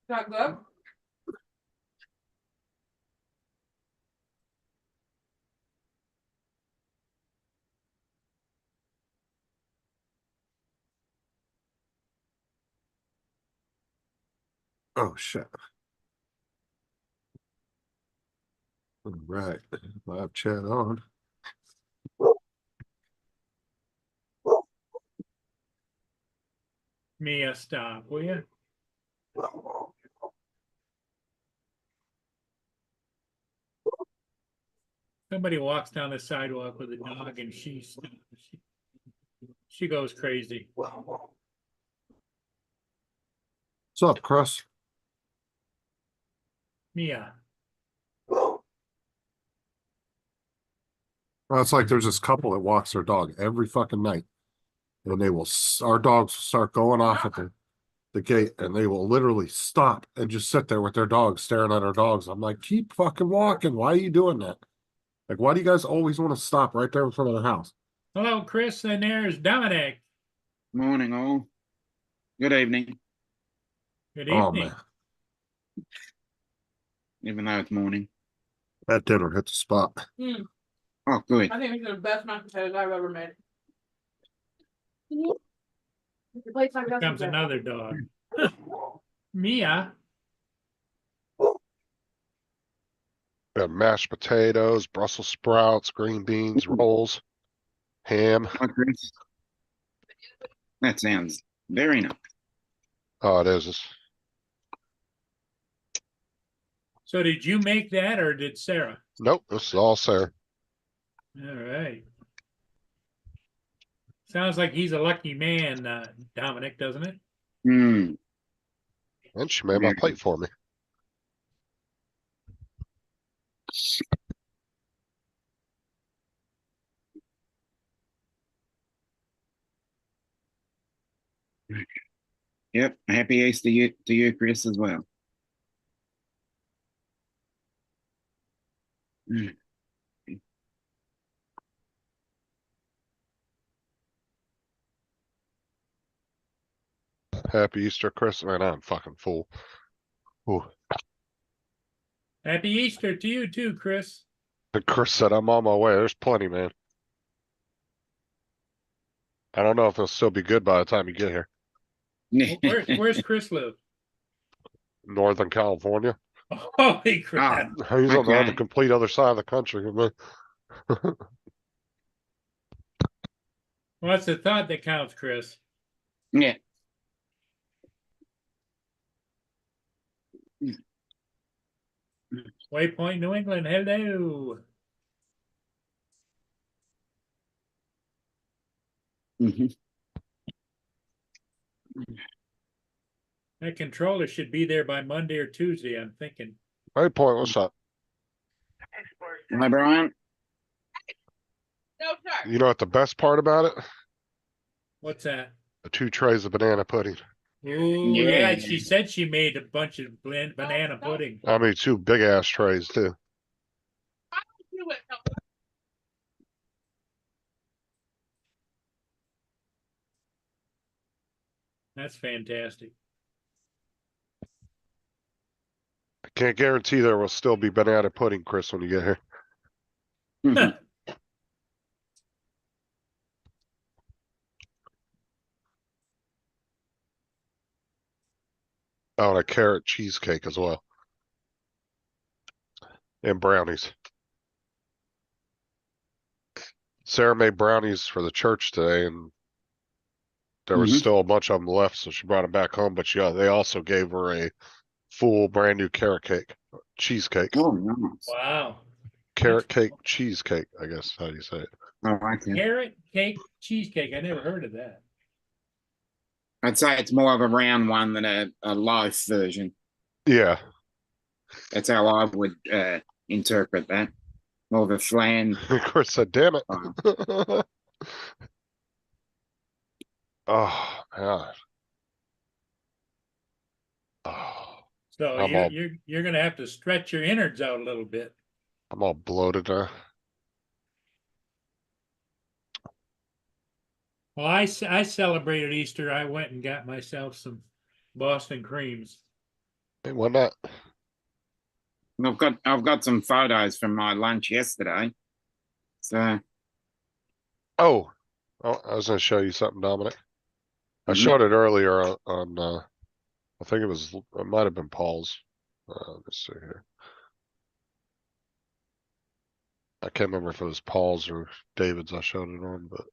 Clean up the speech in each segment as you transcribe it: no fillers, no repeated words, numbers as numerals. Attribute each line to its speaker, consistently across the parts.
Speaker 1: That good?
Speaker 2: Oh shit. All right. Live chat on.
Speaker 3: Mia, stop, will you? Somebody walks down the sidewalk with a dog and she goes crazy.
Speaker 2: What's up, Chris?
Speaker 3: Mia.
Speaker 2: Well, it's like there's this couple that walks their dog every fucking night. And they will, our dogs will start going off at the gate and they will literally stop and just sit there with their dogs staring at our dogs. I'm like, keep fucking walking. Why are you doing that? Like, why do you guys always want to stop right there in front of the house?
Speaker 3: Hello, Chris, and there's Dominic.
Speaker 4: Morning, all. Good evening,
Speaker 3: Good
Speaker 2: Oh,
Speaker 3: evening.
Speaker 2: man.
Speaker 4: even though it's morning.
Speaker 2: That dinner hit the spot.
Speaker 1: Mm,
Speaker 4: Oh, good.
Speaker 1: I think these are the best mashed potatoes I've ever made. The plate's not
Speaker 3: Here
Speaker 1: got
Speaker 3: comes
Speaker 1: some
Speaker 3: another dog. Mia.
Speaker 2: Got mashed potatoes, Brussels sprouts, green beans, rolls, ham.
Speaker 4: Hi, Chris. That sounds very nice.
Speaker 2: Oh, it is.
Speaker 3: So did you make that or did Sarah?
Speaker 2: Nope, this is all Sarah.
Speaker 3: All right. Sounds like he's a lucky man, Dominic, doesn't it?
Speaker 4: Hmm.
Speaker 2: And she made my plate for me.
Speaker 4: Yep. Happy Easter to you, Chris, as well. Mm.
Speaker 2: Happy Easter, Chris. Man, I'm fucking full. Ooh.
Speaker 3: Happy Easter to you too, Chris.
Speaker 2: Chris said I'm on my way. There's plenty, man. I don't know if it'll still be good by the time you get here.
Speaker 3: Where's Chris live?
Speaker 2: Northern California.
Speaker 3: Holy crap.
Speaker 2: He's on the
Speaker 4: Okay.
Speaker 2: complete other side of the country. Man.
Speaker 3: Well, it's the thought that counts, Chris.
Speaker 4: Yeah.
Speaker 3: Waypoint, New England, hello.
Speaker 4: Mm-hmm.
Speaker 3: That controller should be there by Monday or Tuesday, I'm thinking.
Speaker 2: Waypoint, what's up?
Speaker 4: Hi, Brian.
Speaker 1: No, sir.
Speaker 2: You know what the best part about it?
Speaker 3: What's that?
Speaker 2: The 2 trays of banana pudding.
Speaker 3: Ooh, yeah,
Speaker 4: Yeah.
Speaker 3: she said she made a bunch of banana pudding.
Speaker 2: I mean, 2 big ass trays too.
Speaker 1: Do it.
Speaker 3: That's fantastic.
Speaker 2: I can't guarantee there will still be banana pudding, Chris, when you get here.
Speaker 4: Mhm.
Speaker 2: Oh, and a carrot cheesecake as well. And brownies. Sarah made brownies for the church today, and there was
Speaker 4: Mhm.
Speaker 2: still a bunch of them left, so she brought them back home. But yeah, they also gave her a full brand new carrot cake, cheesecake,
Speaker 4: Oh, nice.
Speaker 3: Wow.
Speaker 2: carrot cake cheesecake. I guess how do you say it?
Speaker 4: I like it.
Speaker 3: Carrot cake cheesecake. I never heard of that.
Speaker 4: I'd say it's more of a round one than a loaf version.
Speaker 2: Yeah,
Speaker 4: That's how I would interpret that. More of a flan.
Speaker 2: Chris said, "Damn it."
Speaker 4: Oh.
Speaker 2: Oh God. Oh,
Speaker 3: So
Speaker 2: I'm all
Speaker 3: you're gonna have to stretch your innards out a little bit.
Speaker 2: I'm all bloated now.
Speaker 3: Well, I celebrated Easter. I went and got myself some Boston creams.
Speaker 2: Hey, why not?
Speaker 4: I've got some photos from my lunch yesterday. So
Speaker 2: Oh, I was gonna show you something, Dominic. I
Speaker 4: Mhm.
Speaker 2: showed it earlier on, I think it might have been Paul's. Let's see here. I can't remember if it was Paul's or David's I showed it on, but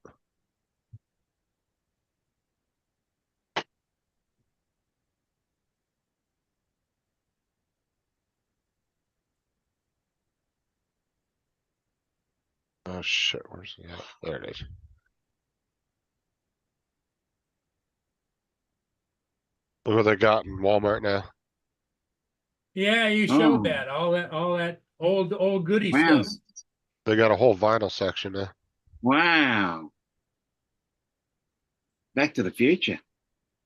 Speaker 2: oh shit, where's that? There it is. Look what they got in Walmart now.
Speaker 3: Yeah, you showed
Speaker 4: Oh.
Speaker 3: that, all that old goody
Speaker 4: Wow.
Speaker 3: stuff.
Speaker 2: They got a whole vinyl section now.
Speaker 4: Wow. Back to the Future.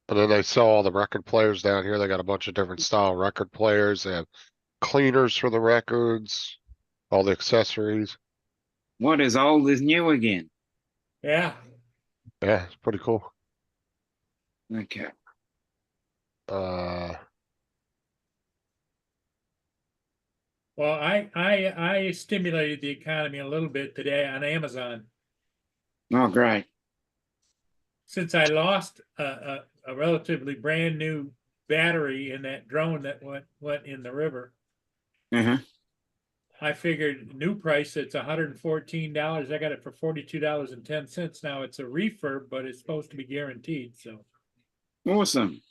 Speaker 2: And then they sell all the record players down here. They got a bunch of different style record players. They have cleaners for the records, all the accessories.
Speaker 4: What is old is new again?
Speaker 3: Yeah.
Speaker 2: Yeah, it's pretty cool.
Speaker 4: Okay.
Speaker 2: Uh,
Speaker 3: Well, I stimulated the economy a little bit today on Amazon.
Speaker 4: Oh, great.
Speaker 3: Since I lost a relatively brand new battery in that drone that went in the river,
Speaker 4: Uh-huh.
Speaker 3: I figured new price, it's $114. I got it for $42.10. Now it's a refurb, but it's supposed to be guaranteed. So
Speaker 4: Awesome.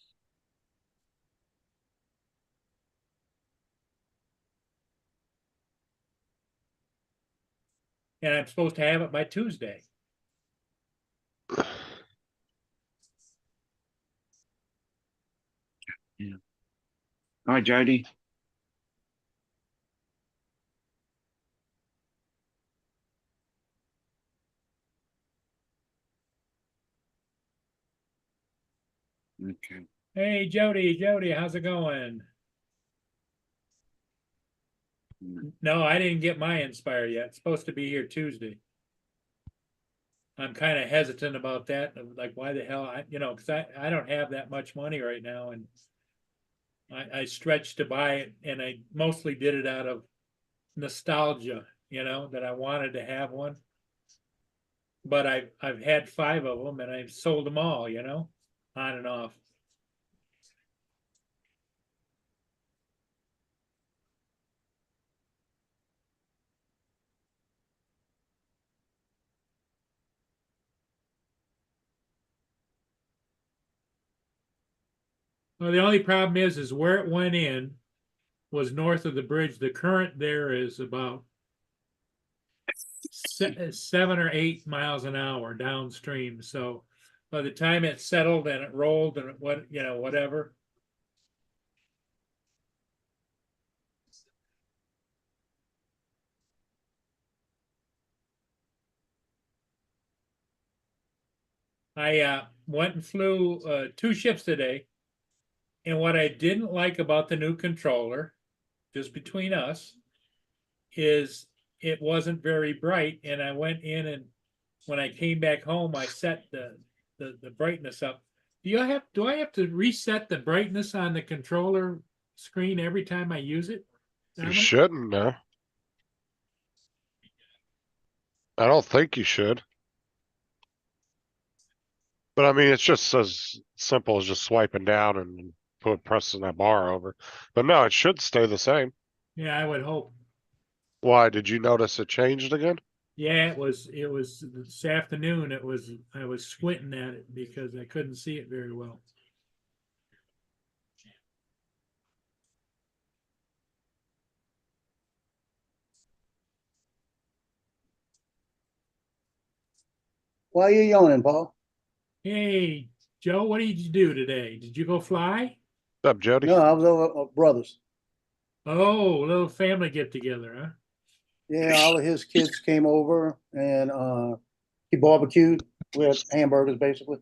Speaker 3: and I'm supposed to have it by Tuesday.
Speaker 4: Hi, Jody. Okay.
Speaker 3: Hey Jody, how's it going? No, I didn't get my Inspire yet. It's supposed to be here Tuesday. I'm kind of hesitant about that. Like, why the hell because I don't have that much money right now, and I stretched to buy it, and I mostly did it out of nostalgia, that I wanted to have one. But I've had 5 of them, and I've sold them all, on and off. Well, the only problem is where it went in was north of the bridge. The current there is about 7 or 8 miles an hour downstream. So by the time it settled and it rolled and whatever. I went and flew 2 ships today. And what I didn't like about the new controller, just between us, is it wasn't very bright. And I went in, and when I came back home, I set the brightness up. Do I have to reset the brightness on the controller screen every time I use it?
Speaker 2: you shouldn't, no. I don't think you should. But I mean, it's just as simple as just swiping down and pressing that bar over. But no, it should stay the same.
Speaker 3: Yeah, I would hope.
Speaker 2: Why? Did you notice it changed again?
Speaker 3: Yeah, it was this afternoon. I was squinting at it because I couldn't see it very well.
Speaker 5: Why are you yawning, Paul?
Speaker 3: Hey, Joe, what did you do today? Did you go fly?
Speaker 2: What's up, Jody?
Speaker 5: No, I was over at brothers.
Speaker 3: Oh, a little family get together, huh?
Speaker 5: Yeah, all of his kids came over and he barbecued. We had hamburgers basically.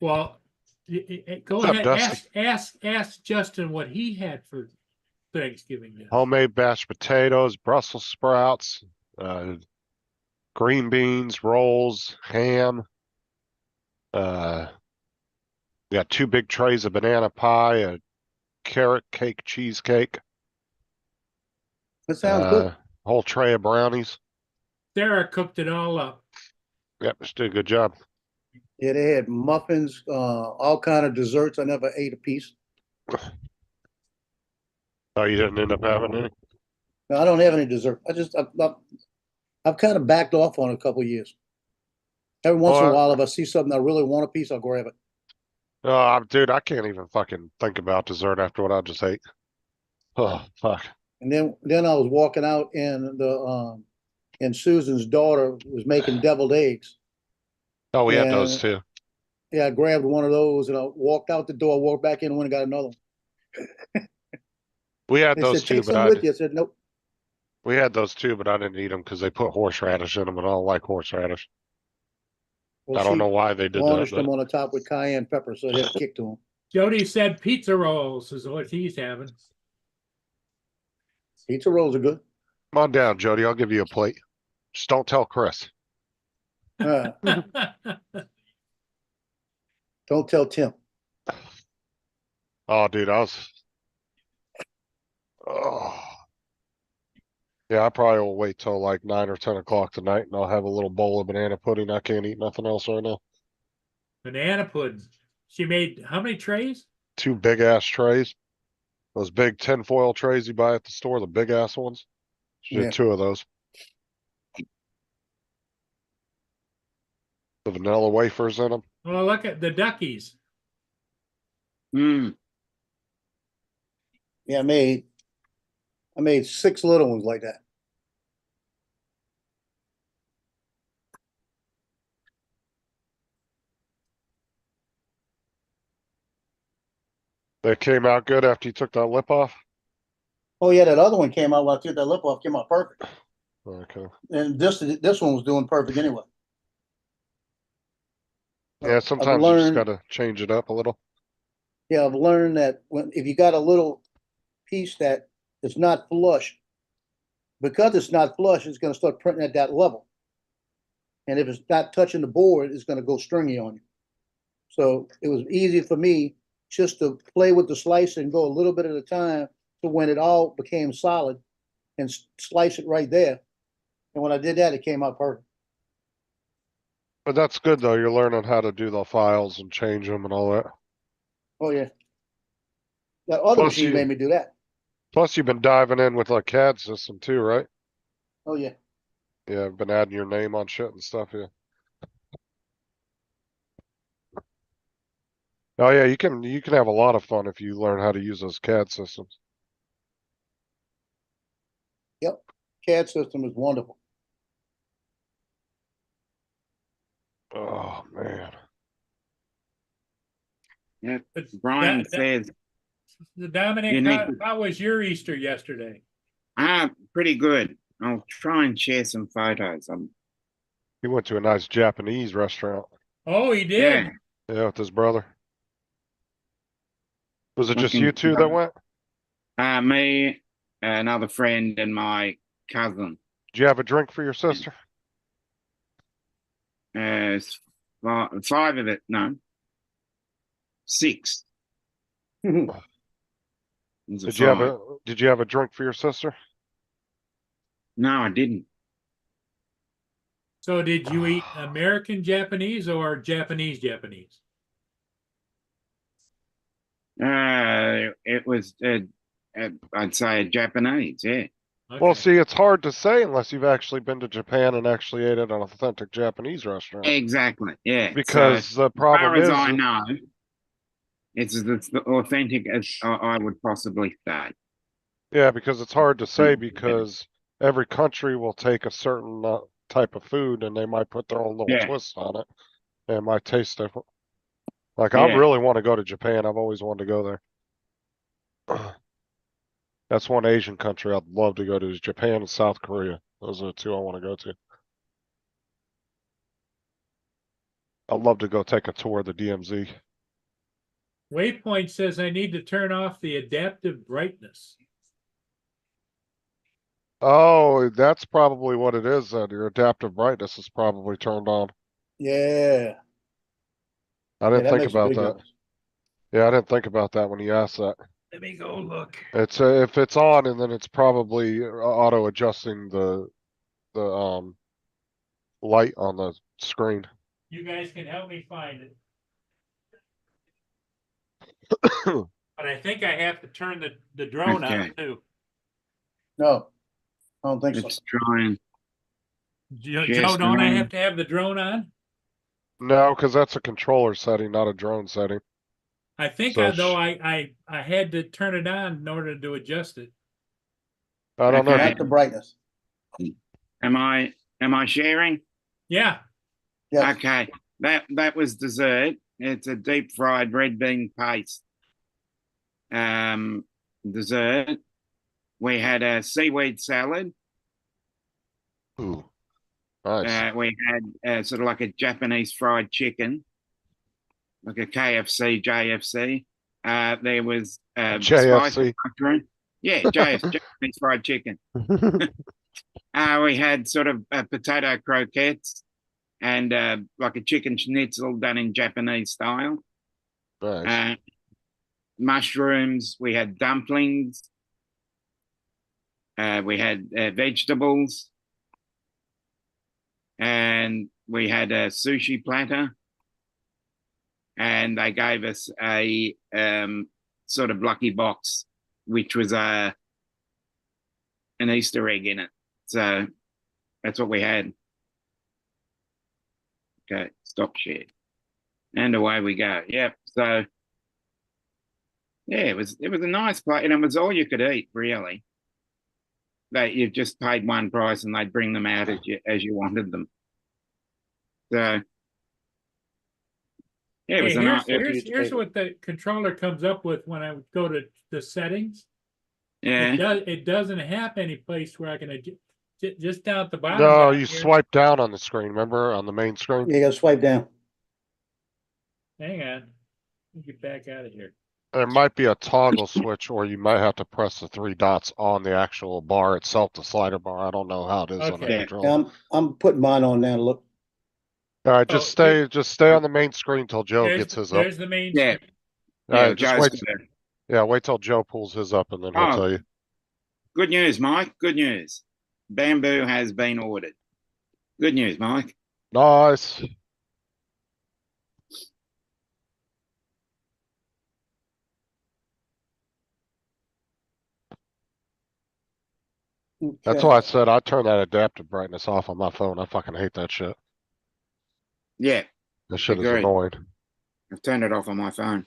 Speaker 3: Well, go
Speaker 2: What's up,
Speaker 3: ahead.
Speaker 2: Dusty?
Speaker 3: Ask Justin what he had for Thanksgiving dinner.
Speaker 2: Homemade mashed potatoes, Brussels sprouts, green beans, rolls, ham. We got 2 big trays of banana pie, a carrot cake cheesecake.
Speaker 5: That sounds good.
Speaker 2: Whole tray of brownies.
Speaker 3: Sarah cooked it all up.
Speaker 2: Yep, she did a good job.
Speaker 5: Yeah, they had muffins, all kind of desserts. I never ate a piece.
Speaker 2: Oh, you didn't end up having any?
Speaker 5: No, I don't have any dessert. I've kind of backed off on it a couple of years. Every once in a
Speaker 2: Well,
Speaker 5: while, if I see something I really want a piece, I'll grab it.
Speaker 2: Dude, I can't even fucking think about dessert after what I just ate. Oh, fuck.
Speaker 5: And then I was walking out and Susan's daughter was making deviled eggs.
Speaker 2: Oh, we had those
Speaker 5: And-
Speaker 2: too.
Speaker 5: Yeah, I grabbed one of those and I walked out the door, walked back in and went and got another one.
Speaker 2: We had
Speaker 5: They
Speaker 2: those
Speaker 5: said,
Speaker 2: too,
Speaker 5: take
Speaker 2: but
Speaker 5: some with you. I said, nope.
Speaker 2: we had those too, but I didn't eat them because they put horseradish in them, and I don't like horseradish.
Speaker 5: Well,
Speaker 2: I don't
Speaker 5: she
Speaker 2: know why they did that,
Speaker 5: garnished them
Speaker 2: but
Speaker 5: on the top with cayenne pepper, so it had a kick to them.
Speaker 3: Jody said pizza rolls is what he's having.
Speaker 5: Pizza rolls are good.
Speaker 2: come on down, Jody. I'll give you a plate. Just don't tell Chris.
Speaker 5: Don't tell Tim.
Speaker 2: Oh, dude, oh. Yeah, I probably will wait till like 9 or 10 o'clock tonight, and I'll have a little bowl of banana pudding. I can't eat nothing else right now.
Speaker 3: Banana pudding. She made how many trays?
Speaker 2: 2 big ass trays. Those big tinfoil trays you buy at the store, the big ass ones. She
Speaker 5: Yeah.
Speaker 2: did 2 of those. The vanilla wafers in them.
Speaker 3: Oh, look at the duckies.
Speaker 4: Mm.
Speaker 5: Yeah, I made 6 little ones like that.
Speaker 2: They came out good after you took that lip off.
Speaker 5: Oh yeah, that other one came out when I took that lip off, came out perfect.
Speaker 2: Okay.
Speaker 5: And this one was doing perfect anyway.
Speaker 2: Yeah,
Speaker 5: I've
Speaker 2: sometimes you just
Speaker 5: learned-
Speaker 2: gotta change it up a little.
Speaker 5: Yeah, I've learned that if you got a little piece that is not flush, because it's not flush, it's gonna start printing at that level. And if it's not touching the board, it's gonna go stringy on you. So it was easy for me just to play with the slice and go a little bit at a time to when it all became solid and slice it right there. And when I did that, it came out perfect.
Speaker 2: But that's good though. You're learning how to do the files and change them and all that.
Speaker 5: Oh yeah. That other
Speaker 2: Plus
Speaker 5: machine
Speaker 2: you-
Speaker 5: made me do that.
Speaker 2: Plus, you've been diving in with a CAD system too, right?
Speaker 5: Oh yeah.
Speaker 2: Yeah, been adding your name on shit and stuff. Yeah. Oh yeah, you can have a lot of fun if you learn how to use those CAD systems.
Speaker 5: CAD system is wonderful.
Speaker 2: Oh man.
Speaker 4: Yeah.
Speaker 3: But
Speaker 4: Brian
Speaker 3: that-
Speaker 4: says,
Speaker 3: Dominic,
Speaker 4: You need-
Speaker 3: how was your Easter yesterday?
Speaker 4: pretty good. I'll try and share some photos.
Speaker 2: He went to a nice Japanese restaurant.
Speaker 3: Oh, he did.
Speaker 4: Yeah.
Speaker 2: Yeah, with his brother. Was it just
Speaker 4: Fucking-
Speaker 2: you two that went?
Speaker 4: Me, another friend, and my cousin.
Speaker 2: Did you have a drink for your sister?
Speaker 4: It's 5 of it. No, 6. It was a
Speaker 2: Did you have
Speaker 4: 5.
Speaker 2: a drink for your sister?
Speaker 4: No, I didn't.
Speaker 3: So did you eat American Japanese or Japanese Japanese?
Speaker 4: It was, I'd say Japanese. Yeah.
Speaker 2: Well,
Speaker 3: Okay.
Speaker 2: see, it's hard to say unless you've actually been to Japan and actually ate at an authentic Japanese restaurant.
Speaker 4: Exactly. Yeah.
Speaker 2: Because the
Speaker 4: so, as
Speaker 2: problem
Speaker 4: far as
Speaker 2: is,
Speaker 4: I know, it's the authentic as I would possibly say.
Speaker 2: yeah, because it's hard to say because every country will take a certain type of food and they might put their own little
Speaker 4: Yeah.
Speaker 2: twist on it. And it might taste different. Like, I
Speaker 4: Yeah.
Speaker 2: really want to go to Japan. I've always wanted to go there. That's one Asian country I'd love to go to is Japan and South Korea. Those are the 2 I want to go to. I'd love to go take a tour of the DMZ.
Speaker 3: Waypoint says I need to turn off the adaptive brightness.
Speaker 2: Oh, that's probably what it is then. Your adaptive brightness is probably turned on.
Speaker 5: Yeah.
Speaker 2: I didn't
Speaker 5: that
Speaker 2: think
Speaker 5: makes a
Speaker 2: about
Speaker 5: big
Speaker 2: that.
Speaker 5: difference.
Speaker 2: Yeah, I didn't think about that when you asked that.
Speaker 3: Let me go look.
Speaker 2: It's if it's on and then it's probably auto adjusting the light on the screen.
Speaker 3: You guys can help me find it. But I think I have to turn the drone on
Speaker 4: Okay.
Speaker 3: too.
Speaker 5: No, I don't think so.
Speaker 4: Let's try and
Speaker 3: Joe,
Speaker 4: Yes,
Speaker 3: don't I
Speaker 4: drone.
Speaker 3: have to have the drone on?
Speaker 2: No, because that's a controller setting, not a drone setting.
Speaker 3: I think
Speaker 2: So
Speaker 3: though I had to turn it on in order to adjust it.
Speaker 2: I don't know.
Speaker 4: Okay.
Speaker 5: Not the brightness.
Speaker 4: am I sharing?
Speaker 3: Yeah,
Speaker 5: Yes,
Speaker 4: Okay. That was dessert. It's a deep fried red bean paste. Dessert. We had a seaweed salad.
Speaker 2: Ooh, nice.
Speaker 4: We had sort of like a Japanese fried chicken, like a KFC, JFC. There was spicy
Speaker 2: JFC.
Speaker 4: mushroom. Yeah, Japanese fried chicken. We had sort of potato croquettes and like a chicken schnitzel done in Japanese style.
Speaker 2: Nice.
Speaker 4: Mushrooms. We had dumplings. We had vegetables. And we had a sushi platter. And they gave us a sort of lucky box, which was an Easter egg in it. So that's what we had. Okay, stop share. And away we go. Yep. So yeah, it was a nice plate, and it was all you could eat, really. That you just paid one price and they'd bring them out as you wanted them. So yeah, it was
Speaker 3: hey,
Speaker 4: a nice.
Speaker 3: here's what the controller comes up with when I go to the settings.
Speaker 4: Yeah.
Speaker 3: It doesn't have any place where I can just down at the bottom.
Speaker 2: No,
Speaker 3: down
Speaker 2: you
Speaker 3: here.
Speaker 2: swipe down on the screen, remember? On the main screen?
Speaker 5: you gotta swipe down.
Speaker 3: Hang on. Let me get back out of here.
Speaker 2: There might be a toggle switch, or you might have to press the three dots on the actual bar itself, the slider bar. I don't know how it is on the
Speaker 3: Okay.
Speaker 5: Yeah,
Speaker 2: controller.
Speaker 5: I'm putting mine on now, look.
Speaker 2: All right,
Speaker 3: Oh,
Speaker 2: just stay on the main screen till Joe gets his up.
Speaker 3: There's the main.
Speaker 4: Yeah.
Speaker 3: screen.
Speaker 2: All
Speaker 4: Yeah,
Speaker 2: right, just
Speaker 4: Joe's
Speaker 2: wait.
Speaker 4: good.
Speaker 2: Yeah, wait till Joe pulls his up, and then he'll
Speaker 4: Oh.
Speaker 2: tell you.
Speaker 4: Good news, Mike. Good news. Bamboo has been ordered. Good news, Mike.
Speaker 2: Nice. That's
Speaker 5: Okay.
Speaker 2: why I said I turn that adaptive brightness off on my phone. I fucking hate that shit.
Speaker 4: Yeah,
Speaker 2: That shit is
Speaker 4: Agreed.
Speaker 2: annoying.
Speaker 4: I've turned it off on my phone.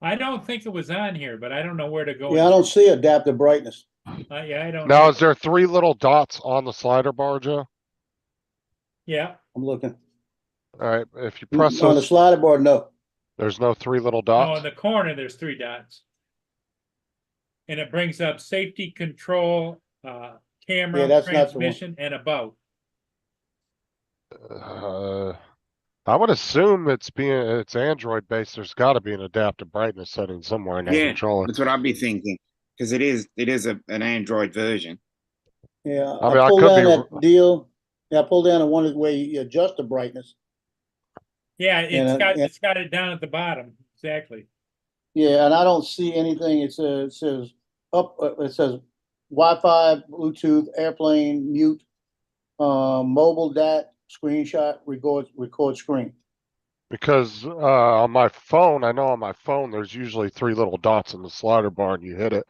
Speaker 3: I don't think it was on here, but I don't know where to go.
Speaker 5: Yeah, I don't see adaptive brightness.
Speaker 3: Yeah, I don't.
Speaker 2: Now,
Speaker 3: know.
Speaker 2: is there three little dots on the slider bar, Joe?
Speaker 3: Yeah,
Speaker 5: I'm looking.
Speaker 2: All right, if you press
Speaker 5: On the
Speaker 2: those,
Speaker 5: slider bar, no.
Speaker 2: there's no three little
Speaker 3: oh,
Speaker 2: dots.
Speaker 3: in the corner there's 3 dots, and it brings up safety control, camera,
Speaker 5: Yeah, that's not the one.
Speaker 3: transmission, and about.
Speaker 2: I would assume it's Android based. There's got to be an adaptive brightness setting somewhere in that
Speaker 4: Yeah,
Speaker 2: controller.
Speaker 4: that's what I'd be thinking. Because it is an Android version.
Speaker 5: Yeah,
Speaker 2: I mean, I
Speaker 5: I pulled
Speaker 2: could
Speaker 5: down
Speaker 2: be-
Speaker 5: that deal. Yeah, I pulled down the one where you adjust the brightness.
Speaker 3: Yeah,
Speaker 5: And,
Speaker 3: it's got it down at the bottom. Exactly.
Speaker 5: Yeah, and I don't see anything. It says up. It says Wi-Fi, Bluetooth, airplane, mute, mobile DAT, screenshot, record screen.
Speaker 2: Because on my phone, I know on my phone there's usually three little dots in the slider bar, and you hit it,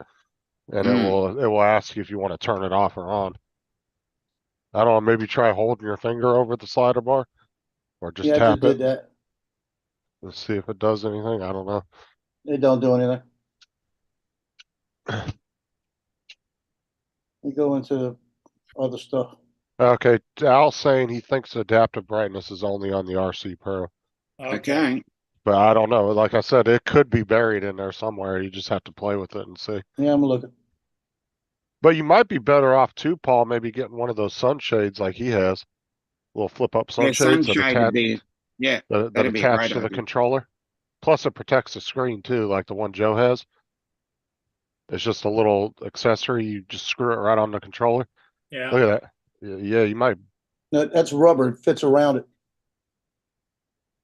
Speaker 2: and it will ask you if you want to turn it off or on. I don't know. Maybe try holding your finger over the slider bar, or just
Speaker 5: Yeah, I
Speaker 2: tap
Speaker 5: just did
Speaker 2: it.
Speaker 5: that.
Speaker 2: Let's see if it does anything. I don't know.
Speaker 5: It don't do anything. We go into other stuff.
Speaker 2: Okay, Al's saying he thinks adaptive brightness is only on the RC Pro,
Speaker 4: Okay.
Speaker 2: but I don't know. Like I said, it could be buried in there somewhere. You just have to play with it and see.
Speaker 5: Yeah, I'm looking.
Speaker 2: But you might be better off too, Paul, maybe getting one of those sunshades like he has. Little flip up
Speaker 4: Yeah,
Speaker 2: sunshades
Speaker 4: sunshade would be. Yeah,
Speaker 2: that
Speaker 4: that'd be a
Speaker 2: attach
Speaker 4: great
Speaker 2: to the
Speaker 4: idea.
Speaker 2: controller. Plus it protects the screen too, like the one Joe has. It's just a little accessory. You just screw it right on the controller.
Speaker 3: Yeah.
Speaker 2: Look at that. Yeah, you might.
Speaker 5: No, that's rubber. It fits around it.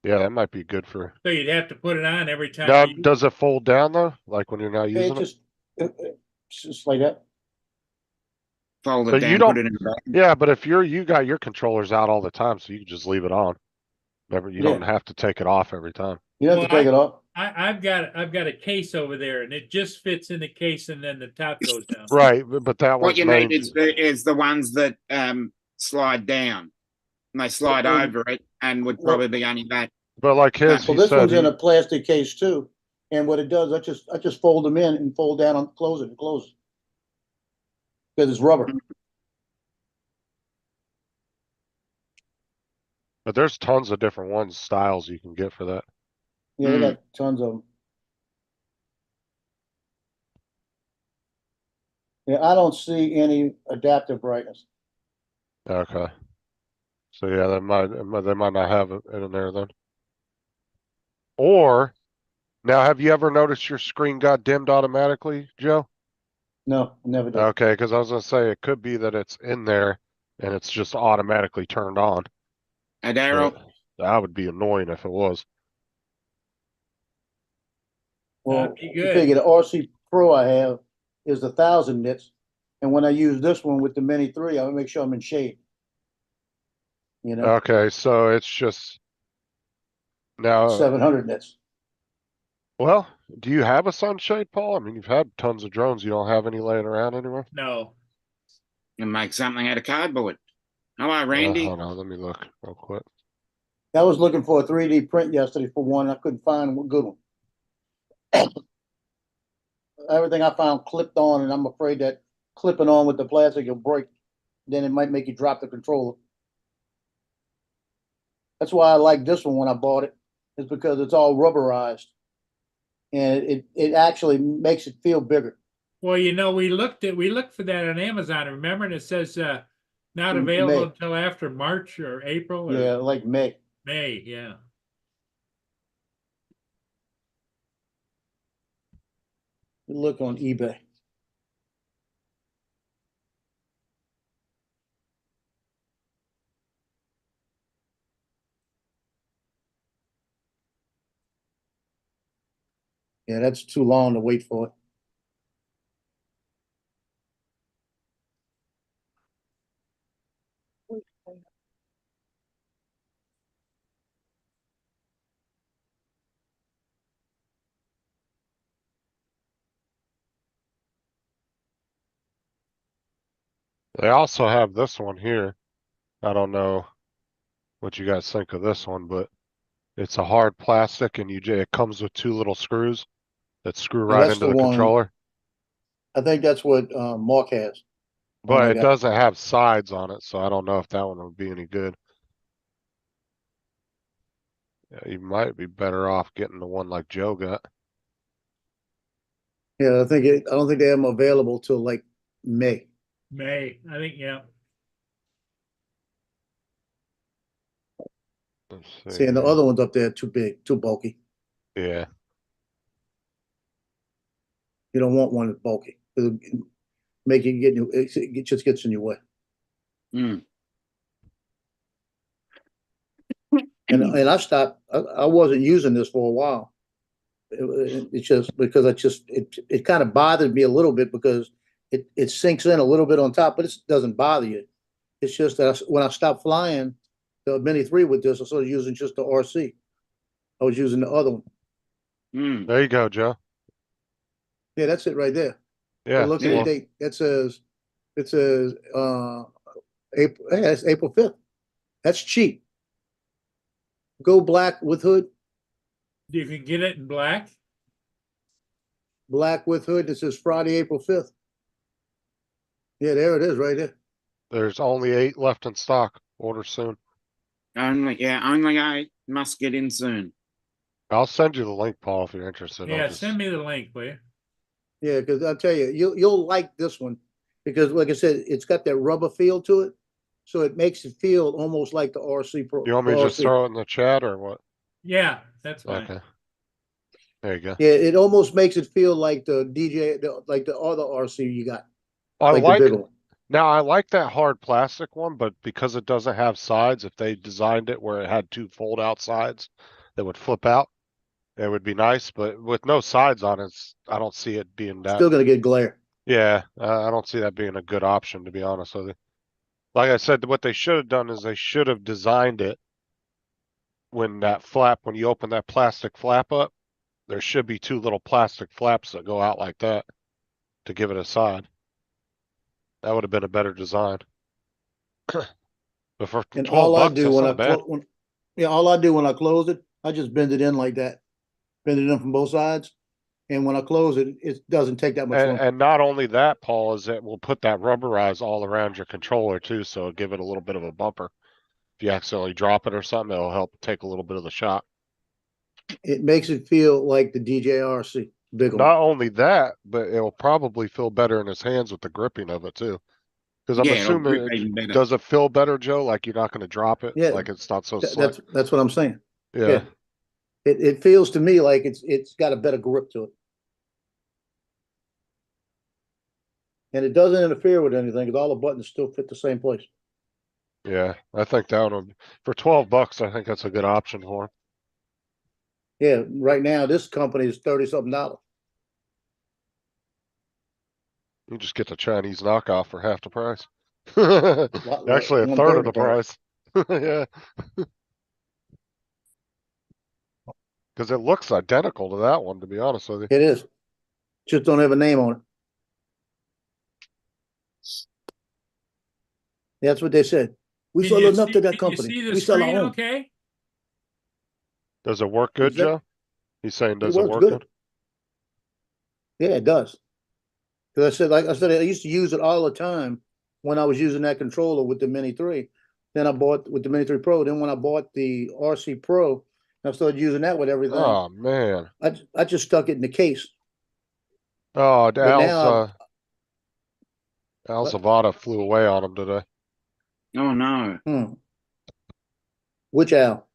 Speaker 2: Yeah, that might be good for.
Speaker 3: So you'd have to put it on every time.
Speaker 2: Now,
Speaker 3: you-
Speaker 2: does it fold down though? Like when you're not
Speaker 5: It
Speaker 2: using it?
Speaker 5: just Just like that.
Speaker 4: Fold it
Speaker 2: But you
Speaker 4: down, put
Speaker 2: don't-
Speaker 4: it in the bag.
Speaker 2: Yeah, but if you got your controllers out all the time, so you can just leave it on. Never, you don't
Speaker 5: Yeah.
Speaker 2: have to take it off every time.
Speaker 5: You don't have to take it off.
Speaker 3: I've got a case over there and it just fits in the case and then the top goes down.
Speaker 2: Right, but that
Speaker 4: What
Speaker 2: one's
Speaker 4: you
Speaker 2: made.
Speaker 4: need is the ones that slide down. And they slide
Speaker 5: Well,
Speaker 4: over it and would
Speaker 5: well-
Speaker 4: probably be only that.
Speaker 2: But like his,
Speaker 5: Well,
Speaker 2: he
Speaker 5: this
Speaker 2: said,
Speaker 5: one's in
Speaker 2: he-
Speaker 5: a plastic case too. And what it does, I just fold them in and fold down and close it and close it. Because it's rubber.
Speaker 2: but there's tons of different ones, styles you can get for that.
Speaker 5: Yeah, they got tons of them. Yeah, I don't see any adaptive brightness.
Speaker 2: Okay. So yeah, they might not have it in there then. Or now, have you ever noticed your screen got dimmed automatically, Joe?
Speaker 5: No, never did.
Speaker 2: Okay, because I was gonna say it could be that it's in there and it's just automatically turned on.
Speaker 4: And Daryl,
Speaker 2: But that would be annoying if it was.
Speaker 5: Well,
Speaker 3: That'd be
Speaker 5: you
Speaker 3: good.
Speaker 5: figure the RC Pro I have is 1,000 nits. And when I use this one with the Mini 3, I make sure I'm in shade. You know,
Speaker 2: Okay, so it's just now.
Speaker 5: 700 nits.
Speaker 2: Well, do you have a sunshade, Paul? I mean, you've had tons of drones. You don't have any laying around anywhere?
Speaker 3: No,
Speaker 4: you make something out of cardboard. Hello, Randy.
Speaker 2: Hold on, let me look real quick.
Speaker 5: I was looking for a 3D print yesterday for one. I couldn't find a good one. Everything I found clipped on, and I'm afraid that clipping on with the plastic will break. Then it might make you drop the controller. That's why I like this one when I bought it, is because it's all rubberized. And it actually makes it feel bigger.
Speaker 3: well, we looked for that on Amazon, remember? And it says not
Speaker 5: In
Speaker 3: available
Speaker 5: May.
Speaker 3: until after March or April or
Speaker 5: Yeah, like May.
Speaker 3: May, yeah.
Speaker 5: Look on eBay. Yeah, that's too long to wait for it.
Speaker 2: They also have this one here. I don't know what you guys think of this one, but it's a hard plastic and it comes with two little screws that screw
Speaker 5: Yeah,
Speaker 2: right
Speaker 5: that's
Speaker 2: into
Speaker 5: the
Speaker 2: the
Speaker 5: one.
Speaker 2: controller.
Speaker 5: I think that's what Mark has.
Speaker 2: But
Speaker 5: I
Speaker 2: it
Speaker 5: got.
Speaker 2: doesn't have sides on it, so I don't know if that one would be any good. Yeah, you might be better off getting the one like Joe got.
Speaker 5: Yeah, I don't think they have them available till like May.
Speaker 3: May, I think, yeah.
Speaker 2: Let's
Speaker 5: See, and the
Speaker 2: here.
Speaker 5: other ones up there too big, too bulky.
Speaker 2: Yeah.
Speaker 5: You don't want one that's bulky. It'll make you it just gets in your way.
Speaker 4: Hmm.
Speaker 5: And I stopped. I wasn't using this for a while. It's just because it kind of bothered me a little bit because it sinks in a little bit on top, but it doesn't bother you. It's just that when I stopped flying the Mini 3 with this, I started using just the RC. I was using the other one.
Speaker 4: Hmm.
Speaker 2: There you go, Joe.
Speaker 5: Yeah, that's it right there.
Speaker 2: Yeah.
Speaker 5: Look at
Speaker 4: yeah.
Speaker 5: the date. It says April. Hey, that's April 5th. That's cheap. Go black with hood.
Speaker 3: You can get it in black.
Speaker 5: Black with hood. It says Friday, April 5th. Yeah, there it is right there.
Speaker 2: There's only 8 left in stock. Order soon.
Speaker 4: Only 8 must get in soon.
Speaker 2: I'll send you the link, Paul, if you're interested. I'll
Speaker 3: Yeah,
Speaker 2: just-
Speaker 3: send me the link, will you?
Speaker 5: Yeah, because I'll tell you, you'll like this one because, like I said, it's got that rubber feel to it, so it makes it feel almost like the RC Pro.
Speaker 2: You want me to just
Speaker 5: RC.
Speaker 2: throw it in the chat or what?
Speaker 3: Yeah, that's fine.
Speaker 2: Okay. There you go.
Speaker 5: Yeah, it almost makes it feel like the DJ, like the other RC you got,
Speaker 2: I
Speaker 5: like
Speaker 2: like
Speaker 5: the big one.
Speaker 2: Now I like that hard plastic one, but because it doesn't have sides, if they designed it where it had 2 fold out sides that would flip out, It would be nice, but with no sides on it, I don't see it being that.
Speaker 5: Still gonna get glare.
Speaker 2: Yeah, I don't see that being a good option, to be honest with you. Like I said, what they should have done is they should have designed it when when you open that plastic flap up, there should be two little plastic flaps that go out like that to give it a side. That would have been a better design. But for
Speaker 5: And
Speaker 2: 12
Speaker 5: all I
Speaker 2: bucks,
Speaker 5: do
Speaker 2: that's
Speaker 5: when I
Speaker 2: not bad.
Speaker 5: all I do when I close it, I just bend it in like that. Bend it in from both sides. And when I close it, it doesn't take that much
Speaker 2: And,
Speaker 5: longer.
Speaker 2: and not only that, Paul, is it will put that rubberize all around your controller too, so it'll give it a little bit of a bumper. If you accidentally drop it or something, it'll help take a little bit of the shock.
Speaker 5: It makes it feel like the DJRC. Big one.
Speaker 2: Not only that, but it'll probably feel better in his hands with the gripping of it too. Because I'm
Speaker 4: Yeah, it'll
Speaker 2: assuming,
Speaker 4: grip even better.
Speaker 2: does it feel better, Joe? Like you're not going to drop it?
Speaker 5: Yeah.
Speaker 2: Like it's not so slick?
Speaker 5: That's what I'm saying.
Speaker 2: Yeah.
Speaker 5: It feels to me like it's got a better grip to it. And it doesn't interfere with anything because all the buttons still fit the same place.
Speaker 2: Yeah. I think that would, for 12 bucks, I think that's a good option for him.
Speaker 5: Yeah, right now this company is $30-something.
Speaker 2: You just get the Chinese knockoff for half the price.
Speaker 5: Lot-
Speaker 2: Actually, a
Speaker 5: one
Speaker 2: third of
Speaker 5: third
Speaker 2: the price. Yeah. Because it looks identical to that one, to be honest with you.
Speaker 5: It is. Just don't have a name on it. That's what they said. We
Speaker 3: Can
Speaker 5: sold
Speaker 3: you
Speaker 5: enough
Speaker 3: see-
Speaker 5: to that
Speaker 3: can you
Speaker 5: company.
Speaker 3: see the
Speaker 5: We sell our
Speaker 3: screen
Speaker 5: own.
Speaker 3: okay?
Speaker 2: Does it work good,
Speaker 5: Is that-
Speaker 2: Joe? He's saying,
Speaker 5: It
Speaker 2: does it
Speaker 5: works
Speaker 2: work
Speaker 5: good.
Speaker 2: good?
Speaker 5: Yeah, it does. Because like I said, I used to use it all the time when I was using that controller with the Mini 3. Then I bought with the Mini 3 Pro. Then when I bought the RC Pro, I started using that with everything.
Speaker 2: Oh, man.
Speaker 5: I just stuck it in the case.
Speaker 2: Oh,
Speaker 5: But now
Speaker 2: Al
Speaker 5: What?
Speaker 2: Zavada flew away on him today.
Speaker 4: Oh no,
Speaker 5: Which Al?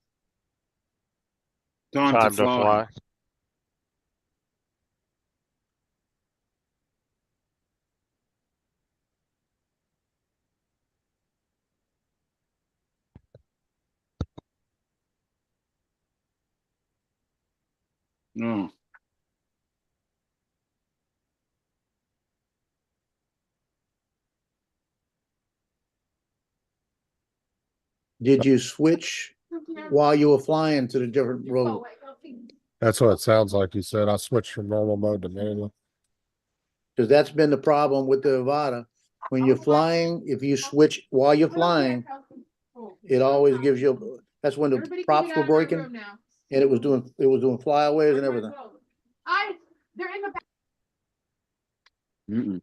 Speaker 4: time to fly. No,
Speaker 5: Did you switch while you were flying to the different road?
Speaker 2: That's what it sounds like. He said, I switched from normal mode to manual.
Speaker 5: Because that's been the problem with the Avata. When you're flying, if you switch while you're flying, it always gives you, that's when the props were breaking and it was doing flyaways and everything.
Speaker 1: They're in the back.
Speaker 4: mm-mm.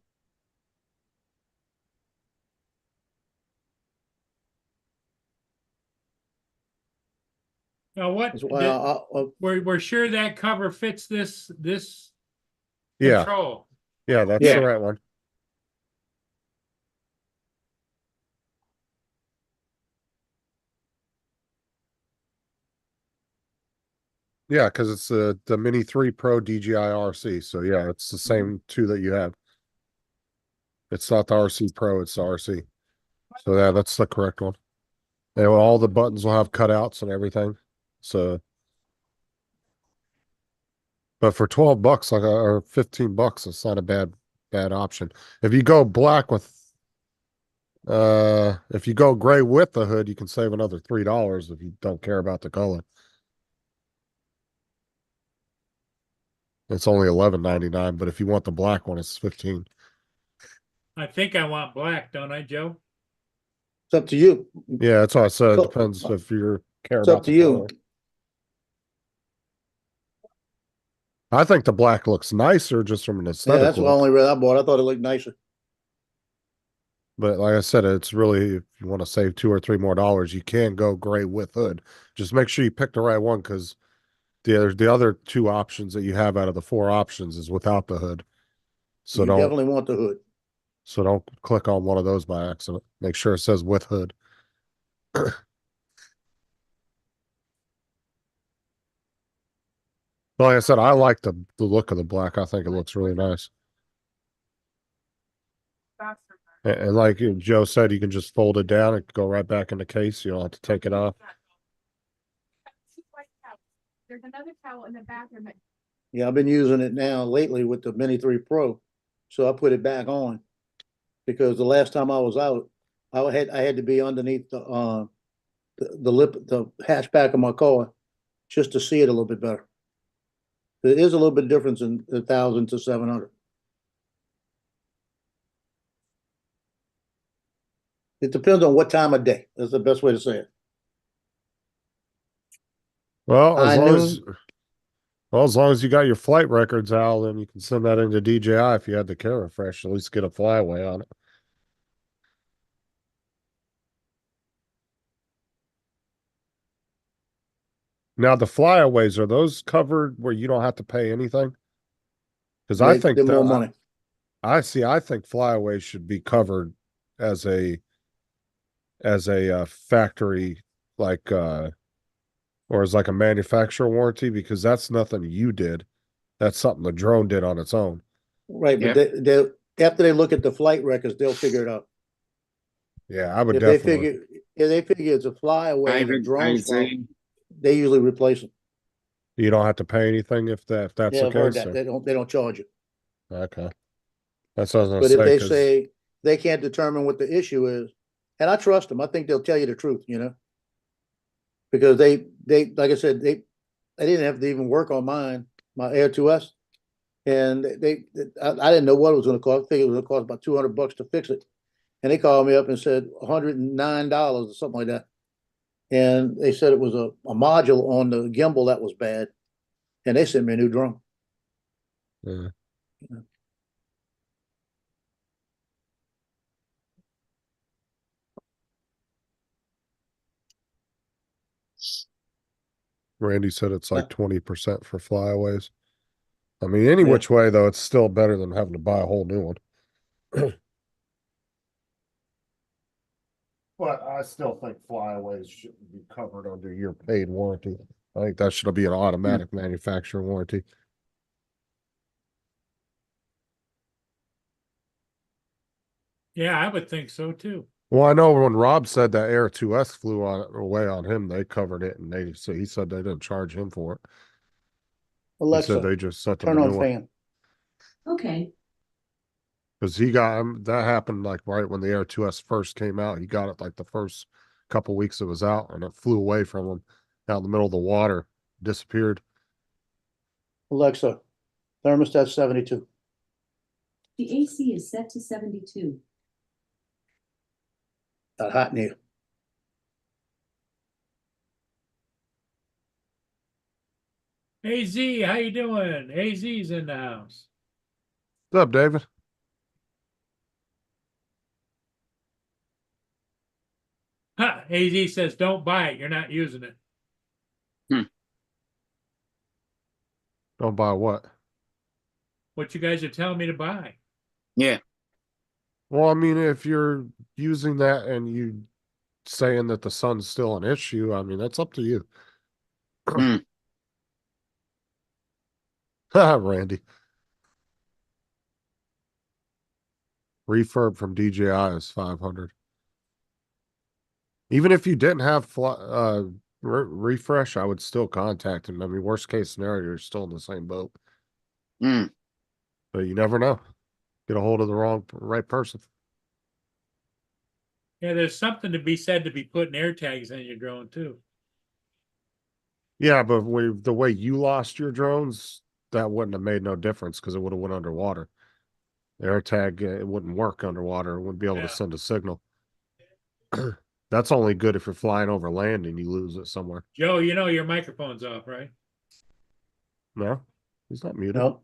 Speaker 3: Now what,
Speaker 5: That's why
Speaker 3: we're sure that cover fits this
Speaker 2: Yeah.
Speaker 3: control.
Speaker 2: Yeah, that's
Speaker 5: Yeah.
Speaker 2: the right one. Yeah, because it's the Mini 3 Pro DJI RC. So yeah, it's the same two that you have. It's not the RC Pro, it's the RC. So yeah, that's the correct one. And all the buttons will have cutouts and everything. So, but for 12 bucks, like or 15 bucks, it's not a bad option. If you go black with if you go gray with the hood, you can save another $3 if you don't care about the color. It's only $11.99, but if you want the black one, it's 15.
Speaker 3: I think I want black, don't I, Joe?
Speaker 5: it's up to you.
Speaker 2: Yeah, that's what I said. It
Speaker 5: Cool.
Speaker 2: depends if you're care
Speaker 5: It's
Speaker 2: about
Speaker 5: up to
Speaker 2: the
Speaker 5: you.
Speaker 2: color. I think the black looks nicer just from an
Speaker 5: Yeah,
Speaker 2: aesthetic
Speaker 5: that's the
Speaker 2: look.
Speaker 5: only red I bought. I thought it looked nicer.
Speaker 2: But like I said, it's really, if you want to save $2 or $3 more, you can go gray with hood. Just make sure you pick the right one because the other two options that you have out of the 4 options is without the hood. So
Speaker 5: You
Speaker 2: don't
Speaker 5: definitely want the hood.
Speaker 2: click on one of those by accident. Make sure it says with hood. Like I said, I like the look of the black. I think it looks really nice. And like Joe said, you can just fold it down and go right back in the case. You don't have to take it off.
Speaker 1: there's another towel in the bathroom that
Speaker 5: Yeah, I've been using it now lately with the Mini 3 Pro. So I put it back on. Because the last time I was out, I had to be underneath the hatchback of my car just to see it a little bit better. There is a little bit difference in 1,000 to 700. It depends on what time of day. That's the best way to say it.
Speaker 2: Well,
Speaker 5: I
Speaker 2: as long as you got your flight records, Al, then you can send that into DJI if you had the camera fresh. At least get a flyaway on it. Now the flyaways, are those covered where you don't have to pay anything? Because I think
Speaker 5: They're more money.
Speaker 2: I think flyaways should be covered as a factory, like or as like a manufacturer warranty, because that's nothing you did. That's something the drone did on its own.
Speaker 5: Right, but
Speaker 4: Yep.
Speaker 5: they after they look at the flight records, they'll figure it out.
Speaker 2: Yeah, I would
Speaker 5: If
Speaker 2: definitely.
Speaker 5: they figure it's a flyaway and a
Speaker 4: David,
Speaker 5: drone's fault,
Speaker 4: AZ,
Speaker 5: they usually replace them.
Speaker 2: You don't have to pay anything if that's
Speaker 5: Yeah,
Speaker 2: the
Speaker 5: I've heard
Speaker 2: case.
Speaker 5: that.
Speaker 2: Or-
Speaker 5: They don't charge you.
Speaker 2: Okay, that's what I was gonna
Speaker 5: But if
Speaker 2: say.
Speaker 5: they
Speaker 2: 'Cause
Speaker 5: say they can't determine what the issue is, and I trust them, I think they'll tell you the truth, because they like I said, they didn't have to even work on mine, my Air 2S, and I didn't know what it was going to cost. I think it was going to cost about $200 to fix it, and they called me up and said $109 or something like that, and they said it was a module on the gimbal that was bad, and they sent me a new drone.
Speaker 2: Yeah. Randy said it's like 20% for flyaways. I mean, any
Speaker 5: Yeah.
Speaker 2: which way though, it's still better than having to buy a whole new one. But I still think flyaways should be covered under your paid warranty. I think that should be an automatic manufacturer warranty.
Speaker 3: Yeah, I would think so too.
Speaker 2: Well, I know when Rob said that Air 2S flew away on him, they covered it, and he said they didn't charge him for it. He said
Speaker 5: Alexa,
Speaker 2: they just sent them
Speaker 5: turn
Speaker 2: a
Speaker 5: on
Speaker 2: new one.
Speaker 5: fan.
Speaker 6: Okay,
Speaker 2: Because he got him, that happened like right when the Air 2S first came out. He got it like the first couple weeks it was out, and it flew away from him out in the middle of the water, disappeared.
Speaker 5: Alexa, thermostat 72.
Speaker 6: the AC is set to 72.
Speaker 5: Not hot in here.
Speaker 3: AZ, how you doing? AZ's in the house.
Speaker 2: What's up, David?
Speaker 3: Ha, AZ says, don't buy it. You're not using it.
Speaker 2: Don't buy what?
Speaker 3: What you guys are telling me to buy.
Speaker 4: yeah,
Speaker 2: Well, I mean, if you're using that and you saying that the sun's still an issue, I mean, that's up to you.
Speaker 4: Hmm.
Speaker 2: Randy. Refurb from DJI is 500. Even if you didn't have refresh, I would still contact him. I mean, worst case scenario, you're still in the same boat.
Speaker 4: Hmm.
Speaker 2: But you never know. Get a hold of the right person.
Speaker 3: Yeah, there's something to be said to be putting air tags in your drone too.
Speaker 2: Yeah, but the way you lost your drones, that wouldn't have made no difference because it would have went underwater. The AirTag, it wouldn't work underwater. It wouldn't be able
Speaker 3: Yeah.
Speaker 2: to send a signal. That's only good if you're flying over land and you lose it somewhere.
Speaker 3: Joe, you know your microphone's off, right?
Speaker 2: No, he's not muted.
Speaker 5: No,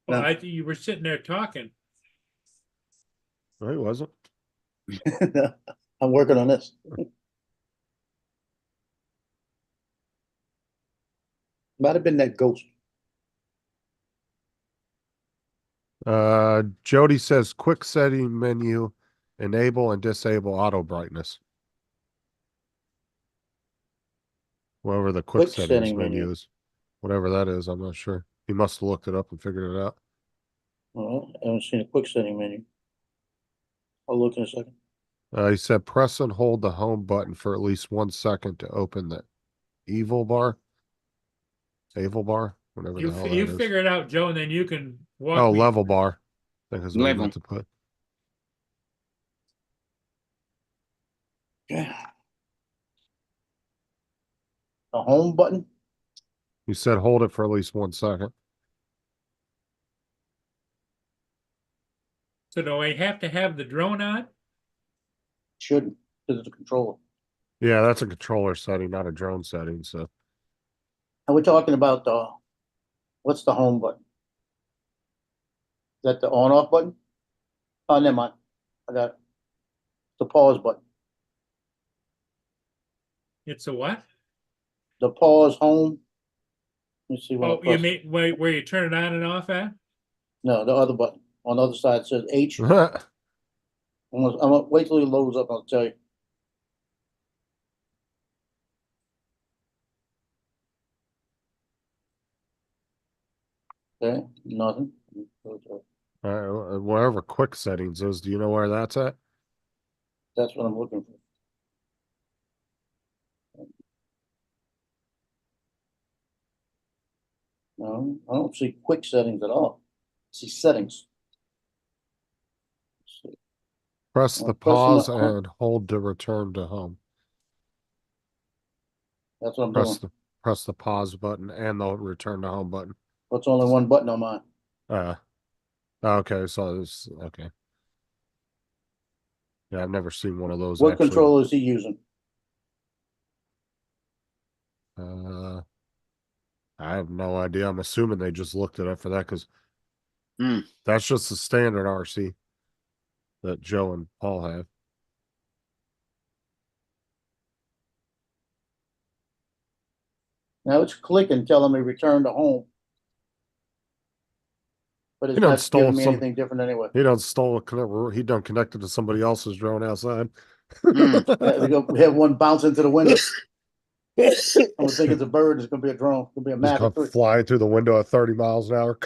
Speaker 3: Well,
Speaker 5: No.
Speaker 3: you were sitting there talking.
Speaker 2: No, he wasn't.
Speaker 5: I'm working on this. Might have been that ghost.
Speaker 2: Jody says quick setting menu, enable and disable auto brightness. Whatever the quick settings
Speaker 5: setting
Speaker 2: menu
Speaker 5: menu.
Speaker 2: is, whatever that is, I'm not sure. He must have looked it up and figured it out.
Speaker 5: Oh, I haven't seen a quick setting menu. I'll look in a second.
Speaker 2: He said press and hold the home button for at least 1 second to open the evil bar. Naval bar, whatever
Speaker 3: You,
Speaker 2: the hell
Speaker 3: you
Speaker 2: that is.
Speaker 3: figure it out, Joe, and then you can walk
Speaker 2: Oh,
Speaker 3: me
Speaker 2: level
Speaker 3: through.
Speaker 2: bar. I think is what I
Speaker 4: Level.
Speaker 2: meant to put.
Speaker 5: The home button,
Speaker 2: You said hold it for at least 1 second.
Speaker 3: So do I have to have the drone on?
Speaker 5: shouldn't, because it's a controller.
Speaker 2: Yeah, that's a controller setting, not a drone setting. So
Speaker 5: And we're talking about what's the home button? Is that the on off button? Oh, never mind. I got it. The pause button.
Speaker 3: It's a what?
Speaker 5: The pause home. Let me see what I
Speaker 3: Oh, you
Speaker 5: press.
Speaker 3: mean where you turn it on and off at?
Speaker 5: No, the other button. On the other side it says H. I'm gonna wait till it loads up, I'll tell you. Okay, nothing.
Speaker 2: wherever quick settings is, do you know where that's at?
Speaker 5: That's what I'm looking for. No, I don't see quick settings at all. I see settings. Let's see.
Speaker 2: Press
Speaker 5: Well,
Speaker 2: the
Speaker 5: pressing the
Speaker 2: pause
Speaker 5: home-
Speaker 2: and hold to return to home.
Speaker 5: That's what I'm
Speaker 2: Press
Speaker 5: doing.
Speaker 2: the pause button and the return to home button.
Speaker 5: What's only one button on mine?
Speaker 2: Okay, so it's okay. Yeah, I've never seen one of those
Speaker 5: What
Speaker 2: actually.
Speaker 5: controller is he using?
Speaker 2: I have no idea. I'm assuming they just looked it up for that because
Speaker 4: Hmm.
Speaker 2: that's just the standard RC that Joe and Paul have.
Speaker 5: Now it's clicking, telling me return to home. But it's
Speaker 2: He done
Speaker 5: not
Speaker 2: stole
Speaker 5: giving me
Speaker 2: some-
Speaker 5: anything different anyway.
Speaker 2: He done stole a he done connected to somebody else's drone outside.
Speaker 5: We have one bounce into the window. I'm gonna think it's a bird, it's gonna be a drone, it's gonna be a
Speaker 2: Just
Speaker 5: Mac.
Speaker 2: come flying through the window at 30 miles an hour.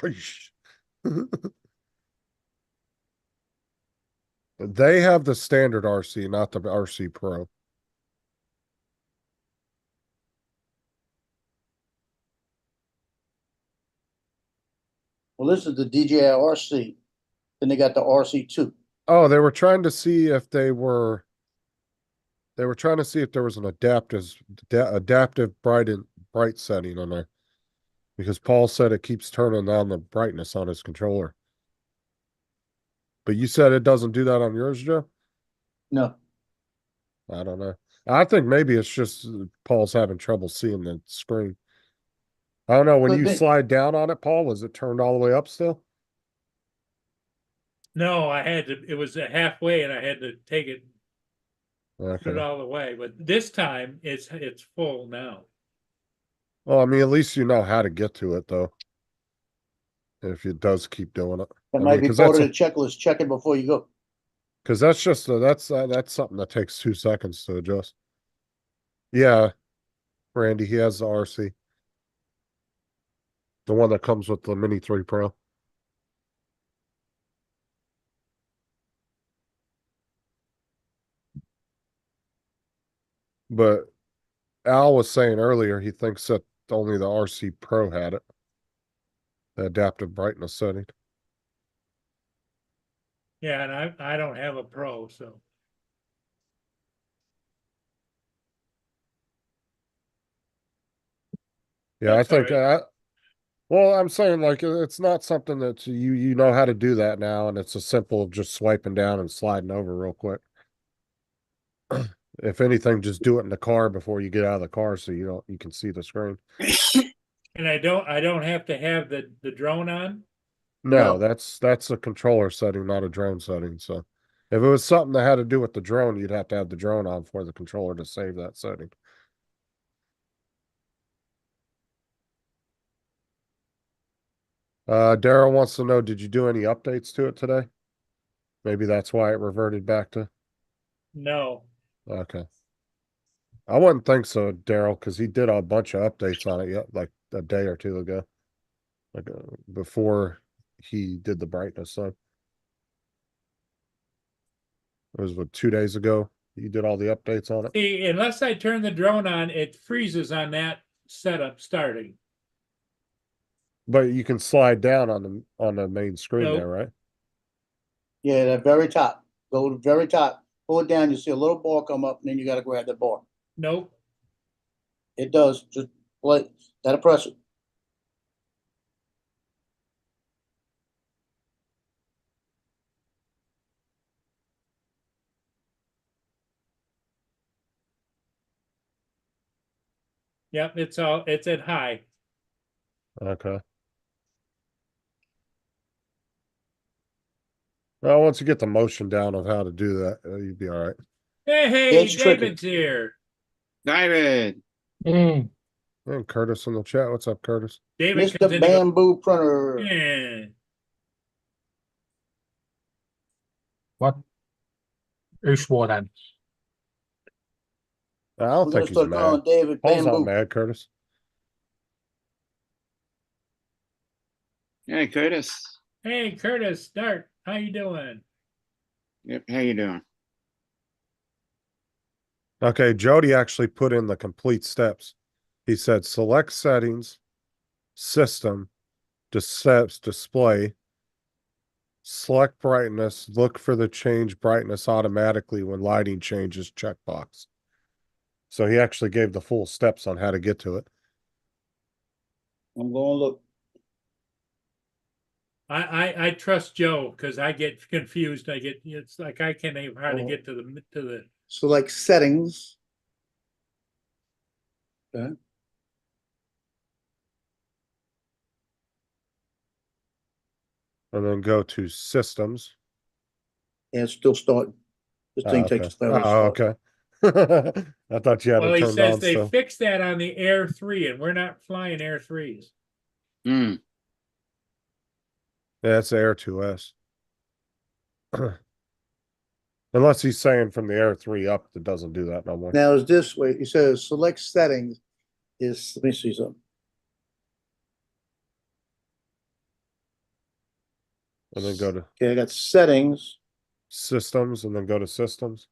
Speaker 2: They have the standard RC, not the RC Pro.
Speaker 5: Well, this is the DJI RC. Then they got the RC2.
Speaker 2: Oh, they were trying to see if they were trying to see if there was an adaptive bright setting on there. Because Paul said it keeps turning down the brightness on his controller. But you said it doesn't do that on yours, Joe?
Speaker 5: No,
Speaker 2: I don't know. I think maybe it's just Paul's having trouble seeing the screen. I don't know. When
Speaker 5: Could
Speaker 2: you
Speaker 5: be.
Speaker 2: slide down on it, Paul, was it turned all the way up still?
Speaker 3: No, I had to, it was halfway and I had to take it, put it
Speaker 2: Okay.
Speaker 3: all the way, but this time it's full now.
Speaker 2: Well, I mean, at least you know how to get to it, though. If it does keep doing it.
Speaker 5: that
Speaker 2: I
Speaker 5: might
Speaker 2: mean,
Speaker 5: be
Speaker 2: 'cause
Speaker 5: part
Speaker 2: that's
Speaker 5: of the checklist. Check it before you go.
Speaker 2: Because that's just that's something that takes 2 seconds to adjust. Yeah, Randy, he has the RC, the one that comes with the Mini 3 Pro. But Al was saying earlier he thinks that only the RC Pro had it, the adaptive brightness setting.
Speaker 3: Yeah, and I don't have a Pro, so.
Speaker 2: Yeah, I
Speaker 3: That's all
Speaker 2: think well, I'm saying like it's not something that you know how to do that now, and it's a simple just swiping down and sliding over real quick. If anything, just do it in the car before you get out of the car so you can see the screen.
Speaker 3: And I don't have to have the drone on?
Speaker 2: No,
Speaker 5: No.
Speaker 2: that's a controller setting, not a drone setting. So if it was something that had to do with the drone, you'd have to have the drone on for the controller to save that setting. Daryl wants to know, did you do any updates to it today? Maybe that's why it reverted back to.
Speaker 3: No.
Speaker 2: Okay. I wouldn't think so, Daryl, because he did a bunch of updates on it like a day or two ago, like before he did the brightness. So it was 2 days ago. He did all the updates on it.
Speaker 3: See, unless I turn the drone on, it freezes on that setup starting.
Speaker 2: But you can slide down on the main screen
Speaker 3: Nope.
Speaker 2: there, right?
Speaker 5: Yeah, the very top, go to the very top, pull it down, you see a little bar come up, and then you gotta grab that bar.
Speaker 3: Nope.
Speaker 5: It does, just like, gotta press it.
Speaker 3: Yep, it's at high.
Speaker 2: Okay. Well, once you get the motion down of how to do that, you'd be all right.
Speaker 3: Hey,
Speaker 5: It's tricky.
Speaker 3: David's here.
Speaker 4: David,
Speaker 2: And Curtis in the chat. What's up, Curtis?
Speaker 3: David
Speaker 5: Mr.
Speaker 3: comes in and goes,
Speaker 5: Bamboo Printer,
Speaker 3: "Eh."
Speaker 7: What is what then?
Speaker 2: I don't
Speaker 5: we're gonna
Speaker 2: think he's
Speaker 5: start
Speaker 2: mad.
Speaker 5: calling David
Speaker 2: Paul's not
Speaker 5: Bamboo.
Speaker 2: mad, Curtis.
Speaker 4: hey Curtis.
Speaker 3: Hey, Curtis, start. How you doing?
Speaker 4: Yep, how you doing?
Speaker 2: Okay, Jody actually put in the complete steps. He said select settings, system, display, select brightness, look for the change brightness automatically when lighting changes checkbox. So he actually gave the full steps on how to get to it.
Speaker 5: I'm going to look.
Speaker 3: I trust Joe because I get confused. It's like I can't even hardly
Speaker 5: Oh.
Speaker 3: get to the
Speaker 5: Select settings. Okay.
Speaker 2: And then go to systems.
Speaker 5: And it's still starting. This thing
Speaker 2: okay.
Speaker 5: takes forever to
Speaker 2: Oh,
Speaker 5: start.
Speaker 2: okay. I thought you had
Speaker 3: well,
Speaker 2: it
Speaker 3: he
Speaker 2: turned
Speaker 3: says
Speaker 2: on.
Speaker 3: they
Speaker 2: So
Speaker 3: fixed that on the Air 3, and we're not flying Air 3s.
Speaker 4: Hmm.
Speaker 2: yeah, it's the Air 2S. Unless he's saying from the Air 3 up, it doesn't do that no more.
Speaker 5: Now is this way, he says select settings is, let me see something.
Speaker 2: And then go to
Speaker 5: Okay, I got settings.
Speaker 2: systems and then go to systems.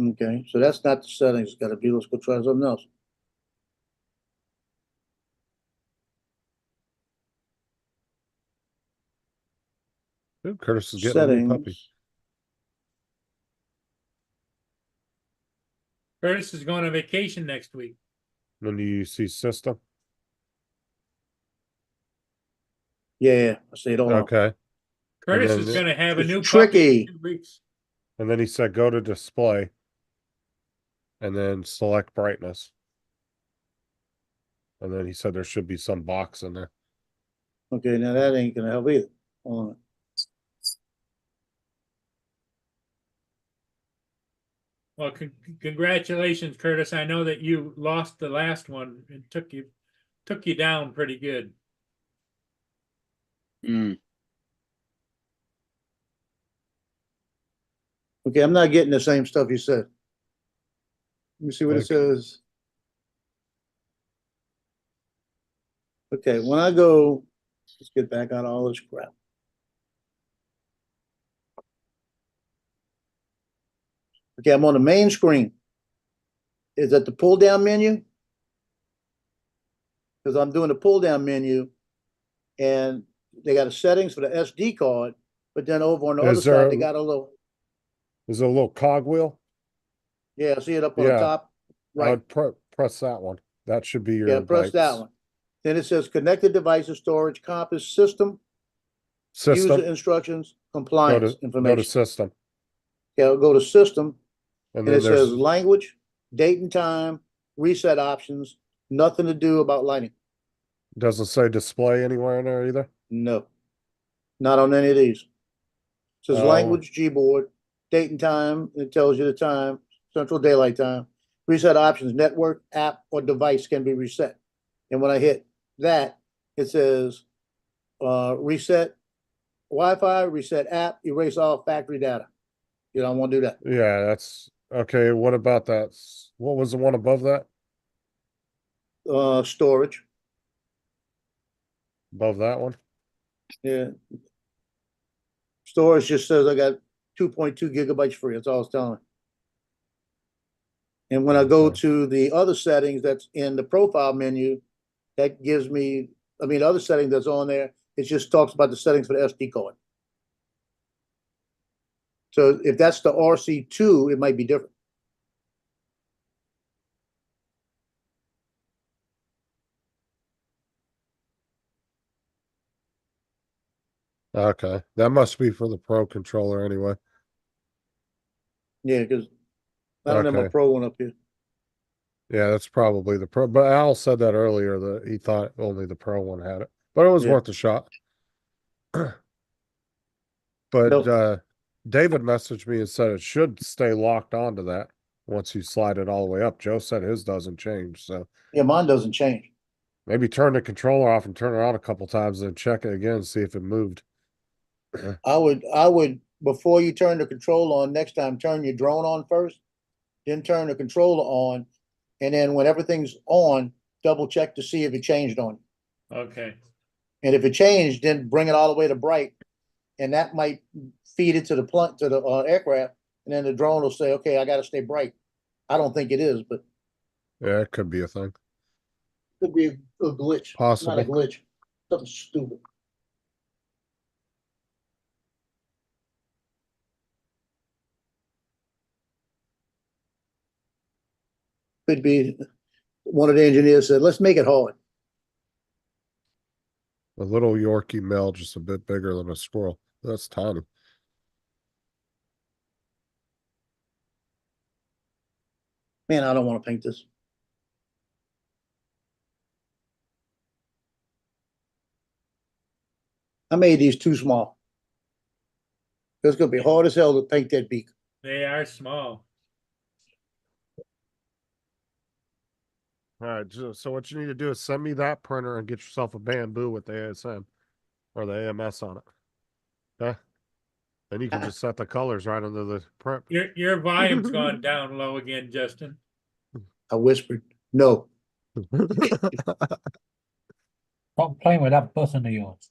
Speaker 5: Okay, so that's not the settings, it's gotta be, let's go try something else.
Speaker 2: Ooh, Curtis is getting a new puppy.
Speaker 5: Settings.
Speaker 3: Curtis is going on vacation next week.
Speaker 2: Then you see system.
Speaker 5: Yeah, I see it all.
Speaker 2: Okay.
Speaker 3: Curtis
Speaker 2: then
Speaker 3: is
Speaker 2: it-
Speaker 3: going to have a
Speaker 5: it's
Speaker 3: new
Speaker 5: tricky.
Speaker 3: puppy in 2 weeks.
Speaker 2: And then he said go to display. And then select brightness. And then he said there should be some box in there.
Speaker 5: Okay, now that ain't gonna help either. Hold on.
Speaker 3: Well, congratulations, Curtis. I know that you lost the last one and took you down pretty good.
Speaker 4: Hmm.
Speaker 5: Okay, I'm not getting the same stuff you said. Let me see what it
Speaker 2: Okay.
Speaker 5: says. Okay, when I go, let's get back on all this crap. Okay, I'm on the main screen. Is that the pull down menu? Because I'm doing the pull down menu and they got a settings for the SD card, but then over on the other
Speaker 2: Is there
Speaker 5: side, they
Speaker 2: a-
Speaker 5: got a little,
Speaker 2: Is there a little cog
Speaker 5: yeah, see it up on the
Speaker 2: Yeah.
Speaker 5: top?
Speaker 2: I
Speaker 5: Right,
Speaker 2: would press that one. That should be your
Speaker 5: yeah, press that
Speaker 2: device.
Speaker 5: one. Then it says connected devices, storage, compass, system, user
Speaker 2: System.
Speaker 5: instructions,
Speaker 2: Go
Speaker 5: compliance
Speaker 2: to
Speaker 5: information.
Speaker 2: system.
Speaker 5: Yeah, I'll go to system.
Speaker 2: And
Speaker 5: And
Speaker 2: then
Speaker 5: it says
Speaker 2: there's
Speaker 5: language, date and time, reset options, nothing to do about lighting.
Speaker 2: doesn't say display anywhere in there either.
Speaker 5: No. Not on any of these. It says
Speaker 2: Oh.
Speaker 5: language, Gboard, date and time, it tells you the time, central daylight time. Reset options, network, app, or device can be reset. And when I hit that, it says reset Wi-Fi, reset app, erase all factory data. You don't want to do that.
Speaker 2: Yeah, that's okay. What about that? What was the one above that?
Speaker 5: Storage.
Speaker 2: Above that one?
Speaker 5: Yeah. Storage just says I got 2.2 gigabytes free. That's all it's telling me. And when I go
Speaker 2: Okay.
Speaker 5: to the other settings that's in the profile menu, that gives me, I mean, the other setting that's on there, it just talks about the settings for the SD card. So if that's the RC2, it might be different.
Speaker 2: Okay, that must be for the Pro controller anyway.
Speaker 5: Yeah, because none of them are
Speaker 2: Okay.
Speaker 5: pro one up here.
Speaker 2: Yeah, that's probably the Pro, but Al said that earlier that he thought only the Pro one had it, but it was
Speaker 5: Yeah.
Speaker 2: worth a shot. But
Speaker 5: Nope.
Speaker 2: David messaged me and said it should stay locked onto that once you slide it all the way up. Joe said his doesn't change, so
Speaker 5: Yeah, mine doesn't change.
Speaker 2: maybe turn the controller off and turn it on a couple times and check it again, see if it moved.
Speaker 5: I would, before you turn the controller on, next time, turn your drone on first, then turn the controller on, and then when everything's on, double check to see if it changed on you.
Speaker 3: Okay,
Speaker 5: And if it changed, then bring it all the way to bright, and that might feed it to the aircraft, and then the drone will say, okay, I gotta stay bright. I don't think it is, but
Speaker 2: Yeah, it could be a thing.
Speaker 5: could be a glitch. Not a
Speaker 2: Possible.
Speaker 5: glitch, something stupid. Could be, one of the engineers said, let's make it hard.
Speaker 2: A little Yorkie male, just a bit bigger than a squirrel. That's tiny.
Speaker 5: Man, I don't wanna paint this. I made these too small. It's gonna be hard as hell to paint that beak.
Speaker 3: they are small.
Speaker 2: All right, so what you need to do is send me that printer and get yourself a bamboo with the ASM or the AMS on it. Okay? Then you can just set the colors right under the print.
Speaker 3: Your volume's gone down low again, Justin.
Speaker 5: I whispered, no.
Speaker 7: Stop playing with that button of yours.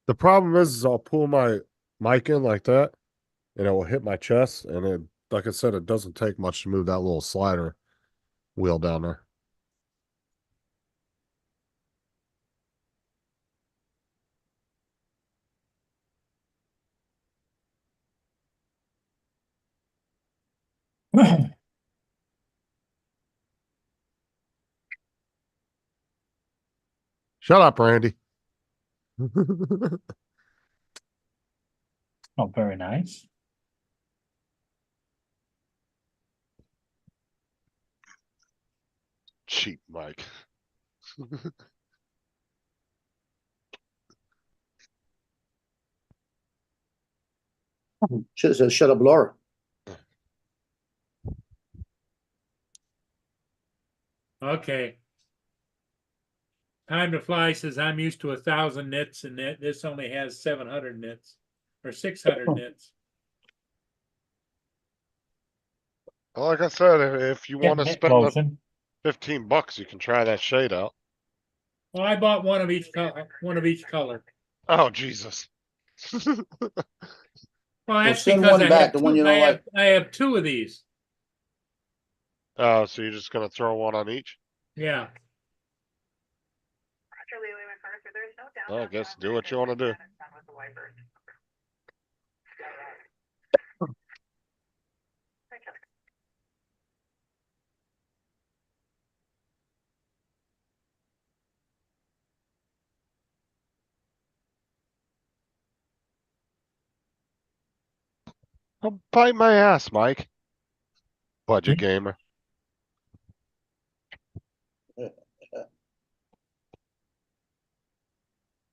Speaker 2: The problem is I'll pull my mic in like that and it will hit my chest. And it, like I said, it doesn't take much to move that little slider wheel down there. Shut up, Randy.
Speaker 7: Not very nice.
Speaker 2: Cheap mic.
Speaker 5: Should have said, shut up, Laura.
Speaker 3: Okay. Time to Fly says I'm used to 1,000 nits and this only has 700 nits or 600 nits.
Speaker 2: Well, like I said, if you want to
Speaker 7: Getting it,
Speaker 2: spend the
Speaker 7: Wilson.
Speaker 2: $15, you can try that shade out.
Speaker 3: Well, I bought one of each color.
Speaker 2: Oh, Jesus.
Speaker 3: Well, that's
Speaker 5: send
Speaker 3: because
Speaker 5: one
Speaker 3: I
Speaker 5: back,
Speaker 3: have
Speaker 5: the one
Speaker 3: two,
Speaker 5: you don't like.
Speaker 3: I have two of these.
Speaker 2: Oh, so you're just gonna throw one on each?
Speaker 3: Yeah.
Speaker 2: Well, I guess do what you want to do. I'll bite my ass, Mike. Budget gamer.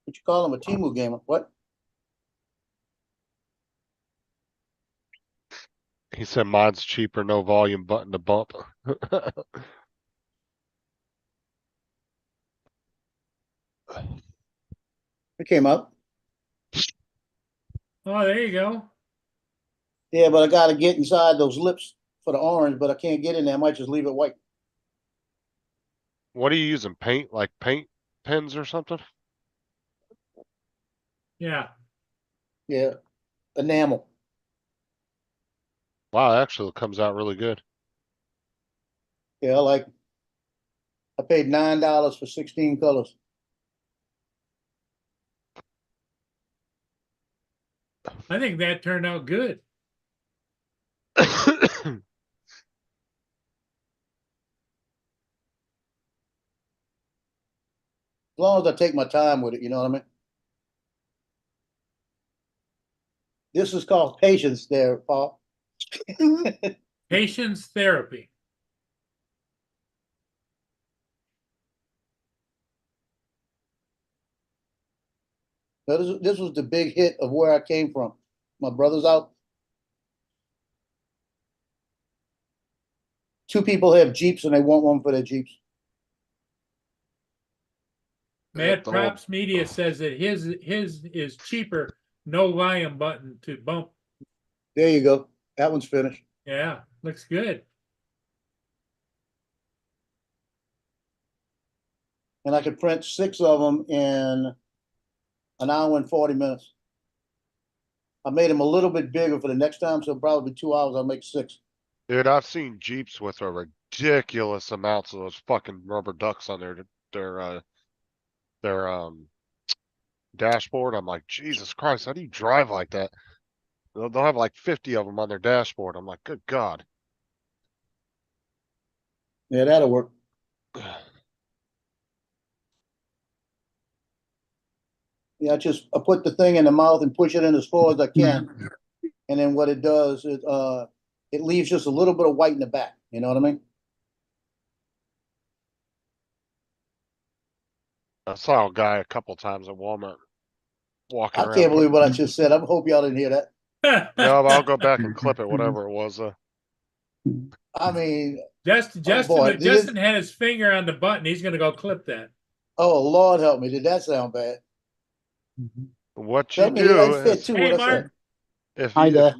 Speaker 5: What you call him, a Temu gamer? What?
Speaker 2: He said mine's cheaper, no volume button to bump.
Speaker 5: It came up.
Speaker 3: Oh, there you go.
Speaker 5: Yeah, but I gotta get inside those lips for the orange, but I can't get in there. I might just leave it white.
Speaker 2: What are you using? Paint, like paint pens or something?
Speaker 3: Yeah.
Speaker 5: Yeah, enamel.
Speaker 2: Wow, actually it comes out really good.
Speaker 5: Yeah, I paid $9 for 16 colors.
Speaker 3: I think that turned out good.
Speaker 5: As long as I take my time with it, you know what I mean? This is called patience there, Paul.
Speaker 3: Patience therapy.
Speaker 5: Now, this was the big hit of where I came from. My brother's out. 2 people have Jeeps and they want one for their Jeeps.
Speaker 3: Mad
Speaker 2: the whole-
Speaker 3: Props Media says that his is cheaper, no lion button to bump.
Speaker 5: There you go. That one's finished.
Speaker 3: Yeah, looks good.
Speaker 5: And I could print 6 of them in an hour and 40 minutes. I made them a little bit bigger for the next time, so probably 2 hours, I'll make 6.
Speaker 2: Dude, I've seen Jeeps with a ridiculous amounts of those fucking rubber ducks on their dashboard. I'm like, Jesus Christ, how do you drive like that? They'll have like 50 of them on their dashboard. I'm like, good God.
Speaker 5: Yeah, that'll work. Yeah, I put the thing in the mouth and push it in as far as I can. And then what it does, it leaves just a little bit of white in the back. You know what I mean?
Speaker 2: I saw a guy a couple times at Walmart walking
Speaker 5: I
Speaker 2: around.
Speaker 5: can't believe what I just said. I hope y'all didn't hear that.
Speaker 2: No, but I'll go back and clip it, whatever it was.
Speaker 5: I mean,
Speaker 3: Justin
Speaker 5: boy,
Speaker 3: Justin had his finger on the button. He's gonna go clip that.
Speaker 5: oh Lord help me, did that sound bad?
Speaker 2: What you
Speaker 5: Tell me,
Speaker 2: do
Speaker 5: that fit
Speaker 2: is,
Speaker 5: too,
Speaker 3: Hey,
Speaker 5: what I said.
Speaker 3: Mark.
Speaker 2: if
Speaker 8: Hi
Speaker 2: you,
Speaker 8: there.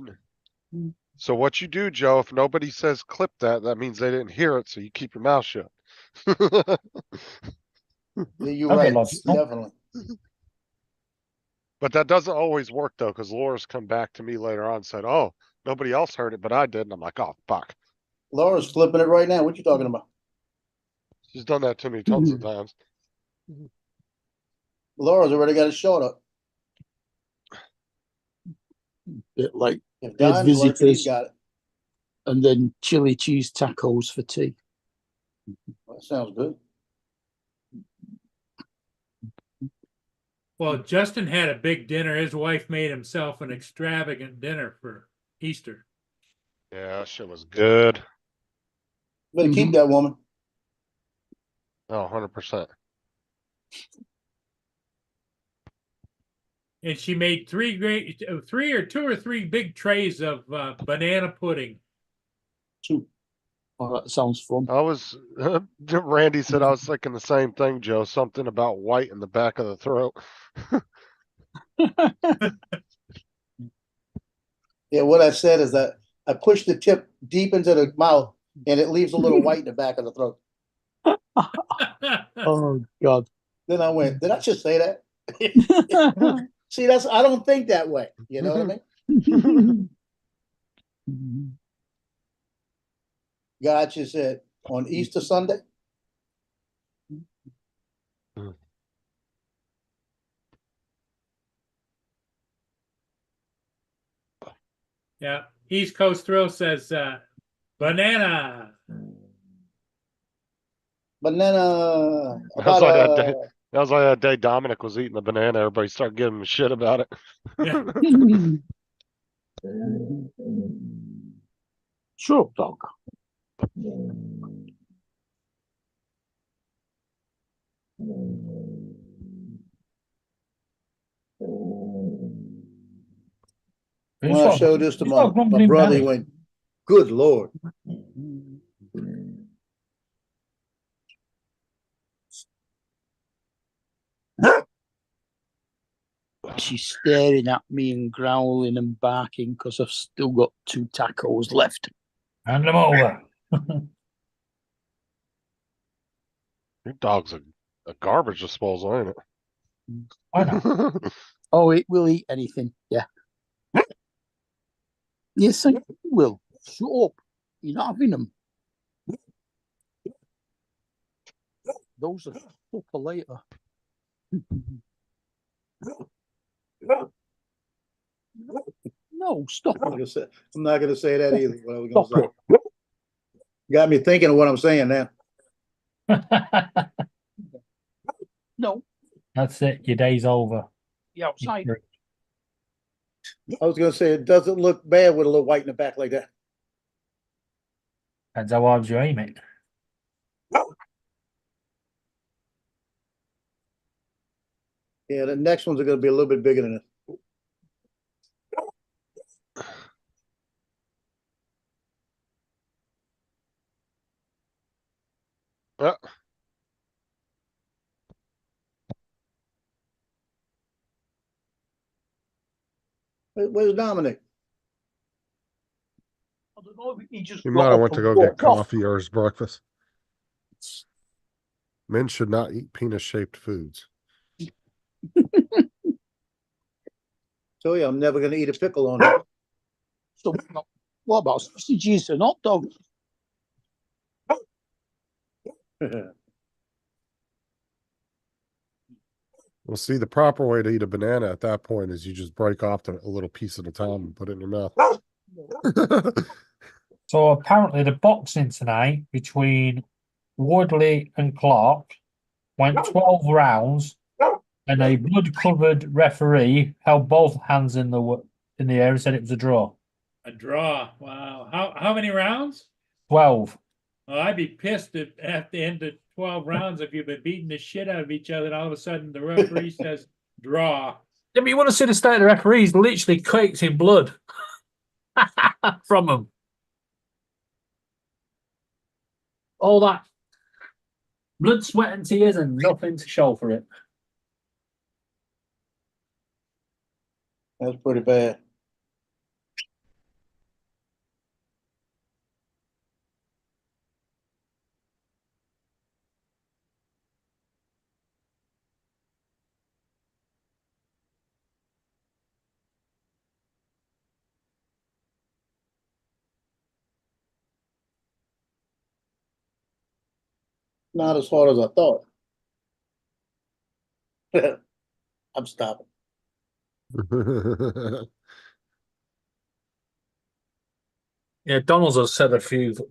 Speaker 2: so what you do, Joe, if nobody says clip that, that means they didn't hear it, so you keep your mouth shut.
Speaker 5: Yeah, you're
Speaker 7: Okay,
Speaker 5: right,
Speaker 7: lots.
Speaker 5: definitely.
Speaker 2: But that doesn't always work though, because Laura's come back to me later on and said, "Oh, nobody else heard it, but I did." And I'm like, "Oh, fuck."
Speaker 5: Laura's flipping it right now. What you talking about?
Speaker 2: She's done that to me tons of times.
Speaker 5: Laura's already got it short up.
Speaker 8: Bit like
Speaker 5: If
Speaker 8: There's
Speaker 5: Don's working,
Speaker 8: visitors.
Speaker 5: he got it.
Speaker 8: and then chili cheese tacos for tea.
Speaker 5: That sounds good.
Speaker 3: Well, Justin had a big dinner. His wife made himself an extravagant dinner for Easter.
Speaker 2: Yeah, that shit was good.
Speaker 5: Better keep that woman.
Speaker 2: Oh, 100%.
Speaker 3: And she made 3 or 2 or 3 big trays of banana pudding.
Speaker 8: Oh, that sounds fun.
Speaker 2: I was, Randy said I was thinking the same thing, Joe. Something about white in the back of the throat.
Speaker 5: Yeah, what I said is that I push the tip deep into the mouth and it leaves a little white in the back of the throat.
Speaker 8: Oh God.
Speaker 5: Then I went, did I just say that? See, I don't think that way. You know what I mean? God just said on Easter Sunday.
Speaker 3: Yeah, East Coast Thrill says banana.
Speaker 5: Banana.
Speaker 2: That was like that day.
Speaker 5: About,
Speaker 2: That was like that day Dominic was eating the banana. Everybody started giving him shit about it.
Speaker 3: Yeah.
Speaker 8: Shut up, dog.
Speaker 5: when I showed this to
Speaker 7: He's got a
Speaker 5: my
Speaker 7: grumbling
Speaker 5: brother, he
Speaker 7: belly.
Speaker 5: went, good Lord.
Speaker 8: She's staring at me and growling and barking because I've still got 2 tacos left.
Speaker 7: Hand them over.
Speaker 2: Your dog's a garbage disposal, ain't
Speaker 7: Why not?
Speaker 2: it?
Speaker 8: Oh, it will eat anything. Yeah. Yes, I will. Shut up. You're not having them. Those are super later. No, stop
Speaker 5: I'm not
Speaker 8: it.
Speaker 5: gonna say- I'm not gonna say that either. What I was
Speaker 8: Stop
Speaker 5: gonna say. Got me thinking of what I'm saying now.
Speaker 8: No,
Speaker 7: That's it. Your day's over.
Speaker 8: the outside.
Speaker 5: I was gonna say, it doesn't look bad with a little white in the back like that.
Speaker 7: Depends how hard you aim it.
Speaker 5: Yeah, the next ones are gonna be a little bit bigger than this. Where's Dominic?
Speaker 8: I don't know. He just
Speaker 2: He
Speaker 8: got
Speaker 2: might have
Speaker 8: up
Speaker 2: went to
Speaker 8: and
Speaker 2: go get
Speaker 8: walked off.
Speaker 2: coffee or his breakfast. Men should not eat penis-shaped foods.
Speaker 5: So yeah, I'm never gonna eat a pickle on it.
Speaker 8: So, what about sausages and hot dogs?
Speaker 2: Well, see, the proper way to eat a banana at that point is you just break off a little piece at a time and put it in your mouth.
Speaker 7: So apparently the boxing tonight between Woodley and Clark went 12 rounds, and a blood-covered referee held both hands in the air and said it was a draw.
Speaker 3: A draw. Wow. How many rounds?
Speaker 7: 12.
Speaker 3: Well, I'd be pissed at the end of 12 rounds if you've been beating the shit out of each other and all of a sudden the referee says draw.
Speaker 7: Yeah, but you want to see the state of the referees literally caked in blood from them. All that blood, sweat, and tears, and nothing to show for it.
Speaker 5: That's pretty bad. Not as hard as I thought. I'm stopping.
Speaker 7: Yeah, Donald's has said a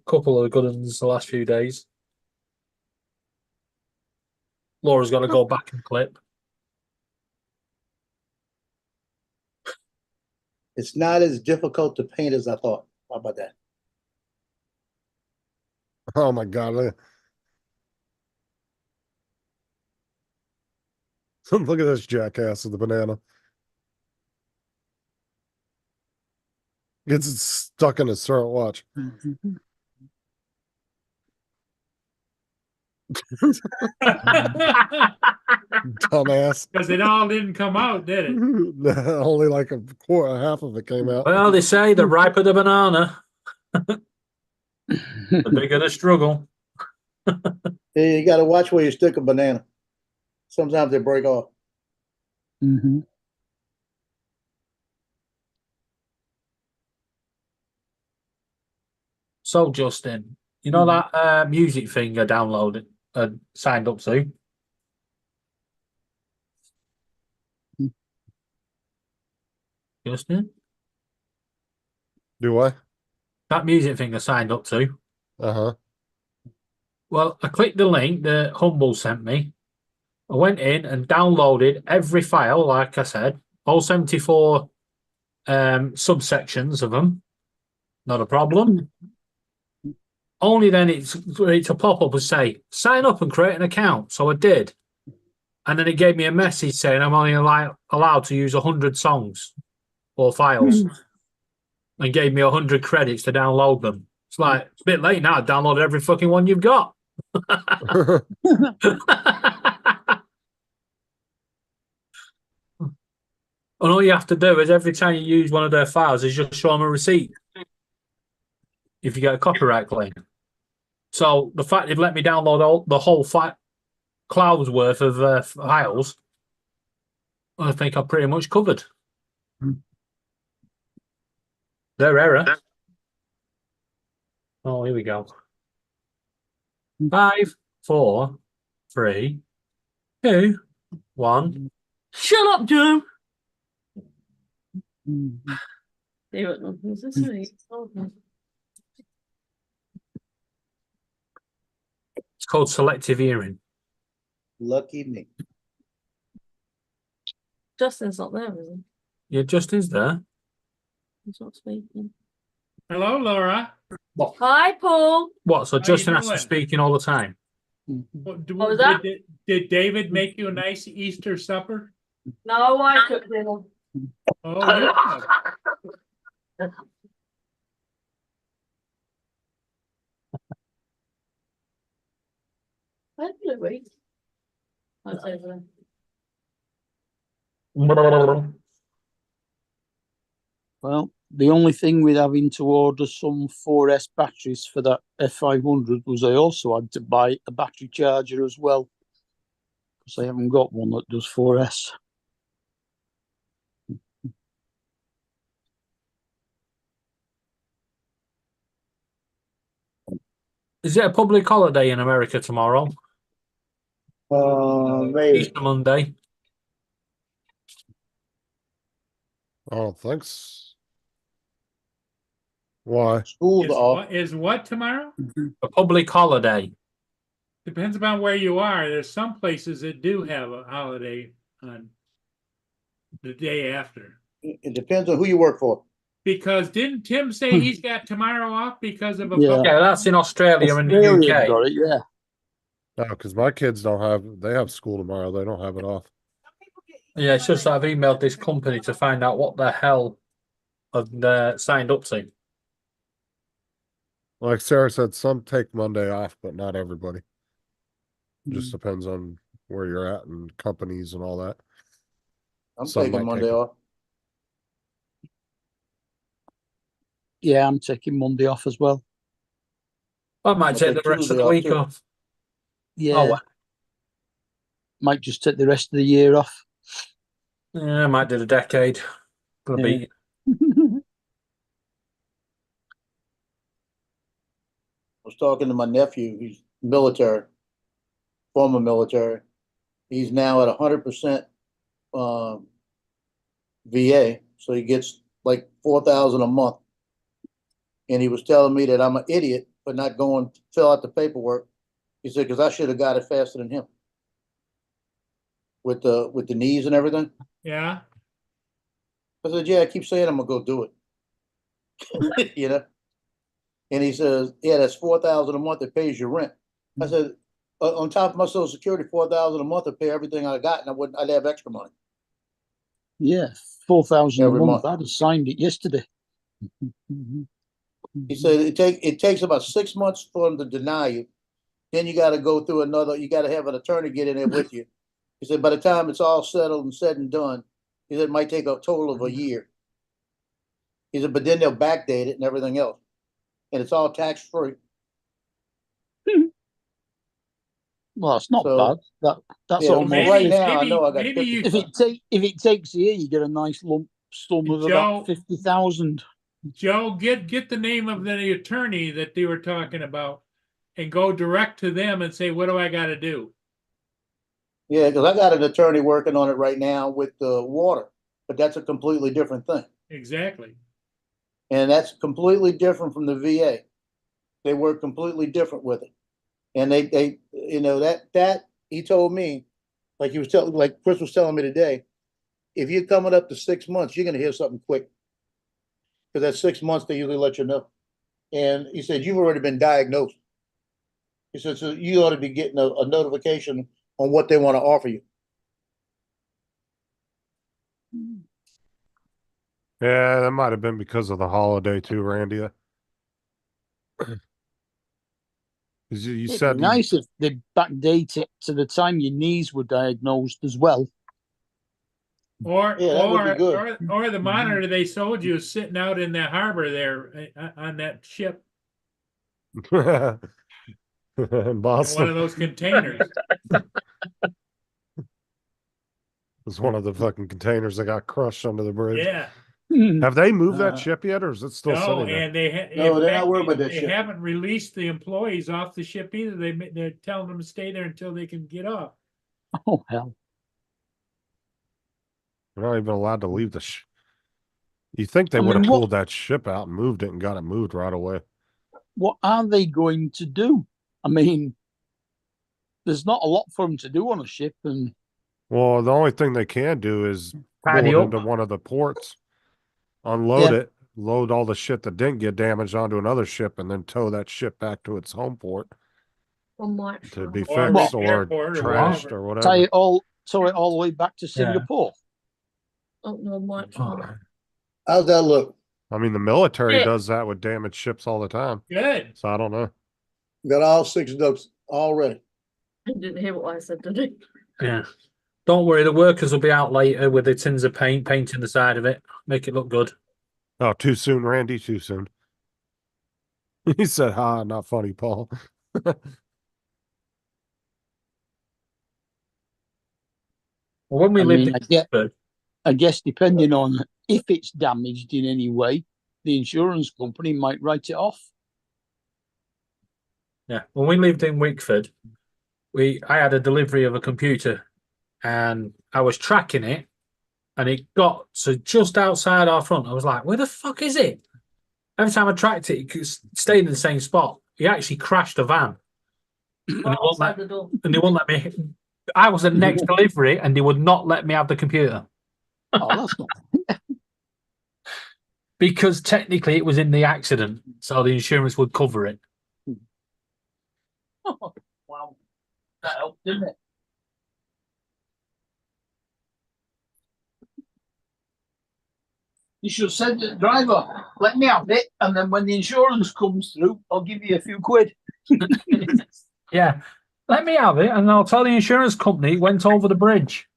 Speaker 7: couple of good ones the last few days. Laura's got to go back and clip.
Speaker 5: It's not as difficult to paint as I thought. How about that?
Speaker 2: Oh my God. Look at this jackass of the banana. Gets it stuck in his throat. Watch. Dumbass.
Speaker 3: Because it all didn't come out, did it?
Speaker 2: Only like a quarter, half of it came out.
Speaker 7: Well, they say the riper the banana, the bigger the struggle.
Speaker 5: Yeah, you gotta watch where you stick a banana. Sometimes they break off.
Speaker 8: Mm-hmm.
Speaker 7: So, Justin, you know that music thing I downloaded, signed up to? Justin?
Speaker 2: Do I?
Speaker 7: That music thing I signed up to.
Speaker 2: Uh-huh.
Speaker 7: Well, I clicked the link that Humble sent me. I went in and downloaded every file, like I said, all 74 subsections of them. Not a problem. Only then it's a pop-up and say, sign up and create an account. So I did. And then it gave me a message saying I'm only allowed to use 100 songs or files. And gave me 100 credits to download them. It's like, it's a bit late now. I downloaded every fucking one you've got. And all you have to do is every time you use one of their files is just show them a receipt if you get a copyright claim. So the fact they've let me download the whole cloud's worth of files, I think I'm pretty much covered. Their error. Oh, here we go. 5, 4, 3, 2, 1.
Speaker 9: Shut up, Joe.
Speaker 8: Mhm.
Speaker 9: See what nothing's this week.
Speaker 7: It's called selective hearing.
Speaker 5: Lucky me.
Speaker 9: Justin's not there, is he?
Speaker 7: Yeah, Justin's there.
Speaker 9: He's not speaking.
Speaker 3: Hello, Laura.
Speaker 9: Hi, Paul.
Speaker 7: What? So
Speaker 3: How you
Speaker 7: Justin has to
Speaker 3: doing?
Speaker 7: speaking all the time.
Speaker 8: Mhm.
Speaker 3: What
Speaker 9: was that?
Speaker 3: Did David make you a nice Easter supper?
Speaker 9: No, I cooked dinner.
Speaker 3: Oh, you have.
Speaker 9: I had Blue Week. That's over there.
Speaker 8: Well, the only thing with having to order some 4S batteries for that F500 was I also had to buy a battery charger as well, because I haven't got one that does 4S.
Speaker 7: Is it a public holiday in America tomorrow?
Speaker 5: Maybe.
Speaker 7: Easter Monday.
Speaker 2: Oh, thanks. Why?
Speaker 5: School's
Speaker 3: Is
Speaker 5: off.
Speaker 3: what tomorrow?
Speaker 7: A public holiday.
Speaker 3: Depends upon where you are. There's some places that do have a holiday on the day after.
Speaker 5: It depends on who you work for.
Speaker 3: Because didn't Tim say he's got tomorrow off because of a
Speaker 8: Yeah.
Speaker 7: Yeah, that's in Australia and the
Speaker 8: Australia
Speaker 7: UK.
Speaker 8: got it, yeah.
Speaker 2: No, because my kids don't have. They have school tomorrow. They don't have it off.
Speaker 7: Yeah, it's just that I've emailed this company to find out what the hell they're signed up to.
Speaker 2: Like Sarah said, some take Monday off, but not everybody. It just
Speaker 8: Mm.
Speaker 2: depends on where you're at and companies and all that.
Speaker 5: I'm
Speaker 2: Some
Speaker 5: taking
Speaker 2: might
Speaker 5: Monday
Speaker 2: take it.
Speaker 5: off.
Speaker 8: Yeah, I'm taking Monday off as well.
Speaker 7: I might
Speaker 5: I'll
Speaker 7: take the
Speaker 5: take
Speaker 7: rest
Speaker 5: Tuesday
Speaker 7: of the
Speaker 5: off
Speaker 7: week
Speaker 5: too.
Speaker 7: off.
Speaker 8: Yeah,
Speaker 7: Oh, well.
Speaker 8: might just take the rest of the year off.
Speaker 7: Yeah, I might do the decade. Gonna
Speaker 8: Yeah.
Speaker 7: be
Speaker 5: I was talking to my nephew, he's military, former military. He's now at 100% VA, so he gets like 4,000 a month. And he was telling me that I'm an idiot for not going to fill out the paperwork. He said, because I should have got it faster than him. With the knees and everything.
Speaker 3: Yeah.
Speaker 5: I said, yeah, I keep saying I'm gonna go do it. You know? And he says, yeah, that's 4,000 a month that pays your rent. I said, on top of my social security, 4,000 a month to pay everything I got, and I'd have extra money.
Speaker 8: Yeah, 4,000 a
Speaker 5: Every
Speaker 8: month.
Speaker 5: month.
Speaker 8: I'd have signed it yesterday.
Speaker 5: He said it takes about 6 months for them to deny you. Then you got to go through you got to have an attorney get in there with you. He said, by the time it's all settled and said and done, he said it might take a total of a year. He said, but then they'll backdate it and everything else. And it's all tax free.
Speaker 8: Well, it's not
Speaker 5: So-
Speaker 8: bad. That's
Speaker 5: Yeah,
Speaker 8: almost.
Speaker 5: right now, I know I got
Speaker 3: maybe you
Speaker 8: If it takes a year, you get a nice lump sum of
Speaker 3: Joe-
Speaker 8: about 50,000.
Speaker 3: Joe, get the name of the attorney that they were talking about and go direct to them and say, what do I gotta do?
Speaker 5: Yeah, because I got an attorney working on it right now with the water, but that's a completely different thing.
Speaker 3: Exactly.
Speaker 5: And that's completely different from the VA. They work completely different with it. And they you know, that he told me, like Chris was telling me today, if you're coming up to 6 months, you're gonna hear something quick. Because at 6 months, they usually let you know. And he said, you've already been diagnosed. He said, so you ought to be getting a notification on what they want to offer you.
Speaker 2: Yeah, that might have been because of the holiday too, Randy. 'Cause you
Speaker 8: It'd
Speaker 2: said
Speaker 8: be nice if they backdate it to the time your knees were diagnosed as well.
Speaker 3: Or
Speaker 5: Yeah, that would be good.
Speaker 3: or the monitor they sold you is sitting out in the harbor there on that ship
Speaker 2: in
Speaker 3: in one of
Speaker 2: Boston.
Speaker 3: those containers.
Speaker 2: It was one of the fucking containers that got crushed under the bridge.
Speaker 3: Yeah.
Speaker 2: Have they moved
Speaker 5: Uh,
Speaker 2: that ship yet, or is it still
Speaker 3: No,
Speaker 2: sitting there?
Speaker 3: and they.
Speaker 5: No,
Speaker 3: in
Speaker 5: they're
Speaker 3: fact,
Speaker 5: not worried about that
Speaker 3: They
Speaker 5: shit.
Speaker 3: haven't released the employees off the ship either. They're telling them to stay there until they can get off.
Speaker 8: Oh, hell.
Speaker 2: They're not even allowed to leave the You think they
Speaker 8: I
Speaker 2: would have
Speaker 8: mean, what-
Speaker 2: pulled that ship out and moved it and got it moved right away.
Speaker 8: What are they going to do? I mean, there's not a lot for them to do on a ship, and
Speaker 2: Well, the only thing they can do is pull
Speaker 7: Tidy
Speaker 2: it
Speaker 7: up.
Speaker 2: into one of the ports, unload
Speaker 8: Yeah.
Speaker 2: it, load all the shit that didn't get damaged onto another ship, and then tow that ship back to its home port
Speaker 9: On my.
Speaker 2: to be
Speaker 3: Or
Speaker 2: fixed
Speaker 3: repair
Speaker 2: or
Speaker 3: port or
Speaker 2: trashed
Speaker 3: whatever.
Speaker 2: or
Speaker 8: tie
Speaker 2: whatever.
Speaker 8: it all, tow it all the way back to Singapore.
Speaker 9: Oh, no, my.
Speaker 5: How's that look?
Speaker 2: I mean, the military
Speaker 9: Yeah.
Speaker 2: does that with damaged ships all the time.
Speaker 3: Good.
Speaker 2: So I don't know.
Speaker 5: Got all 6 ducks all ready.
Speaker 9: I didn't hear what I said, did he?
Speaker 7: Yeah. Don't worry, the workers will be out later with the tins of paint, painting the side of it, make it look good.
Speaker 2: Oh, too soon, Randy, too soon. He said, "Ha, not funny, Paul."
Speaker 7: Well, when we
Speaker 8: I
Speaker 7: lived
Speaker 8: mean,
Speaker 7: in
Speaker 8: I guess depending on if it's damaged in any way, the insurance company might write it off.
Speaker 7: Yeah, when we lived in Wickford, I had a delivery of a computer, and I was tracking it, and it got to just outside our front. I was like, "Where the fuck is it?" Every time I tracked it, it stayed in the same spot. He actually crashed a van, and
Speaker 9: Right outside the door.
Speaker 7: they wouldn't let me. I was the next delivery, and they would not let me have the computer
Speaker 8: Oh, that's not.
Speaker 7: because technically it was in the accident, so the insurance would cover it.
Speaker 8: Wow. That helped, didn't it? You should have said to the driver, let me have it, and then when the insurance comes through, I'll give you a few quid.
Speaker 7: Yeah, let me have it, and I'll tell the insurance company it went over the bridge.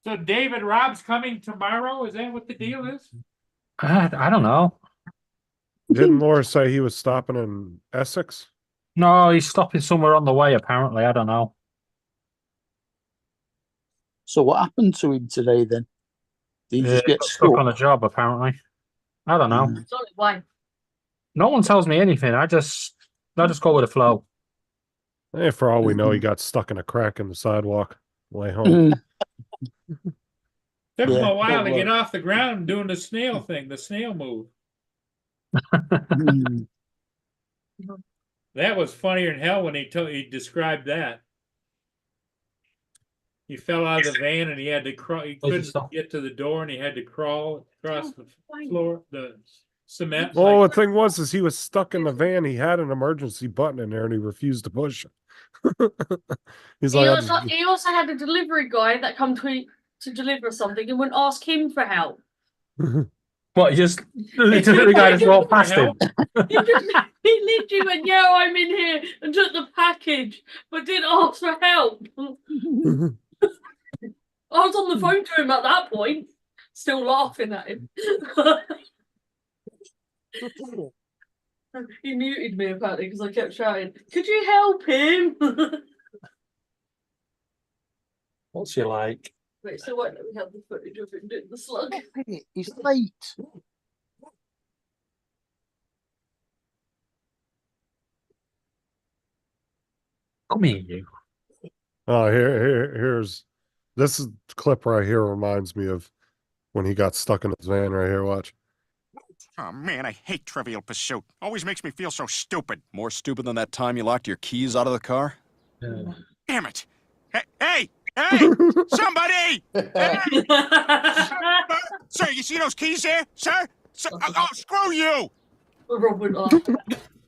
Speaker 3: So David Robb's coming tomorrow. Is that what the deal is?
Speaker 7: I don't know.
Speaker 2: Didn't Laura say he was stopping in Essex?
Speaker 7: No, he's stopping somewhere on the way. Apparently, I don't know.
Speaker 8: So what happened to him today then? Did he just get
Speaker 7: Got stuck
Speaker 8: stuck?
Speaker 7: on a job. Apparently, I don't know.
Speaker 8: Mm.
Speaker 9: Sorry, why?
Speaker 7: No one tells me anything. I just go with the flow.
Speaker 2: Eh, for all we know, he
Speaker 8: Mhm.
Speaker 2: got stuck in a crack in the sidewalk way home.
Speaker 3: Took him
Speaker 8: Yeah,
Speaker 3: a while to
Speaker 5: well,
Speaker 3: get off the ground doing the snail thing, the snail move.
Speaker 8: Mm.
Speaker 3: That was funnier than hell when he described that. He fell out of the van and he had to crawl. He
Speaker 7: Where's the
Speaker 3: couldn't
Speaker 7: stuff?
Speaker 3: get to the door and he had to crawl across the floor, the cement.
Speaker 2: Well,
Speaker 3: like-
Speaker 2: the thing was, is he was stuck in the van. He had an emergency button in there, and he refused to push it. He's
Speaker 9: He
Speaker 2: like,
Speaker 9: also, he also had a delivery guy that come to deliver something and wouldn't ask him for help.
Speaker 7: What? He just the guy just walked past him.
Speaker 9: He literally went, "Yeah, I'm in here," and took the package, but didn't ask for help. I was on the phone to him at that point, still laughing at him. He muted me apparently because I kept shouting, "Could you help him?"
Speaker 7: What's he like?
Speaker 9: Wait, so why don't we have the footage of him doing the slug?
Speaker 8: He's late.
Speaker 7: Come here, you.
Speaker 2: oh, here's this is clip right here reminds me of when he got stuck in his van right here. Watch.
Speaker 10: Oh man, I hate Trivial Pursuit. Always makes me feel so stupid.
Speaker 11: More stupid than that time you locked your keys out of the car?
Speaker 10: Damn it. Hey, somebody! Hey, sir, you see those keys there? Sir? Oh, screw you!
Speaker 9: Robin laugh.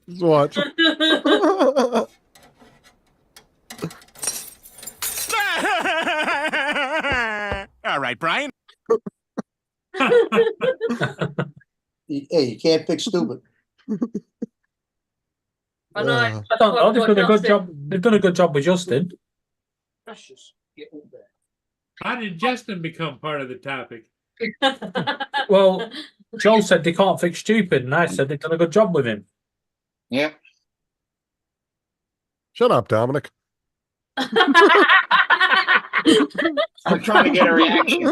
Speaker 2: Just watch.
Speaker 10: All right, Brian.
Speaker 5: Hey, you can't fix stupid.
Speaker 9: I know.
Speaker 2: Uh,
Speaker 7: I don't know. They've done a good job. They've done a good job with Justin.
Speaker 8: Precious. Get up there.
Speaker 3: How did Justin become part of the topic?
Speaker 7: Well, Joe said they can't fix stupid, and I said they've done a good job with him.
Speaker 4: Yep.
Speaker 2: Shut up, Dominic.
Speaker 4: I'm trying to get a reaction.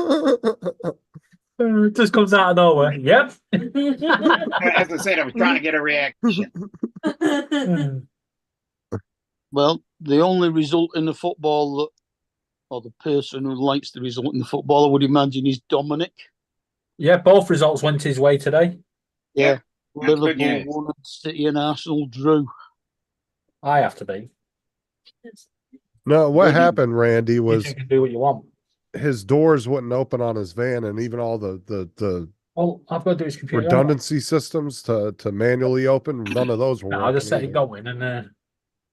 Speaker 7: It just comes out of nowhere. Yep.
Speaker 4: As I said, I was trying to get a reaction.
Speaker 8: Well, the only result in the football that, or the person who likes the result in the football, I would imagine, is Dominic.
Speaker 7: Yeah, both results went his way today.
Speaker 8: Yeah.
Speaker 4: That's good
Speaker 8: Liverpool
Speaker 4: news.
Speaker 8: won and City and Arsenal drew.
Speaker 7: I have to be.
Speaker 2: No, what
Speaker 8: Good.
Speaker 2: happened, Randy,
Speaker 7: You
Speaker 2: was
Speaker 7: two can do what you want.
Speaker 2: his doors wouldn't open on his van, and even all the
Speaker 7: Oh, I've got to do his computer.
Speaker 2: redundancy systems to manually open, none of those were
Speaker 7: No, I'll just
Speaker 2: working
Speaker 7: set it
Speaker 2: either.
Speaker 7: going and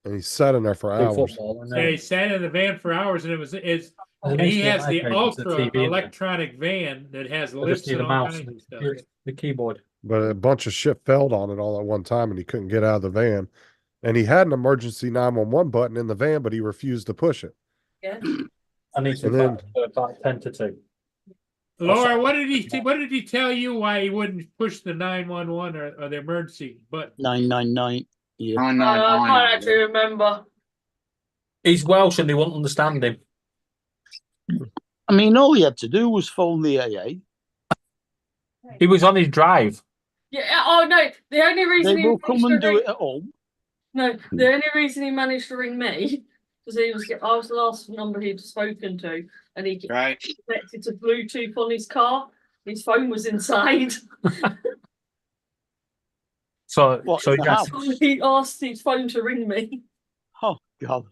Speaker 2: And he's sat in there for
Speaker 7: do
Speaker 2: hours.
Speaker 7: football. And
Speaker 3: Yeah, he sat in the van for hours, and and he has the ultra electronic van that has
Speaker 7: I just
Speaker 3: lifts
Speaker 7: need
Speaker 3: and
Speaker 7: a
Speaker 3: all
Speaker 7: mouse
Speaker 3: kinds
Speaker 7: and
Speaker 3: of stuff.
Speaker 7: the keyboard.
Speaker 2: But a bunch of shit failed on it all at one time, and he couldn't get out of the van. And he had an emergency 911 button in the van, but he refused to push it.
Speaker 9: Yeah.
Speaker 7: I need to
Speaker 2: And then-
Speaker 7: about 10 to 2.
Speaker 3: Laura, what did he tell you why he wouldn't push the 911 or the emergency button?
Speaker 8: 999. Yeah.
Speaker 4: Oh, no,
Speaker 9: I
Speaker 4: no,
Speaker 9: can't
Speaker 4: no.
Speaker 9: actually remember.
Speaker 7: He's Welsh and they won't understand him.
Speaker 8: I mean, all he had to do was phone the AA.
Speaker 7: He was on his drive.
Speaker 9: Yeah. Oh no. The only reason
Speaker 8: They
Speaker 9: he
Speaker 8: will come
Speaker 9: managed
Speaker 8: and
Speaker 9: to
Speaker 8: do
Speaker 9: ring-
Speaker 8: it at home.
Speaker 9: No, the only reason he managed to ring me because I was the last number he'd spoken to, and he
Speaker 4: Right.
Speaker 9: connected to Bluetooth on his car. His phone was inside.
Speaker 7: So,
Speaker 8: What,
Speaker 7: so
Speaker 8: in
Speaker 7: he
Speaker 8: the
Speaker 7: has,
Speaker 8: house?
Speaker 9: He asked his phone to ring me.
Speaker 8: Oh, God.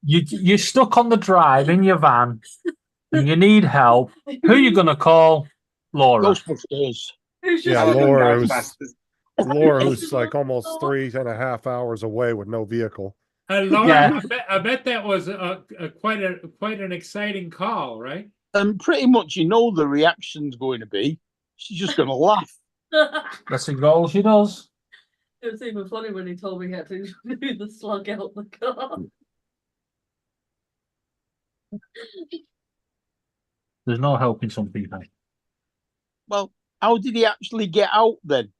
Speaker 7: you're stuck on the drive in your van and you need help. Who are you going to call? Laura.
Speaker 8: Ghostbusters.
Speaker 9: Who's just
Speaker 2: Yeah,
Speaker 9: like,
Speaker 2: Laura, who's
Speaker 4: Ghostbusters.
Speaker 2: Laura, who's like almost 3.5 hours away with no vehicle.
Speaker 3: Laura,
Speaker 7: Yeah.
Speaker 3: I bet that was quite an exciting call, right?
Speaker 8: And pretty much you know the reaction's going to be. She's just going to laugh.
Speaker 7: That's the goal she does.
Speaker 9: It was even funny when he told me he had to do the slug out the car.
Speaker 7: There's no helping some people.
Speaker 8: Well, how did he actually get out then?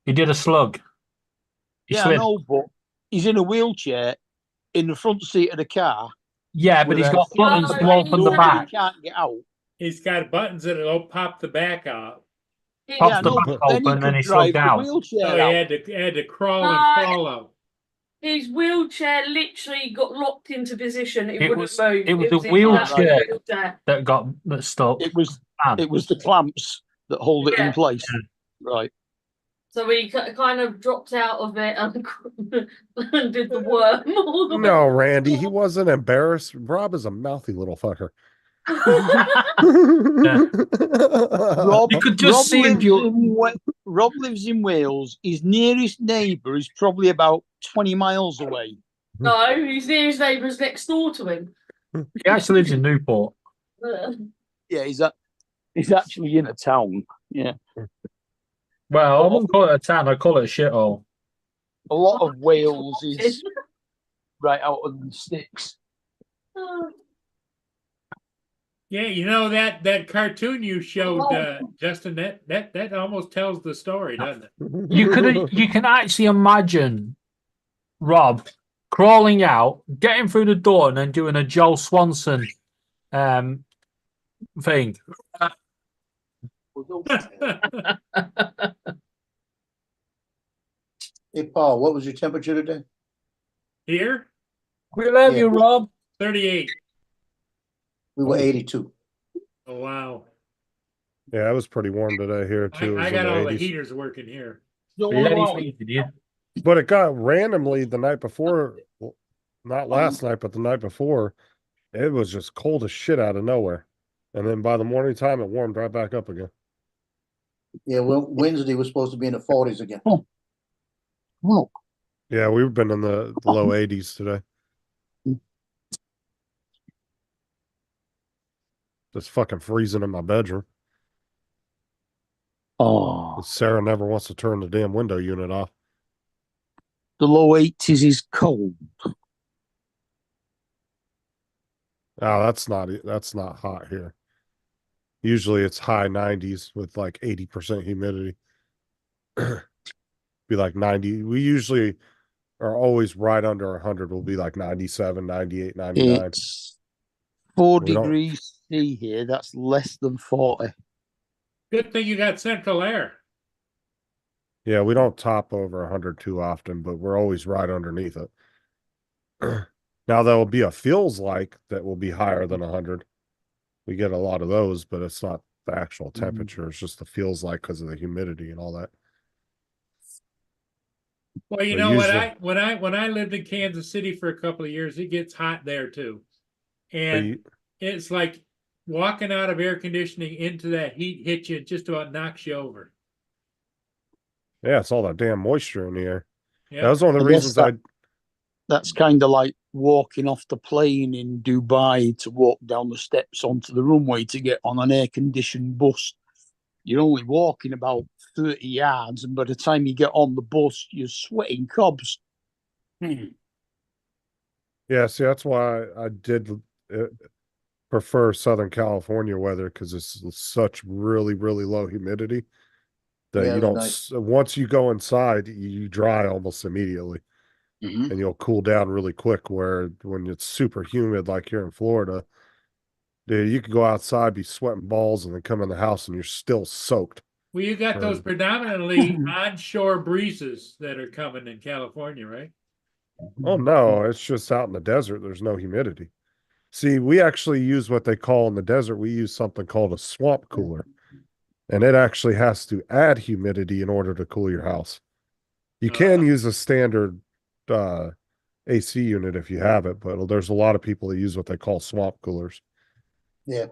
Speaker 7: He did a slug. He
Speaker 8: Yeah, I
Speaker 7: slid.
Speaker 8: know, but he's in a wheelchair in the front seat of the car.
Speaker 7: Yeah, but
Speaker 8: with
Speaker 7: he's
Speaker 8: a
Speaker 7: got
Speaker 8: thing
Speaker 7: buttons
Speaker 8: on
Speaker 7: to
Speaker 8: the
Speaker 7: open the
Speaker 8: door
Speaker 7: back.
Speaker 8: He can't get out.
Speaker 3: He's got buttons that'll pop the back out.
Speaker 7: Pops
Speaker 8: Yeah,
Speaker 7: the
Speaker 8: no,
Speaker 7: back
Speaker 8: but then
Speaker 7: open and he
Speaker 8: could drive
Speaker 7: slugged
Speaker 8: the
Speaker 7: out.
Speaker 8: wheelchair
Speaker 3: So he
Speaker 8: out.
Speaker 3: had to crawl and crawl out.
Speaker 9: His wheelchair literally got locked into position. It,
Speaker 7: It
Speaker 9: wouldn't
Speaker 7: was-
Speaker 9: move.
Speaker 7: it was a
Speaker 9: in that
Speaker 7: wheelchair.
Speaker 9: wheelchair.
Speaker 7: That stuck.
Speaker 8: It was
Speaker 7: Man.
Speaker 8: it was the clamps that hold it in
Speaker 9: Yeah.
Speaker 8: place. Right.
Speaker 9: So he kind of dropped out of it and did the worm. all the way.
Speaker 2: No, Randy, he wasn't embarrassed. Rob is a mouthy little fucker.
Speaker 8: Rob,
Speaker 7: You could just see him.
Speaker 8: Rob lives in Wales. His nearest neighbour is probably about 20 miles away.
Speaker 9: No, his nearest neighbour's next door to him.
Speaker 7: He actually lives in Newport.
Speaker 8: Yeah, he's actually in a town. Yeah.
Speaker 7: Well, I wouldn't call it a town. I'd call it a shithole.
Speaker 8: A lot of Wales is right out of the sticks.
Speaker 3: Yeah, you know that cartoon you showed, Justin. That almost tells the story, doesn't it?
Speaker 7: You can actually imagine Rob crawling out, getting through the door, and then doing a Joel Swanson thing.
Speaker 5: Hey, Paul, what was your temperature today?
Speaker 3: Here,
Speaker 7: We love
Speaker 5: Yeah.
Speaker 7: you, Rob.
Speaker 3: 38.
Speaker 5: We were 82.
Speaker 3: Oh wow!
Speaker 2: Yeah, it was pretty warm today here too. It was
Speaker 3: I
Speaker 2: in
Speaker 3: got
Speaker 2: the
Speaker 3: all the
Speaker 2: 80s.
Speaker 3: heaters working here.
Speaker 2: But it got randomly the night before, well, not last night, but the night before, it was just cold as shit out of nowhere. And then by the morning time, it warmed right back up again.
Speaker 5: Yeah, well, Wednesday was supposed to be in the 40s again.
Speaker 8: Look,
Speaker 2: Yeah, we've been in the low 80s today. Just fucking freezing in my bedroom.
Speaker 8: oh,
Speaker 2: Sarah never wants to turn the damn window unit off.
Speaker 8: the low 80s is cold.
Speaker 2: Oh, that's not hot here. Usually it's high 90s with like 80% humidity. Be like 90. We usually are always right under 100. We'll be like 97, 98, 99.
Speaker 8: 4
Speaker 2: We don't-
Speaker 8: degrees C here, that's less than 40.
Speaker 3: Good thing you got central air.
Speaker 2: Yeah, we don't top over 100 too often, but we're always right underneath it. Now there'll be a feels like that will be higher than 100. We get a lot of those, but it's not the actual temperature. It's just the feels like because of the humidity and all that.
Speaker 3: Well, you
Speaker 2: But
Speaker 3: know what?
Speaker 2: usually-
Speaker 3: When I lived in Kansas City for a couple of years, it gets hot there too. And
Speaker 2: you-
Speaker 3: it's like walking out of air conditioning into that heat hits you, just about knocks you over.
Speaker 2: Yeah, it's all that damn moisture in the air.
Speaker 3: Yeah.
Speaker 2: That was one of the
Speaker 8: I guess
Speaker 2: reasons
Speaker 8: that- That's kind of like walking off the plane in Dubai to walk down the steps onto the runway to get on an air-conditioned bus. You're only walking about 30 yards, and by the time you get on the bus, you're sweating cobs.
Speaker 2: Yeah, see, that's why I did prefer Southern California weather because it's such really, really low humidity that
Speaker 5: Yeah,
Speaker 2: you
Speaker 5: it's
Speaker 2: don't,
Speaker 5: nice.
Speaker 2: once you go inside, you dry almost immediately
Speaker 4: Mhm.
Speaker 2: and you'll cool down really quick. Where when it's super humid, like here in Florida, dude, you could go outside, be sweating balls, and then come in the house and you're still soaked.
Speaker 3: Well, you got those predominantly onshore breezes that are coming in California, right?
Speaker 2: Oh no, it's just out in the desert. There's no humidity. See, we actually use what they call in the desert, we use something called a swamp cooler. And it actually has to add humidity in order to cool your house. You can use a standard AC unit if you have it, but there's a lot of people that use what they call swamp coolers.
Speaker 5: Yeah.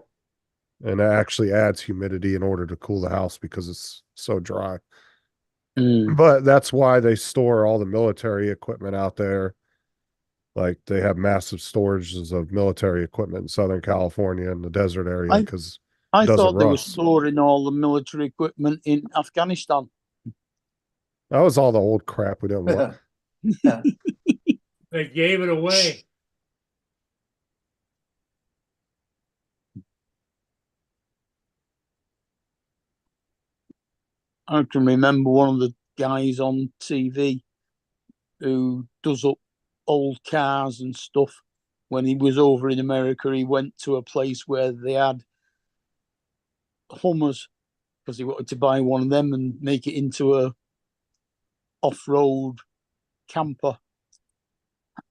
Speaker 2: And it actually adds humidity in order to cool the house because it's so dry.
Speaker 8: Mm.
Speaker 2: But that's why they store all the military equipment out there. Like they have massive storages of military equipment in Southern California in the desert area because
Speaker 8: I
Speaker 2: doesn't
Speaker 8: thought they were
Speaker 2: rust.
Speaker 8: storing all the military equipment in Afghanistan.
Speaker 2: that was all the old crap we didn't want.
Speaker 3: They gave it away.
Speaker 8: I can remember one of the guys on TV who does up old cars and stuff. When he was over in America, he went to a place where they had Hummers because he wanted to buy one of them and make it into a off-road camper.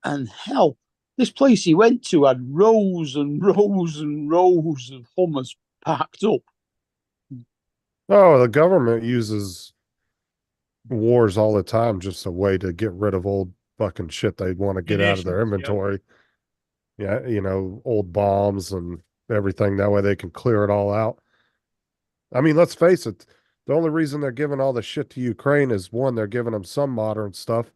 Speaker 8: And hell, this place he went to had rows and rows and rows of Hummers packed up.
Speaker 2: Oh, the government uses wars all the time just a way to get rid of old fucking shit they want to get out of their
Speaker 3: Munitions, yep.
Speaker 2: inventory. Yeah, you know, old bombs and everything. That way they can clear it all out. I mean, let's face it. The only reason they're giving all the shit to Ukraine is one, they're giving them some modern stuff,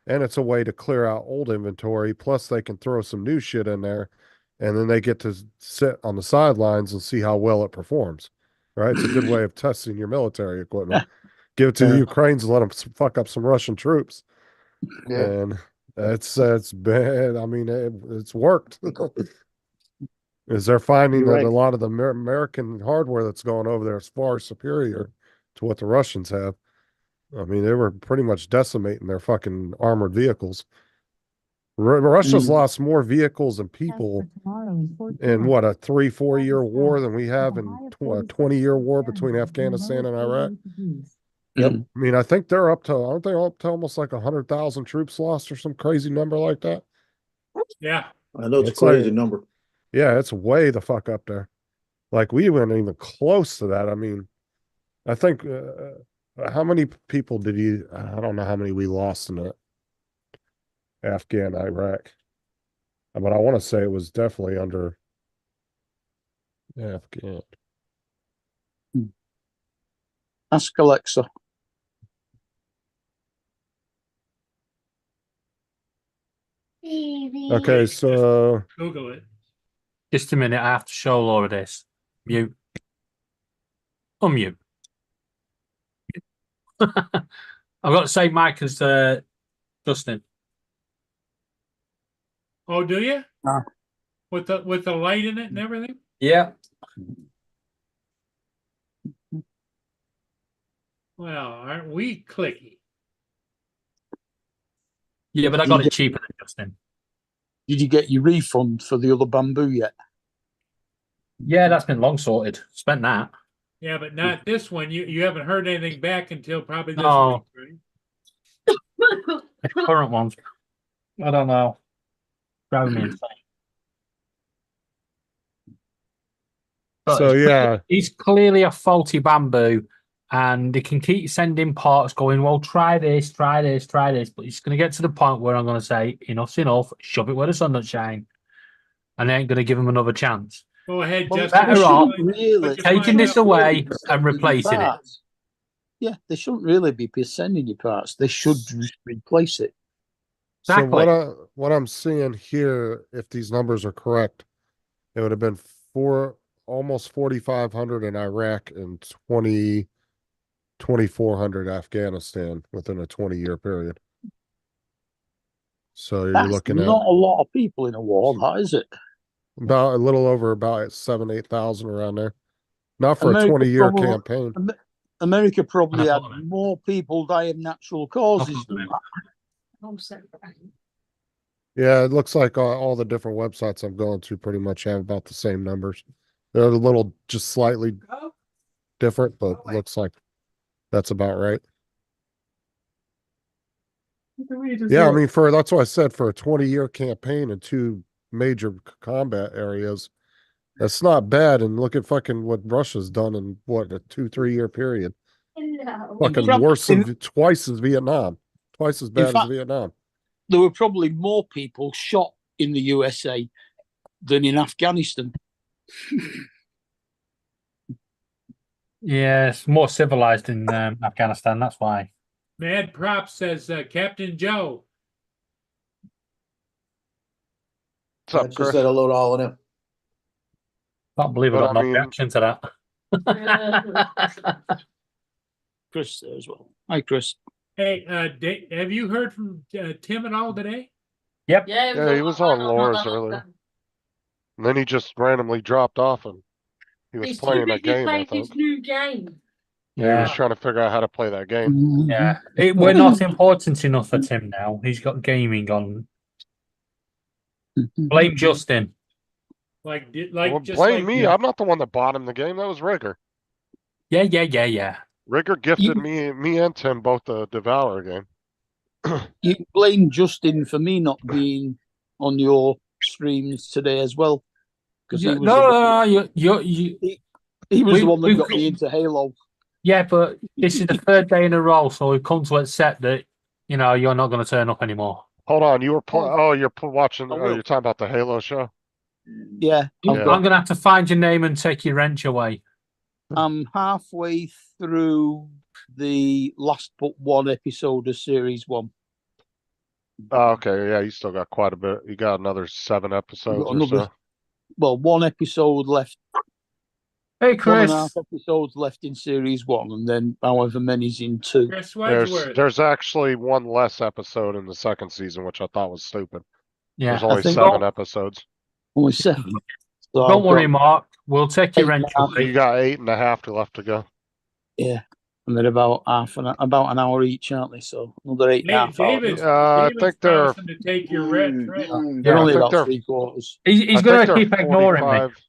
Speaker 2: and it's a way to clear out old inventory. Plus, they can throw some new shit in there, and then they get to sit on the sidelines and see how well it performs. Right? It's a good way of testing your military equipment. Give it to the Ukrainians, let them fuck up some Russian troops.
Speaker 5: Yeah.
Speaker 2: And it's bad. I mean, it's worked. Is they're finding
Speaker 8: You're
Speaker 2: that
Speaker 8: right.
Speaker 2: a lot of the American hardware that's going over there is far superior to what the Russians have. I mean, they were pretty much decimating their fucking armored vehicles. Russia's lost more vehicles and people in what, a 3-4 year war than we have in a 20-year war between Afghanistan and Iraq.
Speaker 8: Yep.
Speaker 2: I mean, I think they're up to, aren't they up to almost like 100,000 troops lost or some crazy number like that?
Speaker 3: Yeah.
Speaker 5: I know it's a
Speaker 2: It's like-
Speaker 5: crazy number.
Speaker 2: Yeah, it's way the fuck up there. Like we weren't even close to that. I mean, I think how many people did you? I don't know how many we lost in it. Afghan, Iraq, but I want to say it was definitely under Afghan.
Speaker 8: Ask Alexa.
Speaker 2: Okay, so
Speaker 3: Google it.
Speaker 7: Just a minute, I have to show Laura this. Mute. Unmute. I've got to say Mike as Justin.
Speaker 3: Oh, do you?
Speaker 8: Ah.
Speaker 3: With the light in it and everything?
Speaker 7: Yeah.
Speaker 3: Well, aren't we clicky?
Speaker 7: Yeah, but I got it cheaper than Justin.
Speaker 8: Did you get your refund for the other bamboo yet?
Speaker 7: Yeah, that's been long sorted. Spent that.
Speaker 3: Yeah, but not this one. You haven't heard anything back until probably this
Speaker 7: No.
Speaker 3: week, right?
Speaker 7: The current ones. I don't know. Driving me insane. But
Speaker 2: So yeah,
Speaker 7: it's clearly a faulty bamboo, and they can keep sending parts going, well, try this, try this, try this. But it's going to get to the point where I'm going to say, enough's enough, shove it where the sun don't shine, and I ain't going to give them another chance.
Speaker 3: Go ahead,
Speaker 8: Well,
Speaker 3: Justin.
Speaker 7: better off
Speaker 8: really
Speaker 7: taking this away and replacing it.
Speaker 8: Yeah, they shouldn't really be sending you parts. They should just replace it.
Speaker 7: Exactly.
Speaker 2: So what I'm seeing here, if these numbers are correct, it would have been almost 4,500 in Iraq and 2,400 Afghanistan within a 20-year period. So you're
Speaker 8: That's
Speaker 2: looking at
Speaker 8: not a lot of people in a war, that is it?
Speaker 2: about a little over about 8,000 around there. Not for
Speaker 8: America
Speaker 2: a 20-year
Speaker 8: probably-
Speaker 2: campaign.
Speaker 8: America probably had
Speaker 7: Unemployment.
Speaker 8: more people die of natural causes than that.
Speaker 9: I'm so proud.
Speaker 2: Yeah, it looks like all the different websites I'm going to pretty much have about the same numbers. They're a little just slightly different, but looks like that's about right. Yeah, I mean, that's what I said, for a 20-year campaign and 2 major combat areas, that's not bad. And look at fucking what Russia's done in what, a 2-3 year period.
Speaker 9: Hello.
Speaker 2: Fucking
Speaker 8: fact,
Speaker 2: worse than twice as Vietnam, twice as bad as
Speaker 8: fact-
Speaker 2: Vietnam.
Speaker 8: There were probably more people shot in the USA than in Afghanistan.
Speaker 7: Yeah, it's more civilized in Afghanistan. That's why.
Speaker 3: Mad Prop says Captain Joe.
Speaker 2: What's up,
Speaker 5: I just
Speaker 2: Chris?
Speaker 5: said hello to all of them.
Speaker 7: Can't believe I
Speaker 2: But
Speaker 7: got
Speaker 2: I
Speaker 7: no
Speaker 2: mean-
Speaker 7: reaction to that.
Speaker 8: Chris there as well. Hi, Chris.
Speaker 3: Hey, have you heard from Tim at all today?
Speaker 7: Yep.
Speaker 2: Yeah, he was on Laura's earlier. And then he just randomly dropped off and he was
Speaker 9: He's too
Speaker 2: playing a
Speaker 9: busy
Speaker 2: game, I
Speaker 9: playing
Speaker 2: think.
Speaker 9: his new game.
Speaker 2: He was trying to figure out how to play that game.
Speaker 7: Yeah. We're not important enough for Tim now. He's got gaming on. Blame Justin.
Speaker 3: Like
Speaker 2: Well,
Speaker 3: just
Speaker 2: blame
Speaker 3: like
Speaker 2: me. I'm not the one that bought him the game. That was Rigger.
Speaker 7: Yeah.
Speaker 2: Rigger gifted me and Tim both the Devour game.
Speaker 8: You blame Justin for me not being on your streams today as well. Because he was
Speaker 7: No. You.
Speaker 8: he was
Speaker 7: we-
Speaker 8: the one that
Speaker 7: we-
Speaker 8: got me into Halo.
Speaker 7: Yeah, but this is the third day in a row, so we've come to accept that you're not going to turn up anymore.
Speaker 2: Hold on, you were you're watching.
Speaker 8: I
Speaker 2: Oh,
Speaker 8: will.
Speaker 2: you're talking about the Halo show.
Speaker 8: Yeah,
Speaker 7: I'm going to have to find your name and take your wrench away.
Speaker 8: I'm halfway through the last but one episode of series 1.
Speaker 2: Oh, okay, yeah, you still got quite a bit. You got another 7 episodes or
Speaker 8: another-
Speaker 2: so.
Speaker 8: Well, one episode left.
Speaker 7: Hey,
Speaker 8: 1.5
Speaker 7: Chris.
Speaker 8: episodes left in series 1, and then however many's in 2.
Speaker 3: Chris
Speaker 2: There's
Speaker 3: Wedgeworth.
Speaker 2: there's actually one less episode in the second season, which I thought was stupid.
Speaker 7: Yeah.
Speaker 2: There's only
Speaker 8: think-
Speaker 2: 7 episodes.
Speaker 8: Only 7. So
Speaker 7: Don't
Speaker 8: I've
Speaker 7: worry,
Speaker 8: got-
Speaker 7: Mark. We'll take your
Speaker 8: Hey,
Speaker 7: wrench
Speaker 8: Mark.
Speaker 7: away.
Speaker 2: You got 8.5 left to go.
Speaker 8: Yeah, and then about an hour each, aren't they? So another 8.5 hours.
Speaker 3: David's,
Speaker 2: I
Speaker 3: David's
Speaker 2: think they're-
Speaker 3: promising to take your wrench, right?
Speaker 8: They're
Speaker 2: I
Speaker 8: only
Speaker 2: think
Speaker 8: about
Speaker 2: they're-
Speaker 8: 3/4.
Speaker 7: He's
Speaker 2: I
Speaker 7: going
Speaker 2: think
Speaker 7: to
Speaker 2: they're
Speaker 7: keep ignoring me.
Speaker 2: 45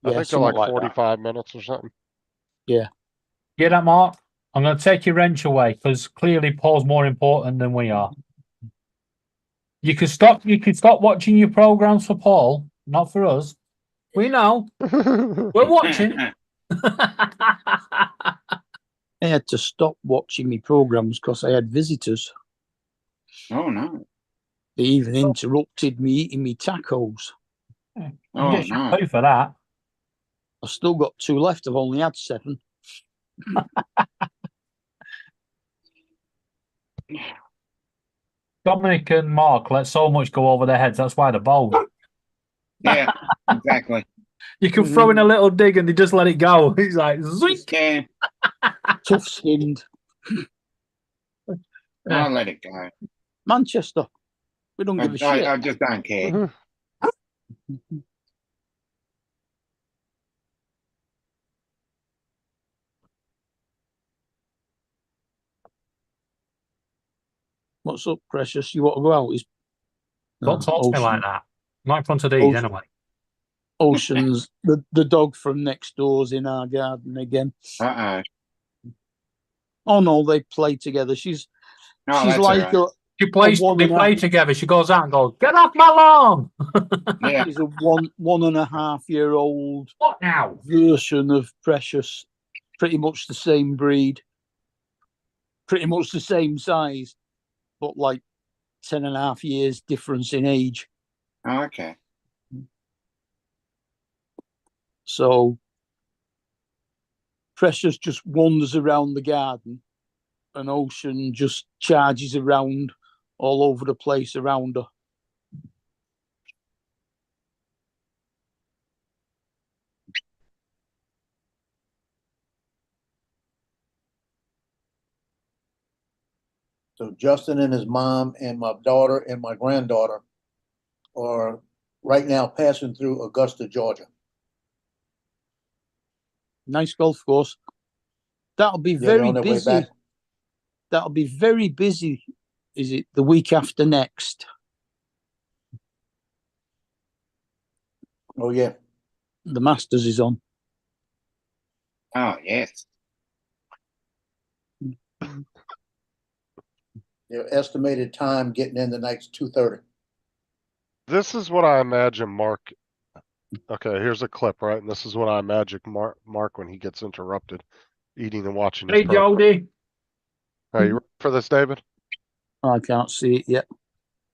Speaker 2: I
Speaker 8: Yeah,
Speaker 2: think they're
Speaker 8: something
Speaker 2: like
Speaker 8: like that.
Speaker 2: 45 minutes or something.
Speaker 7: Get that, Mark? I'm going to take your wrench away because clearly Paul's more important than we are. You could stop watching your programs for Paul, not for us. We know. We're watching.
Speaker 8: I had to stop watching my programs because I had visitors.
Speaker 4: Oh no.
Speaker 8: They even interrupted me eating my tacos.
Speaker 7: You
Speaker 4: Oh
Speaker 7: get your
Speaker 4: no.
Speaker 7: pay for that.
Speaker 8: I've still got 2 left. I've only had 7.
Speaker 7: Dominic and Mark let so much go over their heads. That's why they're bold.
Speaker 4: Yeah, exactly.
Speaker 7: You can throw in a little dig and they just let it go. He's like, zoink.
Speaker 4: Yeah,
Speaker 8: Tough skinned.
Speaker 4: I'll let it go.
Speaker 8: Manchester. We don't give a shit.
Speaker 4: I just don't care.
Speaker 8: What's up, Precious? You want to go out?
Speaker 7: Don't talk to me like that. Not in front of these,
Speaker 8: Ocean.
Speaker 7: anyway.
Speaker 8: Ocean's the dog from next door's in our garden again.
Speaker 4: Uh-oh.
Speaker 8: Oh no, they play together. She's
Speaker 4: Oh,
Speaker 8: she's
Speaker 4: that's
Speaker 8: like
Speaker 4: all
Speaker 7: She plays.
Speaker 8: one
Speaker 7: They
Speaker 8: and a
Speaker 7: play
Speaker 8: half-
Speaker 7: together. She goes out and goes, "Get off my lawn!"
Speaker 4: Yeah.
Speaker 8: she's a 1.5 year old
Speaker 7: What now?
Speaker 8: version of Precious, pretty much the same breed, pretty much the same size, but like 10.5 years difference in age.
Speaker 4: Oh, okay.
Speaker 8: So Precious just wanders around the garden, and Ocean just charges around all over the place around her.
Speaker 5: So Justin and his mom and my daughter and my granddaughter are right now passing through Augusta, Georgia.
Speaker 8: Nice golf course. That'll be
Speaker 5: They're
Speaker 8: very
Speaker 5: on their way
Speaker 8: busy.
Speaker 5: back.
Speaker 8: That'll be very busy. Is it the week after next?
Speaker 5: Oh, yeah.
Speaker 8: The Masters is on.
Speaker 4: Oh, yes.
Speaker 5: Their estimated time getting in the night's 2:30.
Speaker 2: This is what I imagine Mark. Okay, here's a clip, right? And this is what I imagine Mark when he gets interrupted, eating and watching his
Speaker 7: Hey,
Speaker 2: program.
Speaker 7: Jody.
Speaker 2: Are you ready for this, David?
Speaker 8: I can't see it yet.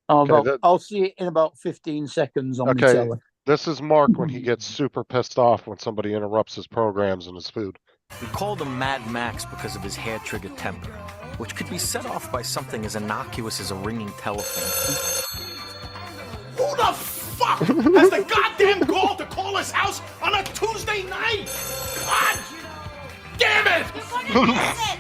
Speaker 8: Oh,
Speaker 2: Okay,
Speaker 8: I'll see it in about 15 seconds on the
Speaker 2: Okay.
Speaker 8: telly.
Speaker 2: This is Mark when he gets super pissed off when somebody interrupts his programs and his food.
Speaker 12: We called him Mad Max because of his hair-trigger temper, which could be set off by something as innocuous as a ringing telephone.
Speaker 10: Who the fuck has the goddamn gall to call his house on a Tuesday night? God damn it!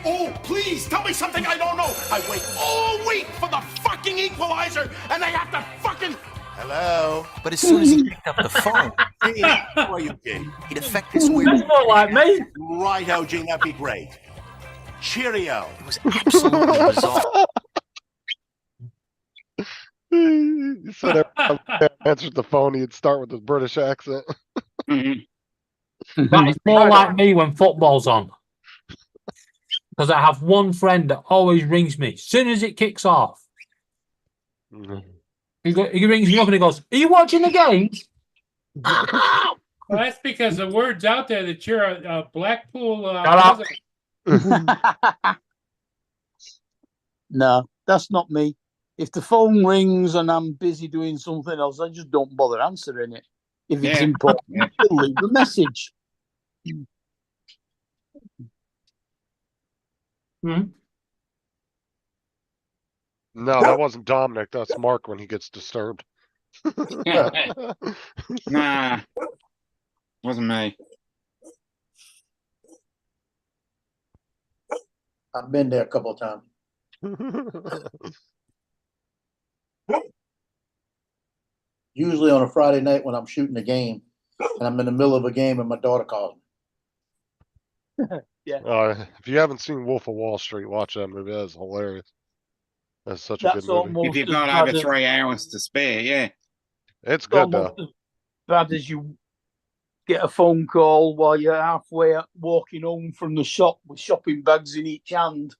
Speaker 10: Oh, please tell me something I don't know. I wait all week for the fucking equalizer, and they have to fucking. Hello.
Speaker 12: But as soon as he picked up the phone,
Speaker 10: Hey, how are you, kid?
Speaker 12: he'd affect this weird.
Speaker 7: That's not like me.
Speaker 10: Right, Eugene, that'd be great. Cheerio.
Speaker 12: It was absolutely bizarre.
Speaker 2: He said every time he answered the phone, he'd start with his British accent.
Speaker 4: Mhm.
Speaker 7: But it's more like me when football's on. Because I have one friend that always rings me as soon as it kicks off. He rings me up and he goes, "Are you watching the game?"
Speaker 3: Well, that's because the word's out there that you're a Blackpool.
Speaker 7: Shut up.
Speaker 3: resident.
Speaker 8: No, that's not me. If the phone rings and I'm busy doing something else, I just don't bother answering it. If it's
Speaker 4: Yeah.
Speaker 8: important,
Speaker 4: Yeah.
Speaker 8: I'll leave a message.
Speaker 2: No, that wasn't Dominic. That's Mark when he gets disturbed.
Speaker 4: Nah. Wasn't me.
Speaker 5: I've been there a couple of times. Usually on a Friday night when I'm shooting a game and I'm in the middle of a game and my daughter calls me.
Speaker 2: If you haven't seen Wolf of Wall Street, watch that movie. That's hilarious. That's such a
Speaker 8: That's
Speaker 2: good movie.
Speaker 8: almost
Speaker 4: If you've
Speaker 8: as
Speaker 4: got
Speaker 8: bad
Speaker 4: over
Speaker 8: as-
Speaker 4: 3 hours to spare, yeah.
Speaker 2: It's good
Speaker 8: almost
Speaker 2: though.
Speaker 8: as bad as you get a phone call while you're halfway walking home from the shop with shopping bags in each hand.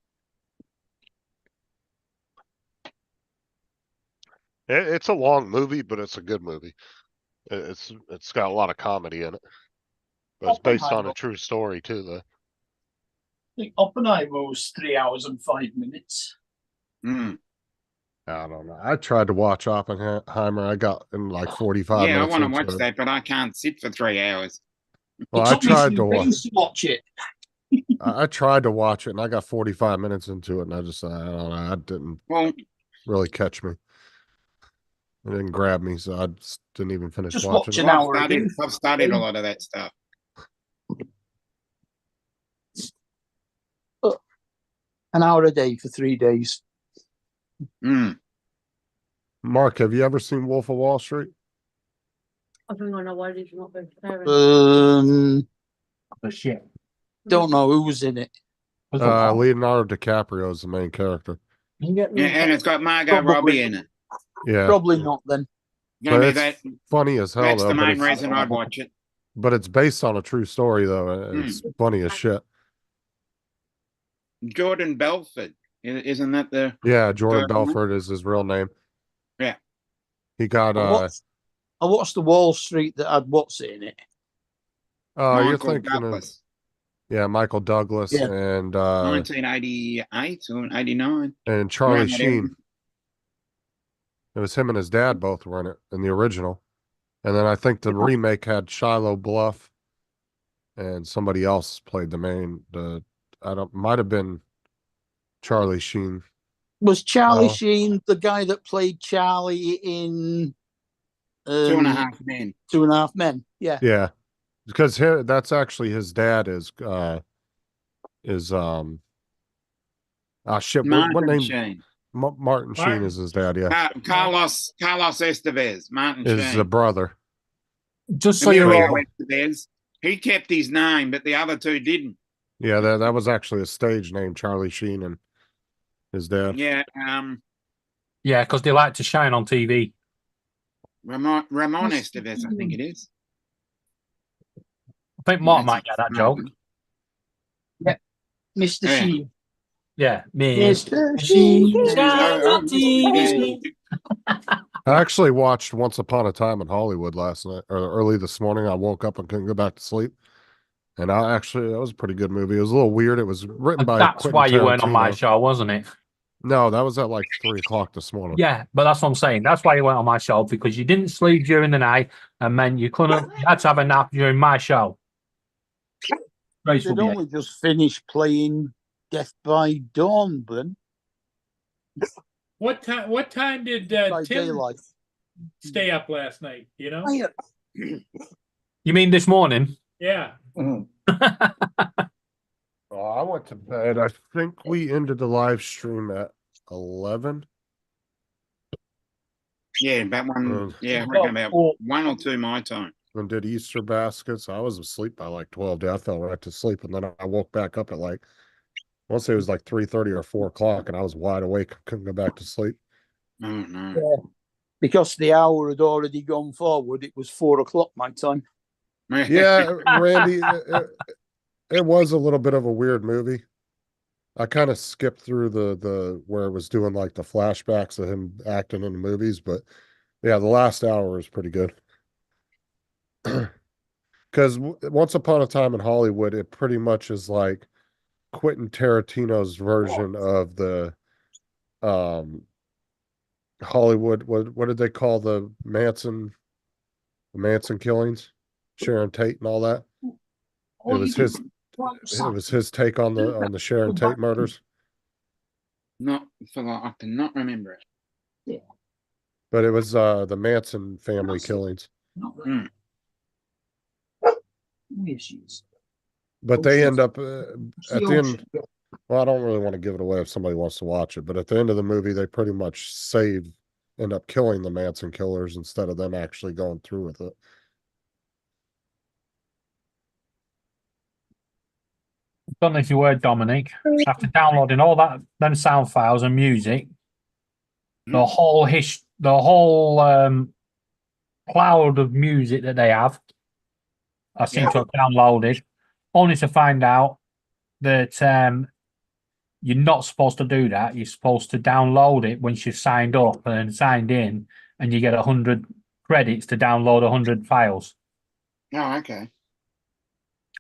Speaker 2: It's a long movie, but it's a good movie. It's got a lot of comedy in it. But it's based on
Speaker 8: Oppenheimer.
Speaker 2: a true story too, though.
Speaker 8: I think Oppenheimer was 3 hours and 5 minutes.
Speaker 4: Mm.
Speaker 2: I don't know. I tried to watch Oppenheimer. I got in like 45
Speaker 4: Yeah, I
Speaker 2: minutes.
Speaker 4: want to
Speaker 2: into
Speaker 4: watch
Speaker 2: it.
Speaker 4: that, but I can't sit for 3 hours.
Speaker 2: Well,
Speaker 8: It
Speaker 2: I
Speaker 8: took me
Speaker 2: tried
Speaker 8: 3
Speaker 2: to watch.
Speaker 8: days to watch it.
Speaker 2: I tried to watch it, and I got 45 minutes into it, and I just, I don't know, it didn't
Speaker 4: Well,
Speaker 2: really catch me. It didn't grab me, so I just didn't even finish
Speaker 8: Just
Speaker 2: watching
Speaker 8: watch
Speaker 2: it.
Speaker 8: an hour again.
Speaker 4: I've studied a lot of that stuff.
Speaker 8: An hour a day for 3 days.
Speaker 4: Mm.
Speaker 2: Mark, have you ever seen Wolf of Wall Street?
Speaker 9: I think I know why he's not vegetarian.
Speaker 7: The shit.
Speaker 8: Don't know who was in it.
Speaker 2: Leonardo DiCaprio is the main character.
Speaker 4: Yeah, and it's got Margot
Speaker 8: Probably.
Speaker 4: Robbie in it.
Speaker 2: Yeah.
Speaker 8: Probably not then.
Speaker 4: Yeah,
Speaker 2: But
Speaker 4: no,
Speaker 2: it's funny as hell
Speaker 4: that's
Speaker 2: though.
Speaker 4: the
Speaker 2: But
Speaker 4: main
Speaker 2: it's,
Speaker 4: reason I'd watch it.
Speaker 2: but it's based on a true story though. And it's funny as shit.
Speaker 4: Jordan Belford, isn't that the?
Speaker 2: Yeah, Jordan
Speaker 4: Jordan-
Speaker 2: Belfort is his real name.
Speaker 4: Yeah.
Speaker 2: He got
Speaker 8: I watched the Wall Street that had what's in it.
Speaker 2: you're
Speaker 4: Michael
Speaker 2: thinking of
Speaker 4: Douglas,
Speaker 2: Michael Douglas
Speaker 8: Yeah.
Speaker 2: and
Speaker 4: 1988 or 89.
Speaker 2: and Charlie
Speaker 4: Around that area.
Speaker 2: Sheen. It was him and his dad both were in it in the original. And then I think the remake had Shiloh Bluff and somebody else played might have been Charlie Sheen.
Speaker 8: Was Charlie
Speaker 2: No.
Speaker 8: Sheen the guy that played Charlie in
Speaker 4: 2.5 Men.
Speaker 8: 2.5 Men? Yeah.
Speaker 2: Yeah. Because that's actually his dad is shit. What
Speaker 4: Martin
Speaker 2: name?
Speaker 4: Sheen.
Speaker 2: Martin Sheen is his dad, yeah.
Speaker 4: Carlos Estevez, Martin
Speaker 2: Is
Speaker 4: Sheen.
Speaker 2: the brother.
Speaker 7: Just so you're
Speaker 4: Emilio
Speaker 7: all,
Speaker 4: Estevez, he kept his name, but the other two didn't.
Speaker 2: Yeah, that was actually a stage name, Charlie Sheen and his dad.
Speaker 4: Yeah,
Speaker 7: yeah, because they like to shine on TV.
Speaker 4: Ramon Estevez, I think it is.
Speaker 7: I think Mark might get that joke.
Speaker 8: Mr.
Speaker 4: Yeah.
Speaker 8: Sheen.
Speaker 7: Yeah, me.
Speaker 8: Mr. Sheen.
Speaker 7: Shine on TV.
Speaker 2: I actually watched Once Upon a Time in Hollywood last night or early this morning. I woke up and couldn't go back to sleep. And that was a pretty good movie. It was a little weird. It was written by
Speaker 7: That's
Speaker 2: Quentin
Speaker 7: why you weren't on my
Speaker 2: Tarantino.
Speaker 7: show, wasn't it?
Speaker 2: No, that was at like 3:00 this morning.
Speaker 7: Yeah, but that's what I'm saying. That's why you went on my show, because you didn't sleep during the night and meant you had to have a nap during my show. Graceful
Speaker 8: They'd only just finished playing Death by Dawn, then.
Speaker 3: What time did
Speaker 8: By
Speaker 3: Tim
Speaker 8: daylight.
Speaker 3: stay up last night? You know?
Speaker 7: You mean this morning?
Speaker 3: Yeah.
Speaker 2: Oh, I went to bed. I think we ended the live stream at 11.
Speaker 4: Yeah, about one. Yeah, I
Speaker 7: Oh,
Speaker 4: reckon about 1 or 2 my time.
Speaker 2: And did Easter baskets. I was asleep by like 12. I fell right to sleep, and then I woke back up at like, I want to say it was like 3:30 or 4:00, and I was wide awake. Couldn't go back to sleep.
Speaker 4: Oh no.
Speaker 8: Yeah. Because the hour had already gone forward, it was 4:00 my time.
Speaker 2: Yeah, Randy, it was a little bit of a weird movie. I kind of skipped through the where it was doing like the flashbacks of him acting in the movies, but yeah, the last hour was pretty good. Because Once Upon a Time in Hollywood, it pretty much is like Quentin Tarantino's version of the Hollywood. What did they call the Manson killings? Sharon Tate and all that. It was his take on the Sharon Tate murders.
Speaker 4: I cannot remember it.
Speaker 8: Yeah.
Speaker 2: But it was the Manson family killings. But they end up at the end. Well, I don't really want to give it away if somebody wants to watch it, but at the end of the movie, they pretty much end up killing the Manson killers instead of them actually going through with it.
Speaker 7: Don't know if you were, Dominic. After downloading all them sound files and music, the whole cloud of music that they have, I seem to have downloaded, only to find out that you're not supposed to do that. You're supposed to download it once you've signed up and signed in, and you get 100 credits to download 100 files.
Speaker 4: Oh, okay.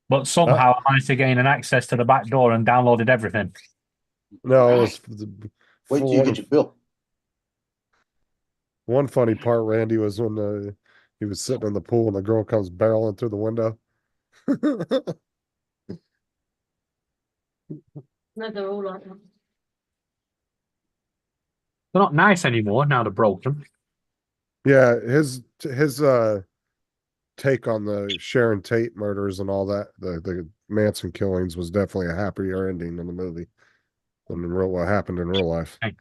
Speaker 7: But somehow I managed to gain an access to the back door and downloaded everything.
Speaker 2: No, it was
Speaker 5: Wait till you get your bill.
Speaker 2: One funny part, Randy, was when he was sitting in the pool and the girl comes barreling through the window.
Speaker 9: No, they're all like that.
Speaker 7: They're not nice anymore now they're broken.
Speaker 2: Yeah, his take on the Sharon Tate murders and all that, the Manson killings, was definitely a happier ending in the movie than what happened in real life.
Speaker 7: Hey.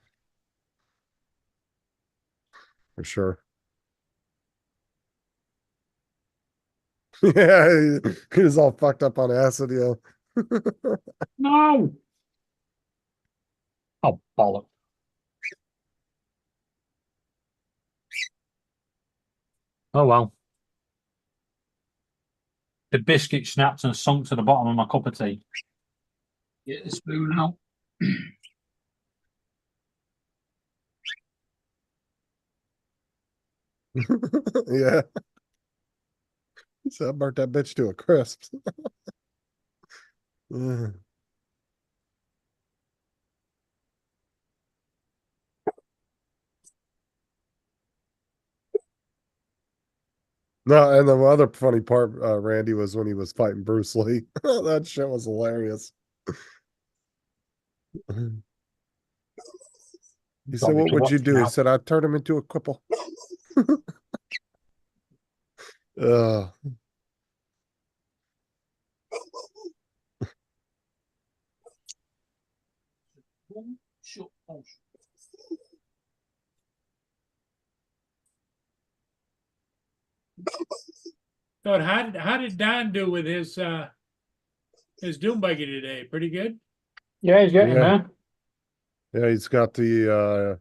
Speaker 2: For sure. Yeah, he was all fucked up on acid, yeah.
Speaker 7: No. Oh, bollock. Oh well. The biscuit snapped and sunk to the bottom of my cup of tea. Get the spoon out.
Speaker 2: Yeah. So I burnt that bitch to a crisp. Yeah. No, and the other funny part, Randy, was when he was fighting Bruce Lee. That shit was hilarious. He said, "What would you do?" He said, "I'd turn him into a cripple." uh,
Speaker 3: So how did Don do with his doom buggy today? Pretty good?
Speaker 7: Yeah, he's getting
Speaker 2: Yeah.
Speaker 7: there.
Speaker 2: yeah, he's got the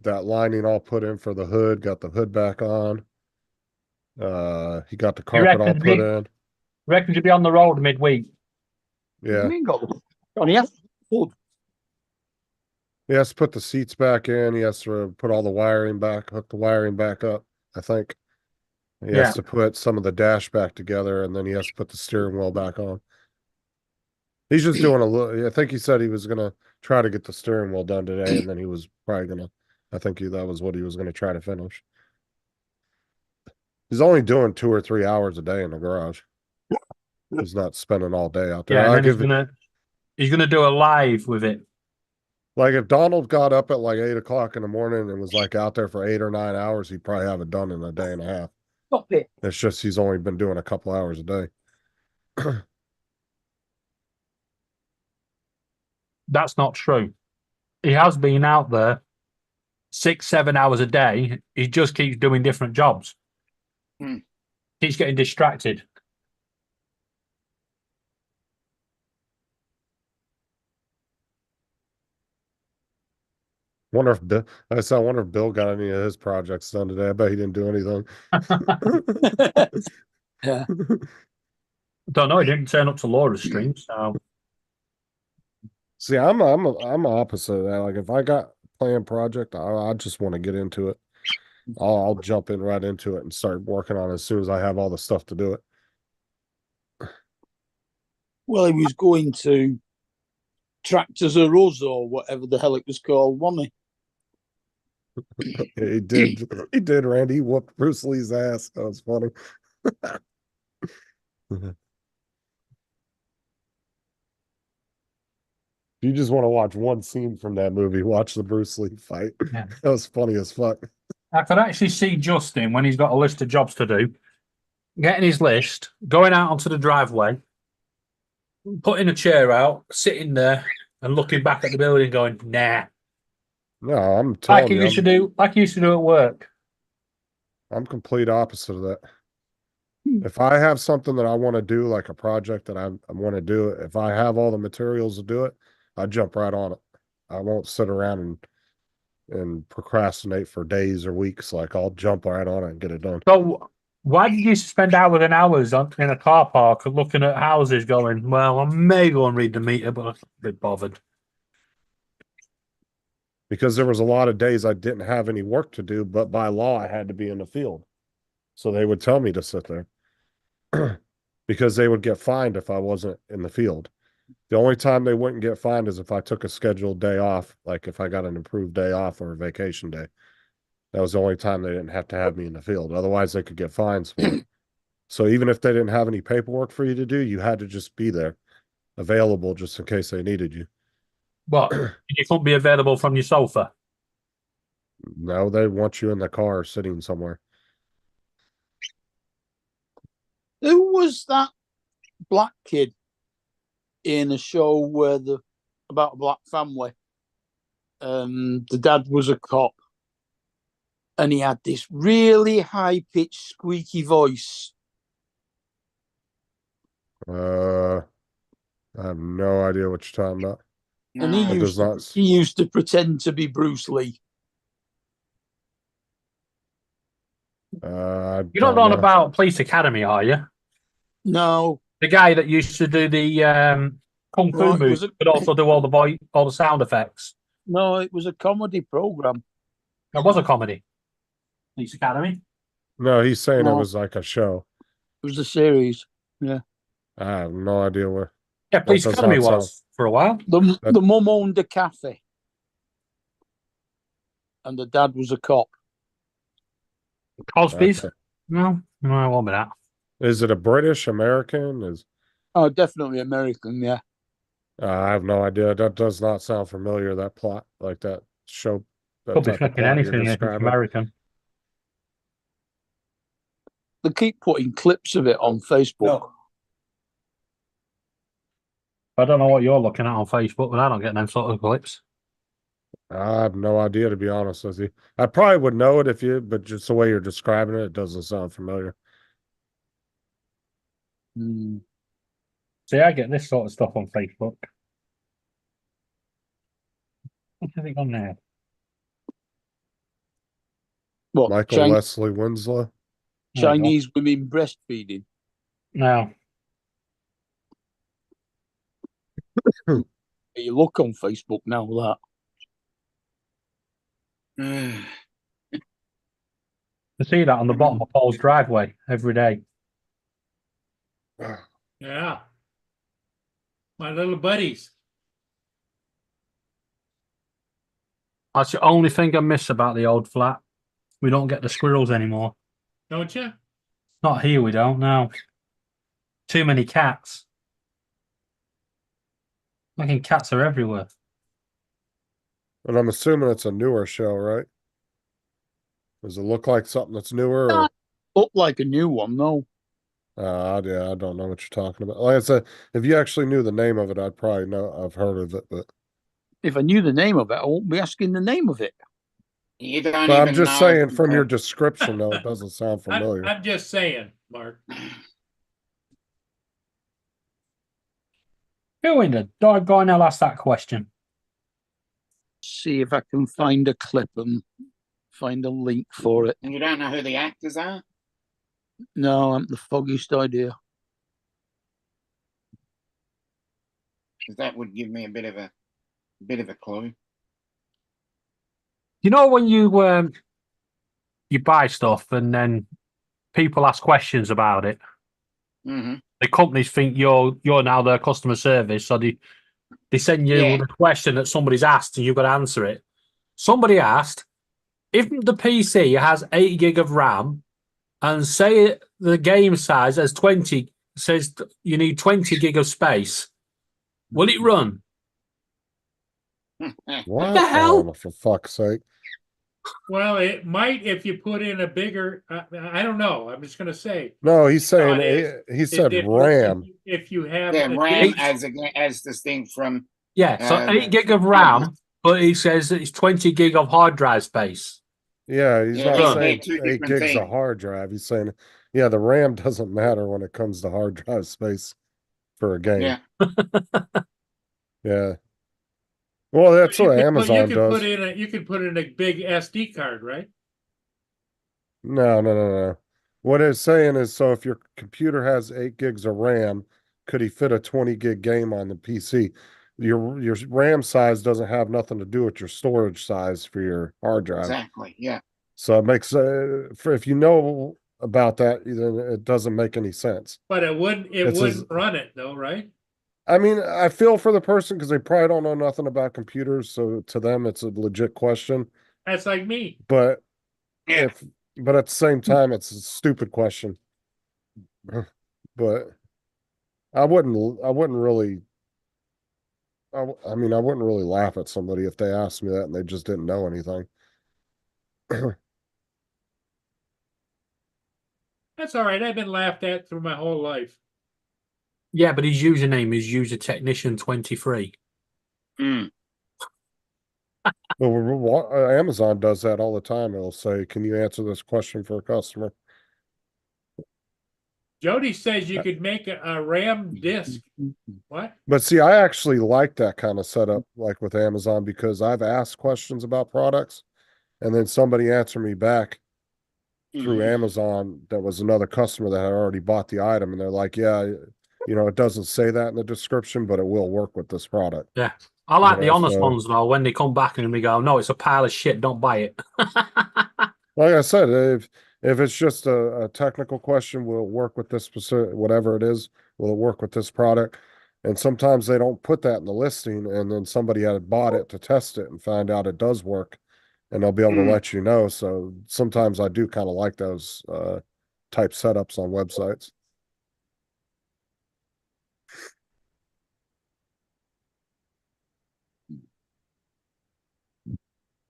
Speaker 2: that lining all put in for the hood, got the hood back on. He got the carpet all put in.
Speaker 7: Reckon to be on the road midweek.
Speaker 2: Yeah.
Speaker 8: Johnny,
Speaker 2: He has to put the seats back in. He has to put all the wiring back, hook the wiring back up, I think. He has to put some of the dash back together, and then he has to put the steering wheel back on. He's just doing a little. I think he said he was going to try to get the steering wheel done today, and then he was probably going to. I think that was what he was going to try to finish. He's only doing 2 or 3 hours a day in the garage. He's not spending all day out there.
Speaker 7: Yeah, and then he's gonna do a live with it.
Speaker 2: Like if Donald got up at like 8 o'clock in the morning and was like out there for 8 or 9 hours, he'd probably have it done in a day and a half.
Speaker 8: Stop it.
Speaker 2: It's just he's only been doing a couple hours a day.
Speaker 7: That's not true. He has been out there 6-7 hours a day. He just keeps doing different jobs. He's getting distracted.
Speaker 2: I wonder if Bill got any of his projects done today. I bet he didn't do anything.
Speaker 8: Yeah.
Speaker 7: Don't know. He didn't turn up to Laura's stream, so.
Speaker 2: See, I'm opposite of that. Like if I got a planned project, I just want to get into it. I'll jump in right into it and start working on it as soon as I have all the stuff to do it.
Speaker 8: Well, he was going to Tractors of Us or whatever the hell it was called, wasn't he?
Speaker 2: He did. He did, Randy. He whooped Bruce Lee's ass. That was funny. You just want to watch one scene from that movie, watch the Bruce Lee fight.
Speaker 7: Yeah.
Speaker 2: That was funny as fuck.
Speaker 7: I could actually see Justin when he's got a list of jobs to do, getting his list, going out onto the driveway, putting a chair out, sitting there, and looking back at the building, going, "Nah."
Speaker 2: No, I'm telling
Speaker 7: Like he
Speaker 2: you,
Speaker 7: used to do, like he used to do at work.
Speaker 2: I'm complete opposite of that. If I have something that I want to do, like a project that I want to do, if I have all the materials to do it, I jump right on it. I won't sit around and procrastinate for days or weeks. Like I'll jump right on it and get it done.
Speaker 7: So why did you spend hours and hours in a car park looking at houses going, well, I may go and read the meter, but I'm a bit bothered.
Speaker 2: Because there was a lot of days I didn't have any work to do, but by law I had to be in the field. So they would tell me to sit there because they would get fined if I wasn't in the field. The only time they wouldn't get fined is if I took a scheduled day off, like if I got an approved day off or a vacation day. That was the only time they didn't have to have me in the field. Otherwise, they could get fines for it. So even if they didn't have any paperwork for you to do, you had to just be there, available just in case they needed you.
Speaker 7: What? You couldn't be available from your sofa?
Speaker 2: No, they want you in the car sitting somewhere.
Speaker 8: Who was that black kid in a show where about a black family? The dad was a cop, and he had this really high-pitched, squeaky voice.
Speaker 2: I have no idea what you're talking about.
Speaker 8: And he used to pretend to be Bruce Lee.
Speaker 7: You're not on about Police Academy, are you?
Speaker 8: No,
Speaker 7: The guy that used to do the kung fu
Speaker 8: No, it
Speaker 7: moves,
Speaker 8: was
Speaker 7: but also do all the all the sound effects.
Speaker 8: no, it was a comedy program.
Speaker 7: It was a comedy. Police Academy.
Speaker 2: No, he's saying it
Speaker 8: No.
Speaker 2: was like a show.
Speaker 8: It was a series.
Speaker 2: I have no idea where.
Speaker 7: Yeah, Police
Speaker 2: does
Speaker 7: Academy
Speaker 2: not
Speaker 7: was for a while.
Speaker 8: The mum owned a cafe, and the dad was a cop.
Speaker 7: Cosby's.
Speaker 2: Okay.
Speaker 7: No, I won't be that.
Speaker 2: Is it a British American?
Speaker 8: Oh, definitely American. Yeah.
Speaker 2: I have no idea. That does not sound familiar. That plot, like that show. That
Speaker 7: Could be
Speaker 2: type of
Speaker 7: fucking
Speaker 2: plot you're
Speaker 7: anything if it's
Speaker 2: describing.
Speaker 7: American.
Speaker 8: They keep putting clips of it on Facebook.
Speaker 7: I don't know what you're looking at on Facebook, but I don't get them sort of clips.
Speaker 2: I have no idea, to be honest with you. I probably would know it but just the way you're describing it doesn't sound familiar.
Speaker 7: See, I get this sort of stuff on Facebook. What have they gone there?
Speaker 8: What?
Speaker 2: Michael Wesley Winslow.
Speaker 8: Chinese women breastfeeding.
Speaker 7: No.
Speaker 8: You look on Facebook now, that.
Speaker 7: I see that on the bottom of Paul's driveway every day.
Speaker 3: Yeah. My little buddies.
Speaker 7: That's the only thing I miss about the old flat. We don't get the squirrels anymore.
Speaker 3: Don't you?
Speaker 7: Not here, we don't, no. Too many cats. Fucking cats are everywhere.
Speaker 2: And I'm assuming it's a newer show, right? Does it look like something that's newer? Or...
Speaker 8: Look like a new one, no.
Speaker 2: Yeah, I don't know what you're talking about. Like I said, if you actually knew the name of it, I'd probably know. I've heard of it, but
Speaker 8: if I knew the name of it, I won't be asking the name of it.
Speaker 4: You don't
Speaker 2: but
Speaker 4: even
Speaker 2: I'm just
Speaker 4: know
Speaker 2: saying
Speaker 4: if-
Speaker 2: from your description, though, it doesn't sound familiar.
Speaker 3: I'm just saying, Mark.
Speaker 7: Who in the doggone hell asked that question?
Speaker 8: See if I can find a clip and find a link for it.
Speaker 4: And you don't know who the actors are?
Speaker 8: No, I'm the foggiest idea.
Speaker 4: Because that would give me a bit of a clue.
Speaker 7: You know when you buy stuff and then people ask questions about it.
Speaker 4: Mm-hmm.
Speaker 7: The companies think you're now their customer service, so they send you a question that somebody's asked and you've got to answer it. Somebody asked if the PC has 8 gig of RAM and say the game size as 20 says you need 20 gig of space, will it run?
Speaker 2: What
Speaker 7: the hell?
Speaker 2: Oh, for fuck's sake.
Speaker 3: Well, it might if you put in a bigger. I don't know. I'm just going to say.
Speaker 2: No, he's saying
Speaker 3: It-
Speaker 2: he said
Speaker 3: if-
Speaker 2: RAM.
Speaker 3: If you have
Speaker 4: Yeah,
Speaker 3: a
Speaker 4: RAM
Speaker 3: big-
Speaker 4: as distinct from
Speaker 7: Yeah, so 8 gig of RAM, but he says that it's 20 gig of hard drive space.
Speaker 2: Yeah, he's
Speaker 4: Yeah,
Speaker 2: not
Speaker 4: they're
Speaker 2: saying
Speaker 4: two
Speaker 2: 8
Speaker 4: different
Speaker 2: gigs of
Speaker 4: things.
Speaker 2: hard drive. He's saying, yeah, the RAM doesn't matter when it comes to hard drive space for a game.
Speaker 4: Yeah.
Speaker 2: Yeah. Well, that's
Speaker 3: you
Speaker 2: what
Speaker 3: could put-
Speaker 2: Amazon
Speaker 3: you could
Speaker 2: does.
Speaker 3: you could put in a big SD card, right?
Speaker 2: No. What it's saying is, so if your computer has 8 gigs of RAM, could he fit a 20 gig game on the PC? Your RAM size doesn't have nothing to do with your storage size for your hard drive.
Speaker 4: Exactly. Yeah.
Speaker 2: So it makes if you know about that, then it doesn't make any sense.
Speaker 3: But it wouldn't run it though, right?
Speaker 2: I mean, I feel for the person because they probably don't know nothing about computers, so to them it's a legit question.
Speaker 3: That's like me.
Speaker 2: But
Speaker 4: Yeah.
Speaker 2: but at the same time, it's a stupid question. But I wouldn't really. I mean, I wouldn't really laugh at somebody if they asked me that and they just didn't know anything.
Speaker 3: That's all right. I've been laughed at through my whole life.
Speaker 7: Yeah, but his username is usertechnician23.
Speaker 4: Mm.
Speaker 2: Well, Amazon does that all the time. It'll say, "Can you answer this question for a customer?"
Speaker 3: Jody says you could make a RAM disk. What?
Speaker 2: But see, I actually like that kind of setup, like with Amazon, because I've asked questions about products, and then somebody answered me back, through
Speaker 4: Mhm.
Speaker 2: Amazon that was another customer that had already bought the item, and they're like, yeah, you know, it doesn't say that in the description, but it will work with this product.
Speaker 7: Yeah. I like the
Speaker 2: know,
Speaker 7: honest
Speaker 2: so-
Speaker 7: ones though, when they come back and we go, no, it's a pile of shit, don't buy it.
Speaker 2: Like I said, if it's just a technical question, will it work with this specific, whatever it is, will it work with this product? And sometimes they don't put that in the listing, and then somebody had bought it to test it and find out it does work, and they'll be able to
Speaker 4: Mm.
Speaker 2: let you know. So sometimes I do kind of like those type setups on websites.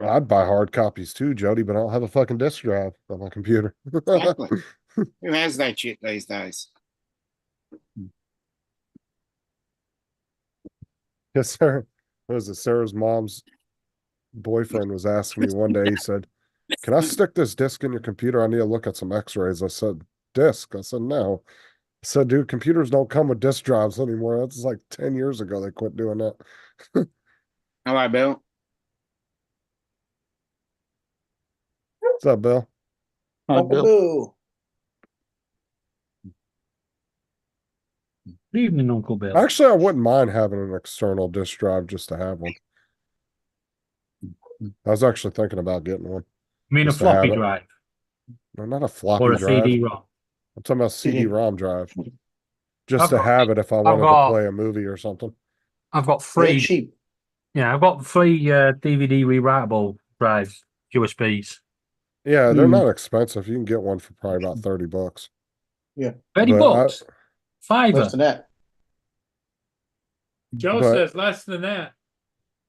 Speaker 2: I'd buy hard copies too, Jody, but I don't have a fucking disk drive on my computer.
Speaker 4: Exactly. Who has that shit these days?
Speaker 2: Yes, sir. What was it? Sarah's mom's boyfriend was asking me one day, he said, can I stick this disc in your computer? I need to look at some x-rays. I said, disc? I said, no. I said, dude, computers don't come with disk drives anymore. That's like 10 years ago they quit doing that.
Speaker 4: Hello, Bill.
Speaker 2: What's up, Bill?
Speaker 8: Hi,
Speaker 5: Uncle
Speaker 8: Bill.
Speaker 5: Boo.
Speaker 7: Good evening, Uncle Bill.
Speaker 2: Actually, I wouldn't mind having an external disk drive just to have one. I was actually thinking about getting one.
Speaker 7: I mean, a
Speaker 2: just to have
Speaker 7: floppy
Speaker 2: it.
Speaker 7: drive
Speaker 2: No, not a floppy
Speaker 7: or a
Speaker 2: drive.
Speaker 7: CD-ROM.
Speaker 2: I'm talking about CD-ROM drive. Just
Speaker 7: I've
Speaker 2: to
Speaker 7: got-
Speaker 2: have it if I wanted
Speaker 7: got-
Speaker 2: to play a movie or something.
Speaker 7: I've got
Speaker 5: They're
Speaker 7: three.
Speaker 5: cheap.
Speaker 7: Yeah, I've got three DVD rewritable drives, USBs.
Speaker 2: Yeah, they're
Speaker 8: Hmm.
Speaker 2: not expensive. You can get one for probably about $30.
Speaker 7: $30
Speaker 2: But
Speaker 7: bucks. Fiver.
Speaker 5: Less than that.
Speaker 3: Joe
Speaker 2: But-
Speaker 3: says less than that.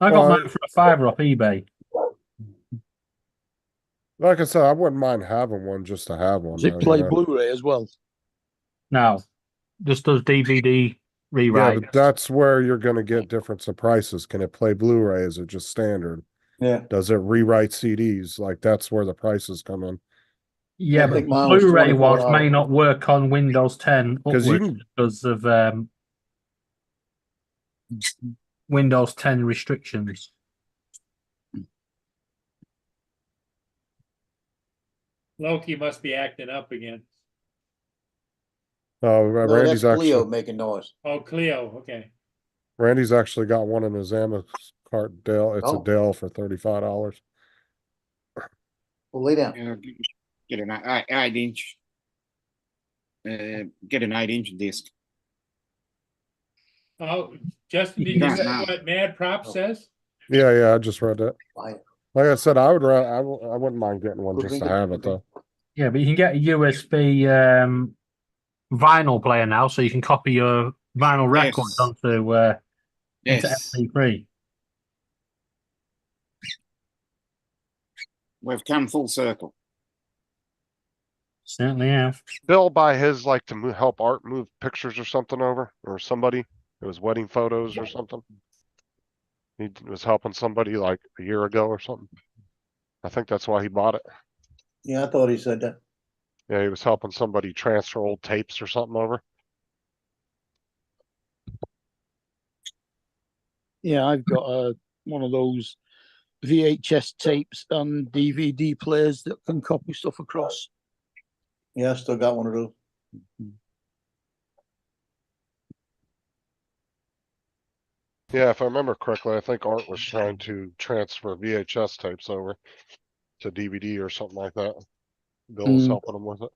Speaker 7: I got
Speaker 2: Well,
Speaker 7: mine for a fiver off eBay.
Speaker 2: Like I said, I wouldn't mind having one just to have one.
Speaker 8: Does it
Speaker 2: though,
Speaker 8: play
Speaker 2: you know?
Speaker 8: Blu-ray as well?
Speaker 7: No, just does DVD
Speaker 2: Yeah,
Speaker 7: rewrite.
Speaker 2: but that's where you're going to get difference in prices. Can it play Blu-ray? Is it just standard?
Speaker 5: Yeah.
Speaker 2: Does it rewrite CDs? Like that's where the prices come in.
Speaker 7: Yeah,
Speaker 5: I
Speaker 7: but
Speaker 5: think mine was
Speaker 7: Blu-ray ones
Speaker 5: $24.
Speaker 7: may not work on Windows 10
Speaker 2: 'Cause you
Speaker 7: upwards
Speaker 2: can-
Speaker 7: because of Windows 10 restrictions.
Speaker 3: Loki must be acting up again.
Speaker 2: Oh,
Speaker 5: No,
Speaker 2: Randy's
Speaker 5: that's Cleo
Speaker 2: actually
Speaker 5: making noise.
Speaker 3: Oh, Cleo. Okay.
Speaker 2: Randy's actually got one in his Amazon cart. Dell. It's a
Speaker 5: Oh.
Speaker 2: Dell for $35.
Speaker 5: Well, lay down.
Speaker 4: Get an 8-inch. Get an 8-inch disc.
Speaker 3: Oh, Justin, did
Speaker 7: You
Speaker 3: you
Speaker 4: don't
Speaker 3: say
Speaker 4: know.
Speaker 3: what Mad Prop says?
Speaker 2: Yeah, I just read that.
Speaker 5: Buy it.
Speaker 2: Like I said, I wouldn't mind getting one just to have it though.
Speaker 7: Yeah, but you can get a USB vinyl player now, so you can copy your vinyl records
Speaker 4: Yes.
Speaker 7: onto into
Speaker 4: Yes.
Speaker 7: MP3.
Speaker 4: We've come full circle.
Speaker 7: Certainly have.
Speaker 2: Bill buy his like to help Art move pictures or something over, or somebody. It was wedding photos or something. He was helping somebody like a year ago or something. I think that's why he bought it.
Speaker 5: Yeah, I thought he said that.
Speaker 2: Yeah, he was helping somebody transfer old tapes or something over.
Speaker 8: Yeah, I've got one of those VHS tapes and DVD players that can copy stuff across.
Speaker 5: Yeah, I still got one of those.
Speaker 2: Yeah, if I remember correctly, I think Art was trying to transfer VHS tapes over to DVD or something like that. Bill was
Speaker 8: Mm.
Speaker 2: helping him with it.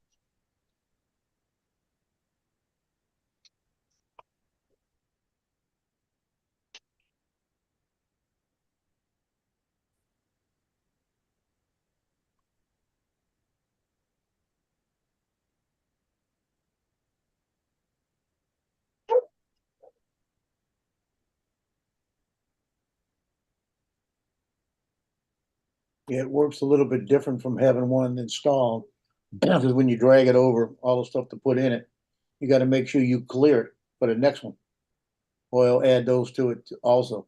Speaker 5: Yeah, it works a little bit different from having one installed. Because when you drag it over, all the stuff to put in it, you got to make sure you clear it for the next one. Or I'll add those to it also.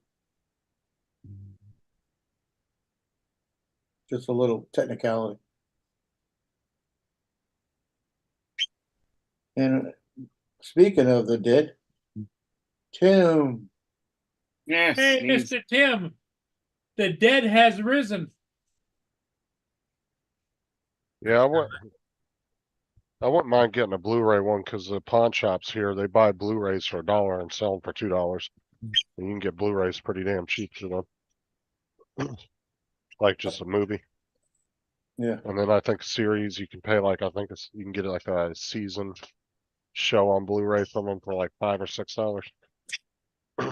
Speaker 5: Just a little technicality. And speaking of the dead, Tim,
Speaker 4: Yes.
Speaker 3: Hey,
Speaker 4: he's-
Speaker 3: Mr. Tim, the dead has risen.
Speaker 2: Yeah, I wouldn't mind getting a Blu-ray one because the pawn shops here, they buy Blu-rays for $1 and sell them for $2. And you can get Blu-rays pretty damn cheap for them. Like just a movie.
Speaker 5: Yeah.
Speaker 2: And then I think series you can pay like, I think it's, you can get like a season show on Blu-ray from them for like $5 or $6.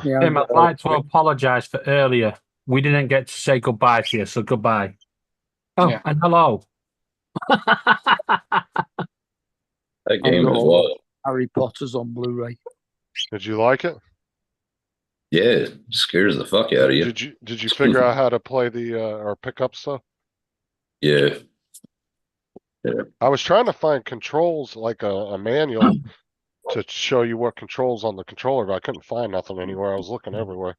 Speaker 8: Yeah,
Speaker 7: Tim, I'd like to apologise for earlier. We didn't get to say goodbye to you, so goodbye. Oh,
Speaker 4: Yeah.
Speaker 7: and hello.
Speaker 13: That game is wild.
Speaker 8: Harry Potter's on Blu-ray.
Speaker 2: Did you like it?
Speaker 13: Yeah, it scares the fuck out of you.
Speaker 2: Did you figure out how to play the or pick up stuff?
Speaker 13: Yeah. Yeah.
Speaker 2: I was trying to find controls like a manual to show you what controls on the controller, but I couldn't find nothing anywhere. I was looking everywhere.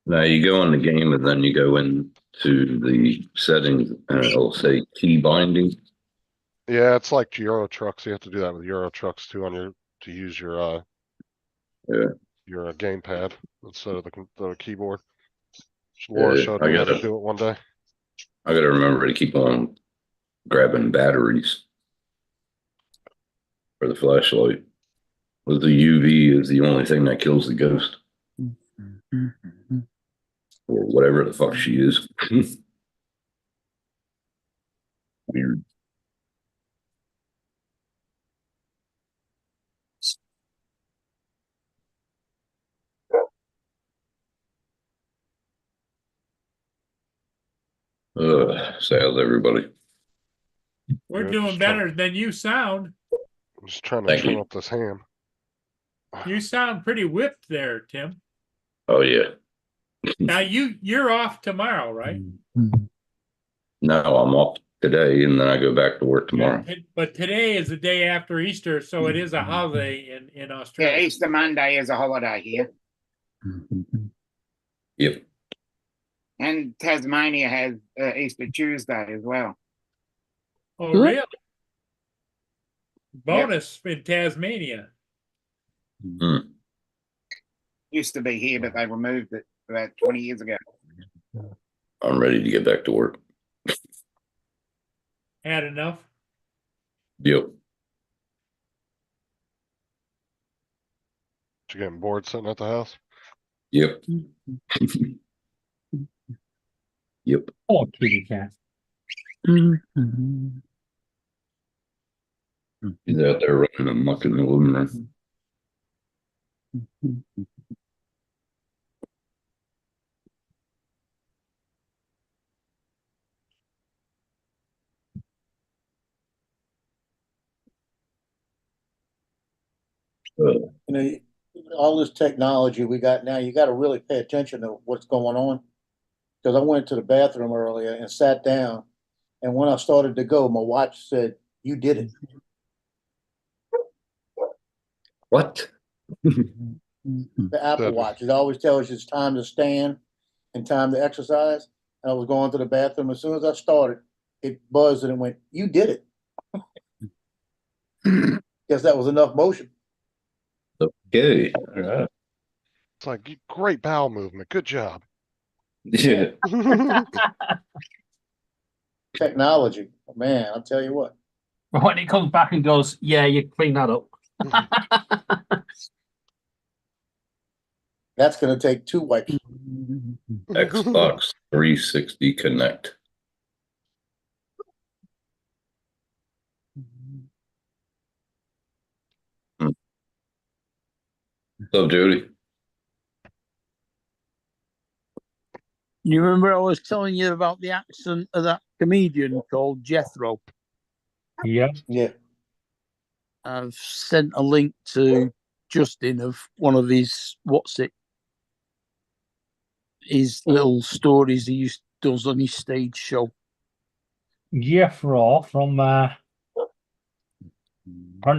Speaker 13: Now you go in the game and then you go into the settings and it'll say key binding.
Speaker 2: Yeah, it's like Euro Trucks. You have to do that with Euro Trucks too on your to use your gamepad instead of the keyboard. Laura showed me how to do it one day.
Speaker 13: I gotta remember to keep on grabbing batteries for the flashlight. With the UV is the only thing that kills the ghost. Or whatever the fuck she is. Weird. So how's everybody?
Speaker 3: We're
Speaker 2: Good,
Speaker 3: doing
Speaker 2: just
Speaker 3: better than you sound.
Speaker 2: I'm just trying to
Speaker 13: Thank
Speaker 2: trim
Speaker 13: you.
Speaker 2: up this ham.
Speaker 3: You sound pretty whipped there, Tim.
Speaker 13: Oh yeah.
Speaker 3: Now you're off tomorrow, right?
Speaker 13: No, I'm off today and then I go back to work tomorrow.
Speaker 3: But today is the day after Easter, so it is a holiday in
Speaker 4: Yeah,
Speaker 3: Australia.
Speaker 4: Easter Monday is a holiday here.
Speaker 13: Yep.
Speaker 4: And Tasmania has Easter Tuesday as well.
Speaker 3: Oh,
Speaker 8: Good.
Speaker 3: really? Bonus in Tasmania.
Speaker 4: Used to be here, but they removed it about 20 years ago.
Speaker 13: I'm ready to get back to work.
Speaker 3: Had enough?
Speaker 13: Yep.
Speaker 2: You getting bored sitting at the house?
Speaker 13: Yep. Yep.
Speaker 7: Oh, kitty cat.
Speaker 13: He's out there running amok in the living room.
Speaker 5: You know, all this technology we got now, you got to really pay attention to what's going on. Because I went to the bathroom earlier and sat down, and when I started to go, my watch said, "You did it."
Speaker 13: What?
Speaker 5: The Apple Watch. It always tells you it's time to stand and time to exercise. And I was going to the bathroom. As soon as I started, it buzzed and it went, "You did it." Guess that was enough motion.
Speaker 13: Okay. All right.
Speaker 2: It's like great bowel movement. Good job.
Speaker 13: Yeah.
Speaker 5: Technology, man, I'll tell you what.
Speaker 7: When it comes back and goes, yeah, you clean that up.
Speaker 5: That's going to take 2 wipes.
Speaker 13: Xbox 360 Connect. What's up, Jody?
Speaker 8: You remember I was telling you about the accent of that comedian called Jethro?
Speaker 7: Yeah.
Speaker 5: Yeah.
Speaker 8: I've sent a link to Justin of one of his his little stories he does on his stage show.
Speaker 7: Jeffro from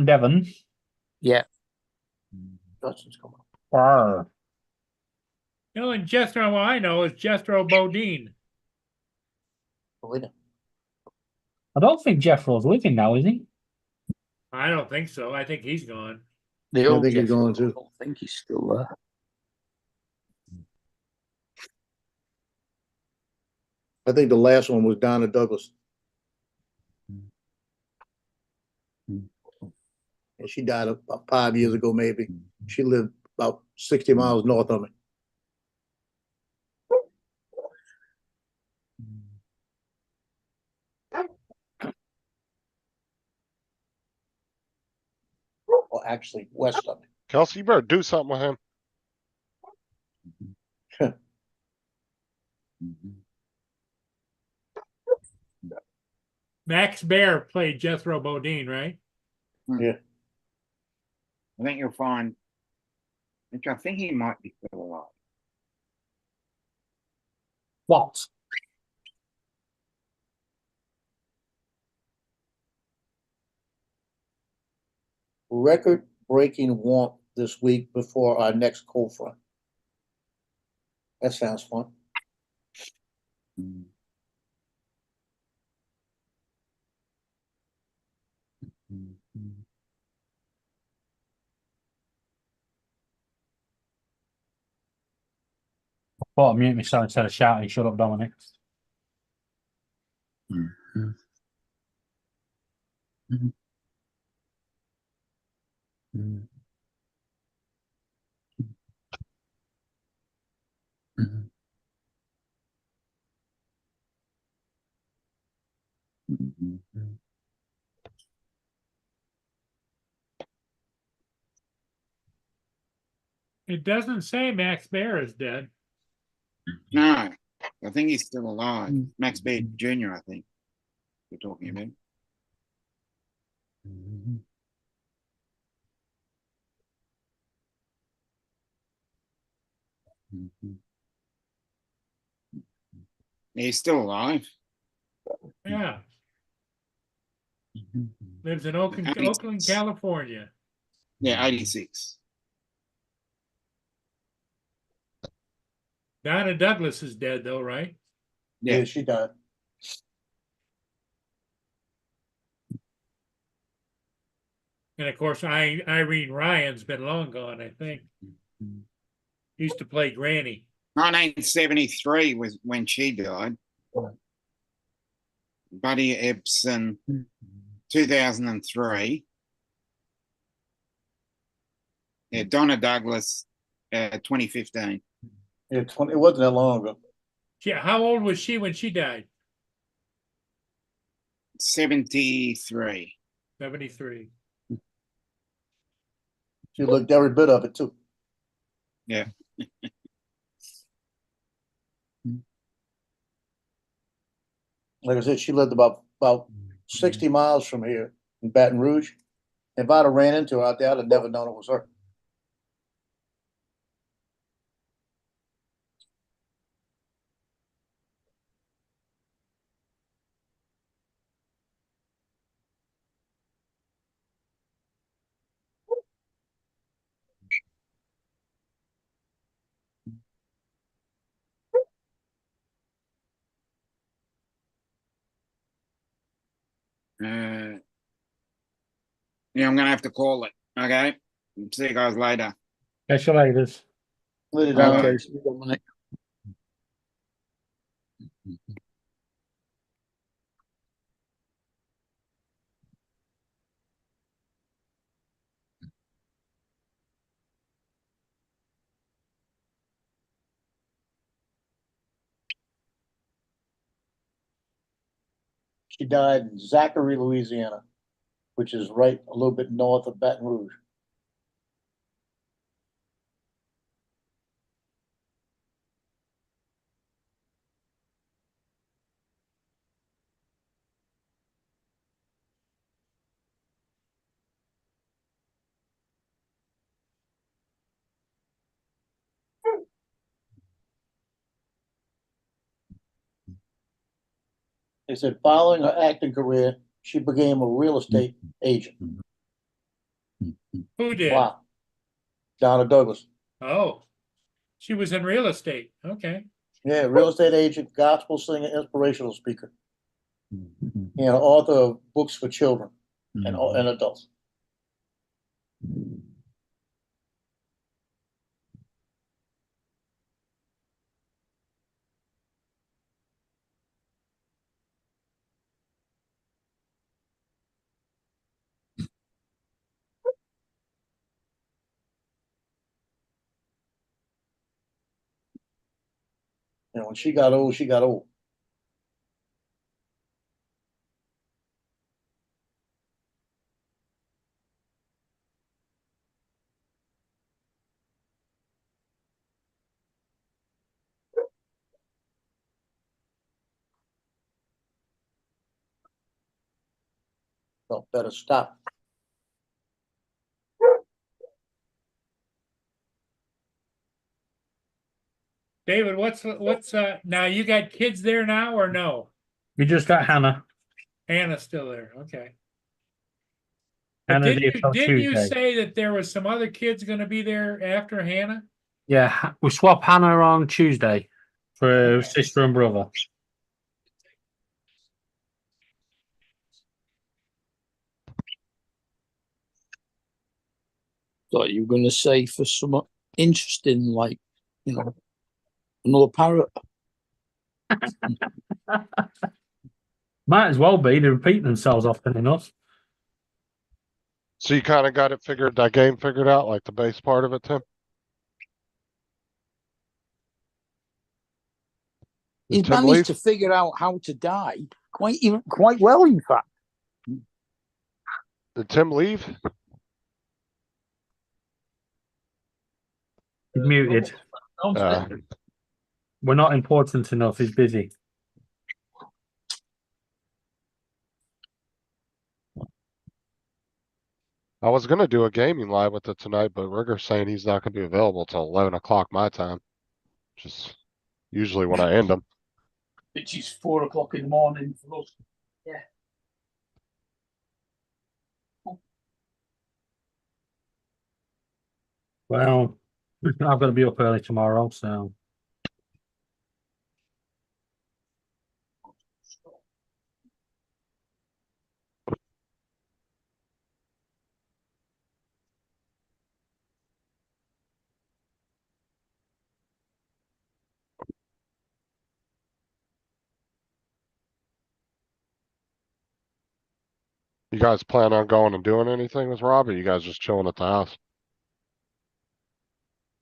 Speaker 7: Devon.
Speaker 8: Yeah.
Speaker 5: Justin's coming.
Speaker 7: Arr.
Speaker 3: You know, and Jethro, I know, is Jethro Bodine.
Speaker 7: I don't think Jeffro's living now, is he?
Speaker 3: I don't think so. I think he's gone.
Speaker 8: The
Speaker 5: I
Speaker 8: old
Speaker 5: think he's
Speaker 8: Jethro,
Speaker 5: going to.
Speaker 8: I don't think he's still there.
Speaker 5: I think the last one was Donna Douglas. and she died about 5 years ago, maybe. She lived about 60 miles north of me. Or actually, west of me.
Speaker 2: Kelsey, you better do something with him.
Speaker 3: Max Baer played Jethro Bodine, right?
Speaker 5: Yeah.
Speaker 4: I think you'll find, which I think he might be still alive.
Speaker 7: What?
Speaker 5: Record-breaking warmth this week before our next cold front. That sounds fun.
Speaker 7: Thought I mute myself instead of shouting, shut up, Dominic.
Speaker 3: It doesn't say Max Baer is dead.
Speaker 4: No, I think he's still alive. Max Baer Jr., I think we're talking about. He's still alive.
Speaker 3: Yeah. Lives in Oakland,
Speaker 4: 86.
Speaker 3: California.
Speaker 4: Yeah, 86.
Speaker 3: Donna Douglas is dead though, right?
Speaker 5: Yeah, she died.
Speaker 3: And of course, Irene Ryan's been long gone, I think. Used to play Granny.
Speaker 4: 1973 was when she died. Buddy Ebsen, 2003. Yeah, Donna Douglas, 2015.
Speaker 5: Yeah, it wasn't that long ago.
Speaker 3: Yeah, how old was she when she died?
Speaker 4: 73.
Speaker 3: 73.
Speaker 5: She looked every bit of it too.
Speaker 4: Yeah.
Speaker 5: Like I said, she lived about 60 miles from here in Baton Rouge. If I'd have ran into her out there, I'd have never known it was her.
Speaker 4: Yeah, I'm gonna have to call it. Okay. See you guys later.
Speaker 7: Catch you later.
Speaker 5: Later,
Speaker 4: Bye-bye.
Speaker 5: Dominic.
Speaker 8: Okay, so Dominic.
Speaker 5: She died in Zachary, Louisiana, which is right a little bit north of Baton Rouge. They said following her acting career, she became a real estate agent.
Speaker 3: Who did?
Speaker 5: Wow. Donna Douglas.
Speaker 3: Oh, she was in real estate. Okay.
Speaker 5: Yeah, real estate agent, gospel singer, inspirational speaker. And author of books for children and adults. You know, when she got old, she got old. So better stop.
Speaker 3: David, what's now you got kids there now or no?
Speaker 7: We just got Hannah.
Speaker 3: Hannah's still there, okay. But
Speaker 7: Hannah
Speaker 3: didn't
Speaker 7: did
Speaker 3: you,
Speaker 7: till
Speaker 3: didn't you
Speaker 7: Tuesday.
Speaker 3: say that there was some other kids gonna be there after Hannah?
Speaker 7: Yeah, we swap Hannah on Tuesday for sister and brother.
Speaker 8: Thought you were going to say for some interesting, like, you know, another parrot.
Speaker 7: Might as well be. They repeat themselves often enough.
Speaker 2: So you kind of got it figured, that game figured out, like the base part of it, Tim? Did
Speaker 8: He's
Speaker 2: Tim
Speaker 8: managed
Speaker 2: leave?
Speaker 8: to figure out how to die quite well, in fact.
Speaker 2: Did Tim leave?
Speaker 7: He's muted. We're not important enough. He's busy.
Speaker 2: I was gonna do a gaming live with it tonight, but Rigger's saying he's not gonna be available till 11 o'clock my time. Which is usually when I end them.
Speaker 8: Which is 4 o'clock in the morning for us. Yeah.
Speaker 7: Well, I've got to be up early tomorrow, so.
Speaker 2: You guys plan on going and doing anything with Rob, or you guys just chilling at the house?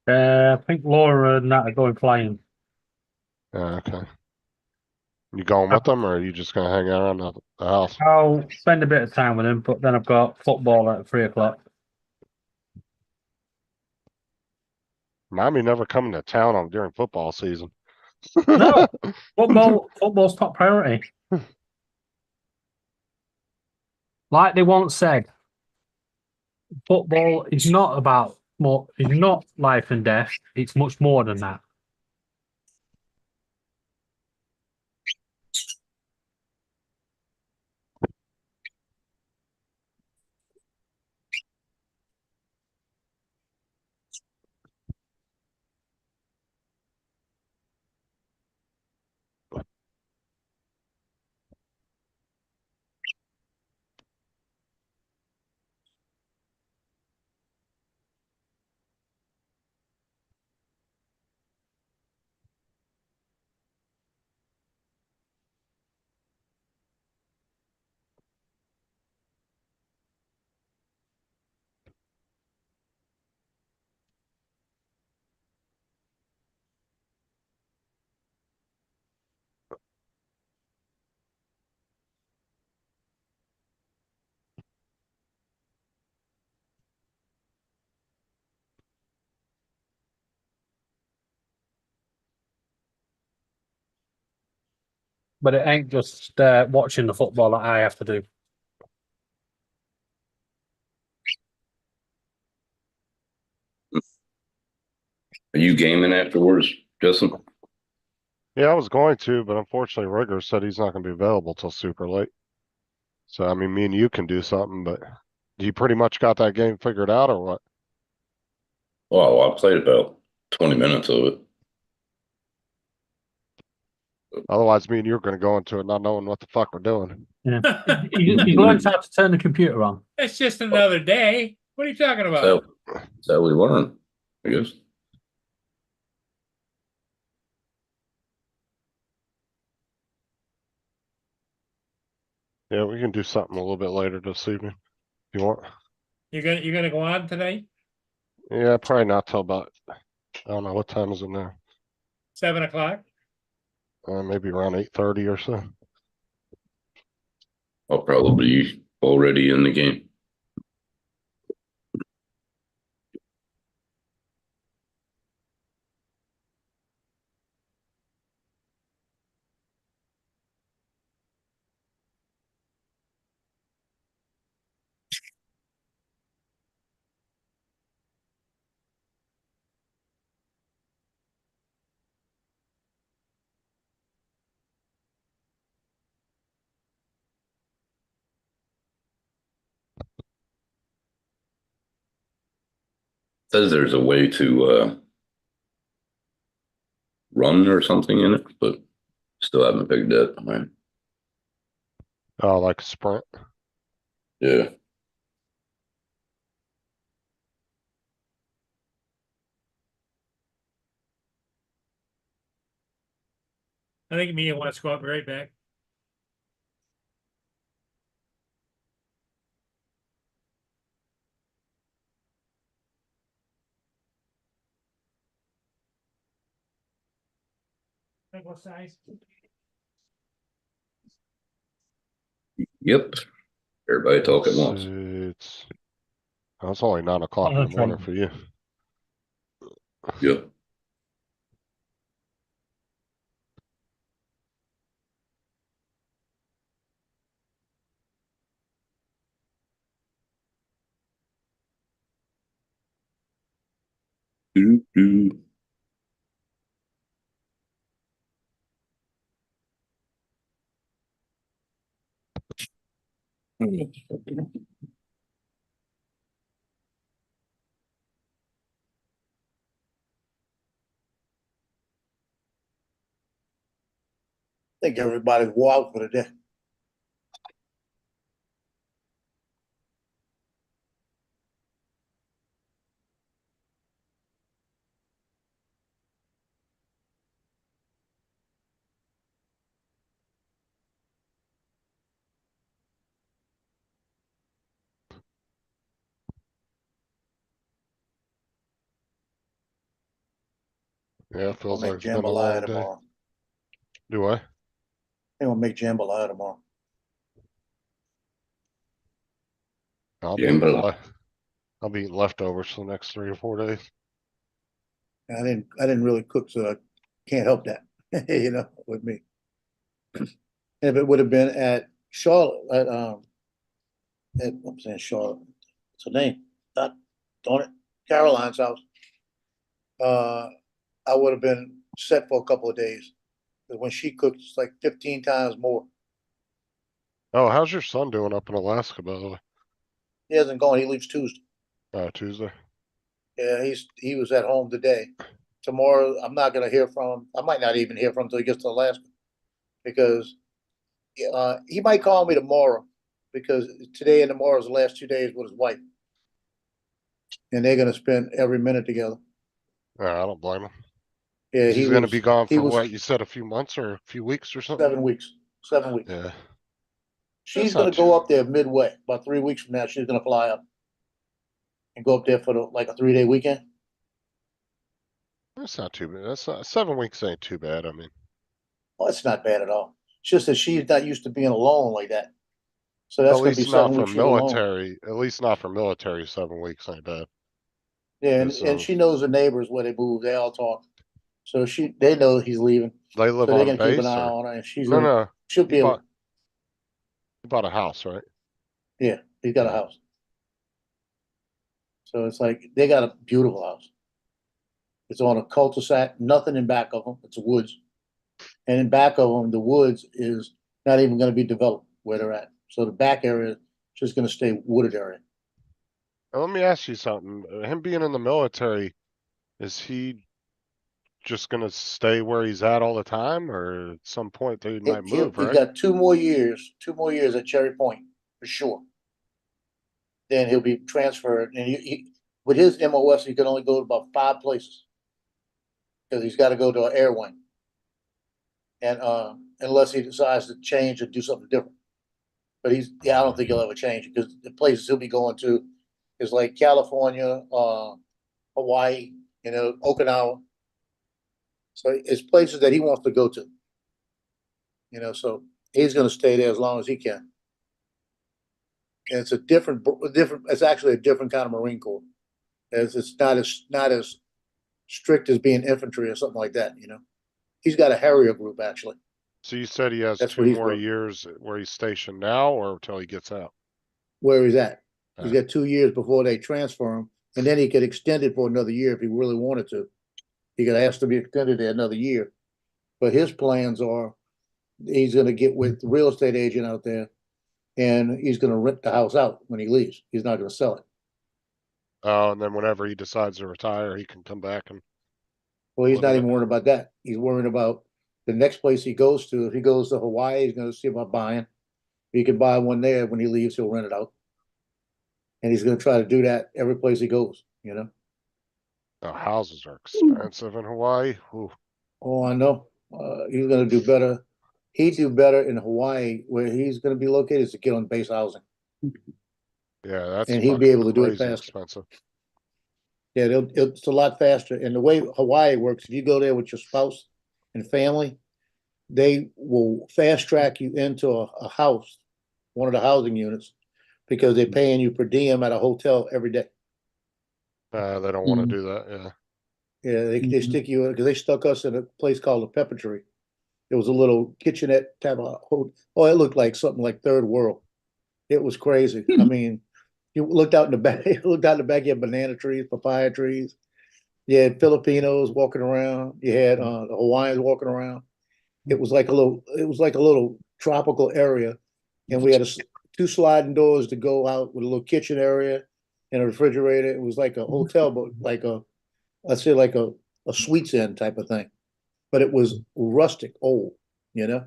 Speaker 7: I think Laura and that are going flying.
Speaker 2: Yeah, okay. You going with them, or are you just gonna hang out around the house?
Speaker 7: I'll spend a bit of time with him, but then I've got football at 3 o'clock.
Speaker 2: Mind me never coming to town on during football season.
Speaker 7: No, football's top priority. Like they once said, football is not about more. It's not life and death. It's much more than that. But it ain't just watching the football that I have to do.
Speaker 13: Are you gaming afterwards, Justin?
Speaker 2: Yeah, I was going to, but unfortunately Rigger said he's not gonna be available till super late. So I mean, me and you can do something, but you pretty much got that game figured out, or what?
Speaker 13: Well, I played about 20 minutes of it.
Speaker 2: Otherwise, me and you are gonna go into it not knowing what the fuck we're doing.
Speaker 7: Yeah. You learned how to turn the computer on.
Speaker 3: It's just another day. What are you talking about?
Speaker 13: So that's how we learn, I guess.
Speaker 2: Yeah, we can do something a little bit later this evening if you want.
Speaker 3: You're gonna go on tonight?
Speaker 2: Yeah, probably not till about, I don't know, what time is it now?
Speaker 3: 7 o'clock?
Speaker 2: Maybe around 8:30 or so.
Speaker 13: I'll probably be already in the game. Says there's a way to run or something in it, but still haven't figured that out.
Speaker 2: Oh, like a sprint.
Speaker 13: Yeah.
Speaker 3: I think Mia wants to go up right back. Like what size?
Speaker 13: Yep. Everybody talk at once.
Speaker 2: It's only 9 o'clock in the morning for you.
Speaker 13: Yep. Do.
Speaker 5: I think everybody's wild for the day.
Speaker 2: Yeah, it feels
Speaker 5: I'll
Speaker 2: like
Speaker 5: make
Speaker 2: it's been a
Speaker 5: jambalaya
Speaker 2: long day.
Speaker 5: tomorrow.
Speaker 2: Do I?
Speaker 5: I think I'll make jambalaya tomorrow.
Speaker 2: I'll be
Speaker 13: Jambalaya.
Speaker 5: Uh,
Speaker 2: eating leftovers for the next 3 or 4 days.
Speaker 5: I didn't really cook, so I can't help that, you know, with me. If it would have been at Charlotte, I'm saying Charlotte, what's her name? Darn it, Caroline's house. I would have been set for a couple of days. But when she cooks, it's like 15 times more.
Speaker 2: Oh, how's your son doing up in Alaska, by the way?
Speaker 5: He hasn't gone. He leaves Tuesday.
Speaker 2: Tuesday.
Speaker 5: Yeah, he was at home today. Tomorrow, I'm not gonna hear from him. I might not even hear from him until he gets to Alaska, because he might call me tomorrow, because today and tomorrow is the last 2 days with his wife, and they're gonna spend every minute together.
Speaker 2: I don't blame him.
Speaker 5: Yeah,
Speaker 2: He's going to be gone
Speaker 5: he
Speaker 2: for
Speaker 5: was
Speaker 2: what you said, a few months or a few weeks or something?
Speaker 5: 7 weeks. 7 weeks.
Speaker 2: Yeah.
Speaker 5: She's
Speaker 2: That's not
Speaker 5: gonna go up there midway. About 3 weeks from now, she's gonna fly up and go up there for like a 3-day weekend.
Speaker 2: That's not too bad. That's not 7 weeks ain't too bad. I mean,
Speaker 5: Well, it's not bad at all. It's just that she's not used to being alone like that. So
Speaker 2: at
Speaker 5: that's gonna be
Speaker 2: least
Speaker 5: 7
Speaker 2: not for
Speaker 5: weeks she's alone.
Speaker 2: military. At least not for military. 7 weeks ain't bad.
Speaker 5: Yeah, and,
Speaker 2: So-
Speaker 5: and she knows the neighbors where they move. They all talk. So they know he's leaving.
Speaker 2: They live
Speaker 5: So they're
Speaker 2: on
Speaker 5: gonna keep an
Speaker 2: base,
Speaker 5: eye
Speaker 2: or-
Speaker 5: on her, and she's
Speaker 2: No.
Speaker 5: she'll be able.
Speaker 2: He bought a house, right?
Speaker 5: Yeah, he's got a house. So it's like they got a beautiful house. It's on a cul-de-sac, nothing in back of them. It's woods, and in back of them, the woods is not even going to be developed where they're at. So the back area is just going to stay wooded area.
Speaker 2: Now, let me ask you something. Him being in the military, is he just going to stay where he's at all the time, or at some point they might move,
Speaker 5: He's
Speaker 2: right?
Speaker 5: got 2 more years at Cherry Point for sure. Then he'll be transferred, and with his MOS, he can only go to about 5 places, because he's got to go to an air wing, and unless he decides to change or do something different. But I don't think he'll ever change, because the places he'll be going to is like California, Hawaii, Okinawa. So it's places that he wants to go to. you know, so he's gonna stay there as long as he can. And it's a different, it's actually a different kind of Marine Corps. It's not as strict as being infantry or something like that, you know. He's got a Harrier group, actually.
Speaker 2: So you said he has
Speaker 5: That's
Speaker 2: 2
Speaker 5: what he's
Speaker 2: more
Speaker 5: working.
Speaker 2: years where he's stationed now or until he gets out?
Speaker 5: Where he's at. He's
Speaker 2: Yeah.
Speaker 5: got 2 years before they transfer him, and then he could extend it for another year if he really wanted to. He could ask to be extended there another year. But his plans are, he's gonna get with the real estate agent out there, and he's gonna rent the house out when he leaves. He's not gonna sell it.
Speaker 2: Oh, and then whenever he decides to retire, he can come back and
Speaker 5: Well, he's
Speaker 2: live
Speaker 5: not
Speaker 2: in
Speaker 5: even
Speaker 2: it.
Speaker 5: worried about that. He's worried about the next place he goes to. If he goes to Hawaii, he's gonna see about buying. If he can buy one there, when he leaves, he'll rent it out. And he's gonna try to do that every place he goes, you know?
Speaker 2: Houses are expensive in Hawaii. Ooh.
Speaker 5: Oh, I know. He's gonna do better. He'd do better in Hawaii, where he's gonna be located, is to get on base housing.
Speaker 2: Yeah, that's
Speaker 5: And he'd be able to do it
Speaker 2: crazy
Speaker 5: faster.
Speaker 2: expensive.
Speaker 5: Yeah, it's a lot faster. And the way Hawaii works, if you go there with your spouse and family, they will fast track you into a house, one of the housing units, because they're paying you per diem at a hotel every day.
Speaker 2: They don't want to do that. Yeah.
Speaker 5: Yeah, they stick you in, because they stuck us in a place called the Pepper Tree. It was a little kitchenette type of oh, it looked like something like third world. It was crazy. I mean, you looked out in the back, you looked out in the back, you had banana trees, papaya trees. You had Filipinos walking around. You had the Hawaiians walking around. It was like a little tropical area, and we had 2 sliding doors to go out with a little kitchen area and a refrigerator. It was like a hotel, but like let's say like a Sweets Inn type of thing, but it was rustic, old, you know.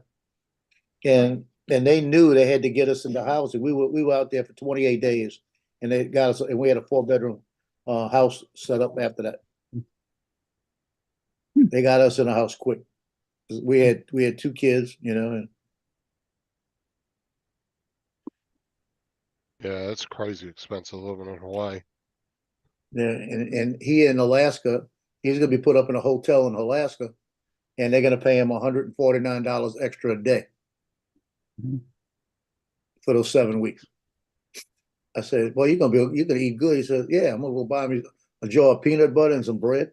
Speaker 5: And they knew they had to get us into housing. We were out there for 28 days, and they got us, and we had a 4-bedroom house set up after that. They got us in a house quick. We had 2 kids, you know, and
Speaker 2: Yeah, it's crazy expensive living in Hawaii.
Speaker 5: yeah, and he in Alaska, he's gonna be put up in a hotel in Alaska, and they're gonna pay him $149 extra a day for those 7 weeks. I said, "Well, you're gonna eat good." He said, "Yeah, I'm gonna go buy me a jar of peanut butter and some bread."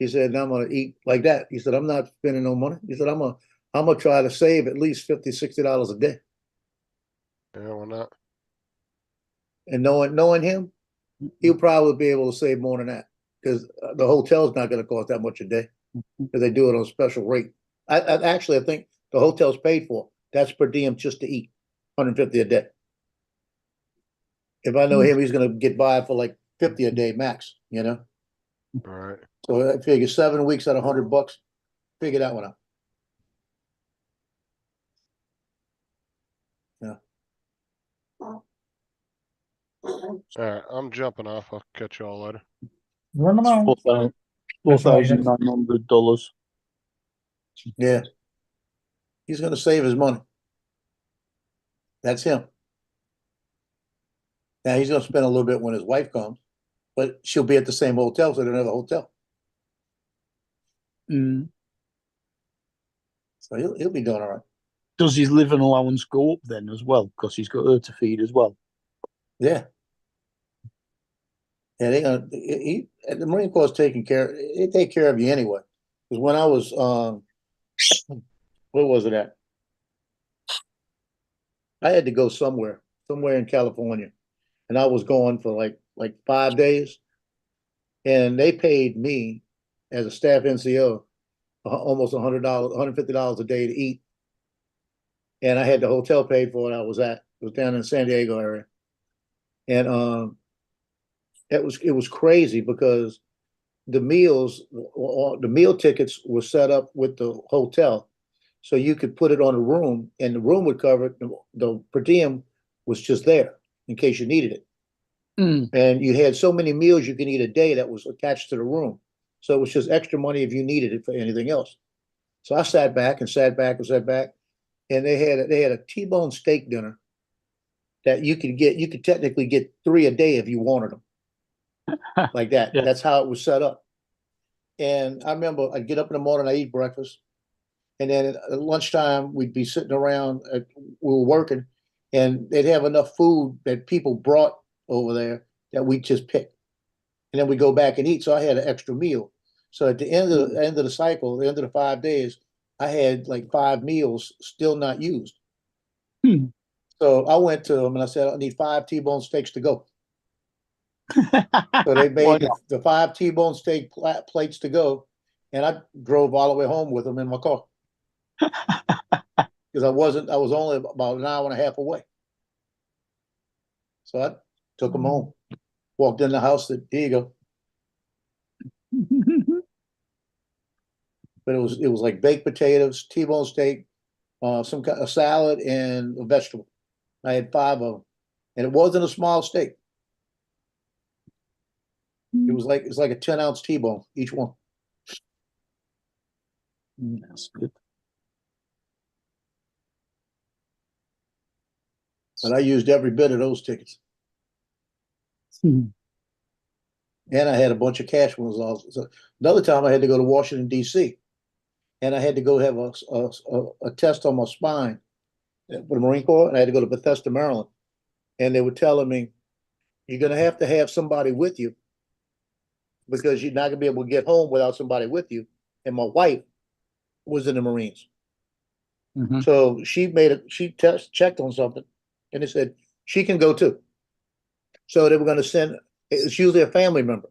Speaker 5: He said, "And I'm gonna eat like that." He said, "I'm not spending no money." He said, I'm gonna try to save at least $50-$60 a day."
Speaker 2: Yeah, why not?
Speaker 5: And knowing him, he'll probably be able to save more than that, because the hotel's not going to cost that much a day, because they do it on a special rate. I think the hotel's paid for. That's per diem just to eat, $150 a day. If I know him, he's going to get by for like $50 a day max, you know.
Speaker 2: All right.
Speaker 5: So I figure 7 weeks at $100. Figure that one out. Yeah.
Speaker 2: All right. I'm jumping off. I'll catch y'all later.
Speaker 7: Run them out.
Speaker 8: $4,900.
Speaker 5: Yeah. He's going to save his money. That's him. Now he's going to spend a little bit when his wife comes, but she'll be at the same hotel, so they don't have a hotel.
Speaker 8: Mm.
Speaker 5: So he'll be doing all right.
Speaker 8: Does his living allowance go up then as well? Because he's got her to feed as well.
Speaker 5: Yeah. Yeah, the Marine Corps is taking care. They take care of you anyway. Because when I was, where was it at? I had to go somewhere in California, and I was going for like 5 days, and they paid me as a staff NCO almost $100, $150 a day to eat, and I had the hotel paid for it. I was at. It was down in the San Diego area, and it was crazy because the meal tickets were set up with the hotel, so you could put it on a room, and the room would cover it. The per diem was just there in case you needed it. And you had so many meals you can eat a day that was attached to the room. So it was just extra money if you needed it for anything else. So I sat back, and they had a T-bone steak dinner that you could technically get 3 a day if you wanted them. Like that. Yeah. That's how it was set up. And I remember I'd get up in the morning, I eat breakfast, And then at lunchtime, we'd be sitting around, we were working, and they'd have enough food that people brought over there that we just pick. And then we go back and eat. So I had an extra meal. So at the end of the cycle, the end of the 5 days, I had like 5 meals still not used.
Speaker 8: Hmm.
Speaker 5: So I went to them and I said, I need 5 T-bone steaks to go. So they
Speaker 8: Why
Speaker 5: made the 5 T-bone steak plates to go, and I drove all the way home with them in my car because I was only about an hour and a half away. So I took them home, walked in the house, said, here you go. But it was like baked potatoes, T-bone steak, some kind of salad, and a vegetable. I had 5 of them, and it wasn't a small steak. It's like a 10-ounce T-bone each one.
Speaker 8: That's good.
Speaker 5: And I used every bit of those tickets.
Speaker 8: Hmm.
Speaker 5: And I had a bunch of cash ones also. So another time I had to go to Washington, D.C., and I had to go have a test on my spine for the Marine Corps, and I had to go to Bethesda, Maryland. And they were telling me, you're going to have somebody with you because you're not going to be able to get home without somebody with you. And my wife was in the Marines.
Speaker 8: Mhm.
Speaker 5: So she checked on something, and they said she can go too. So they were going to send, it's usually a family member.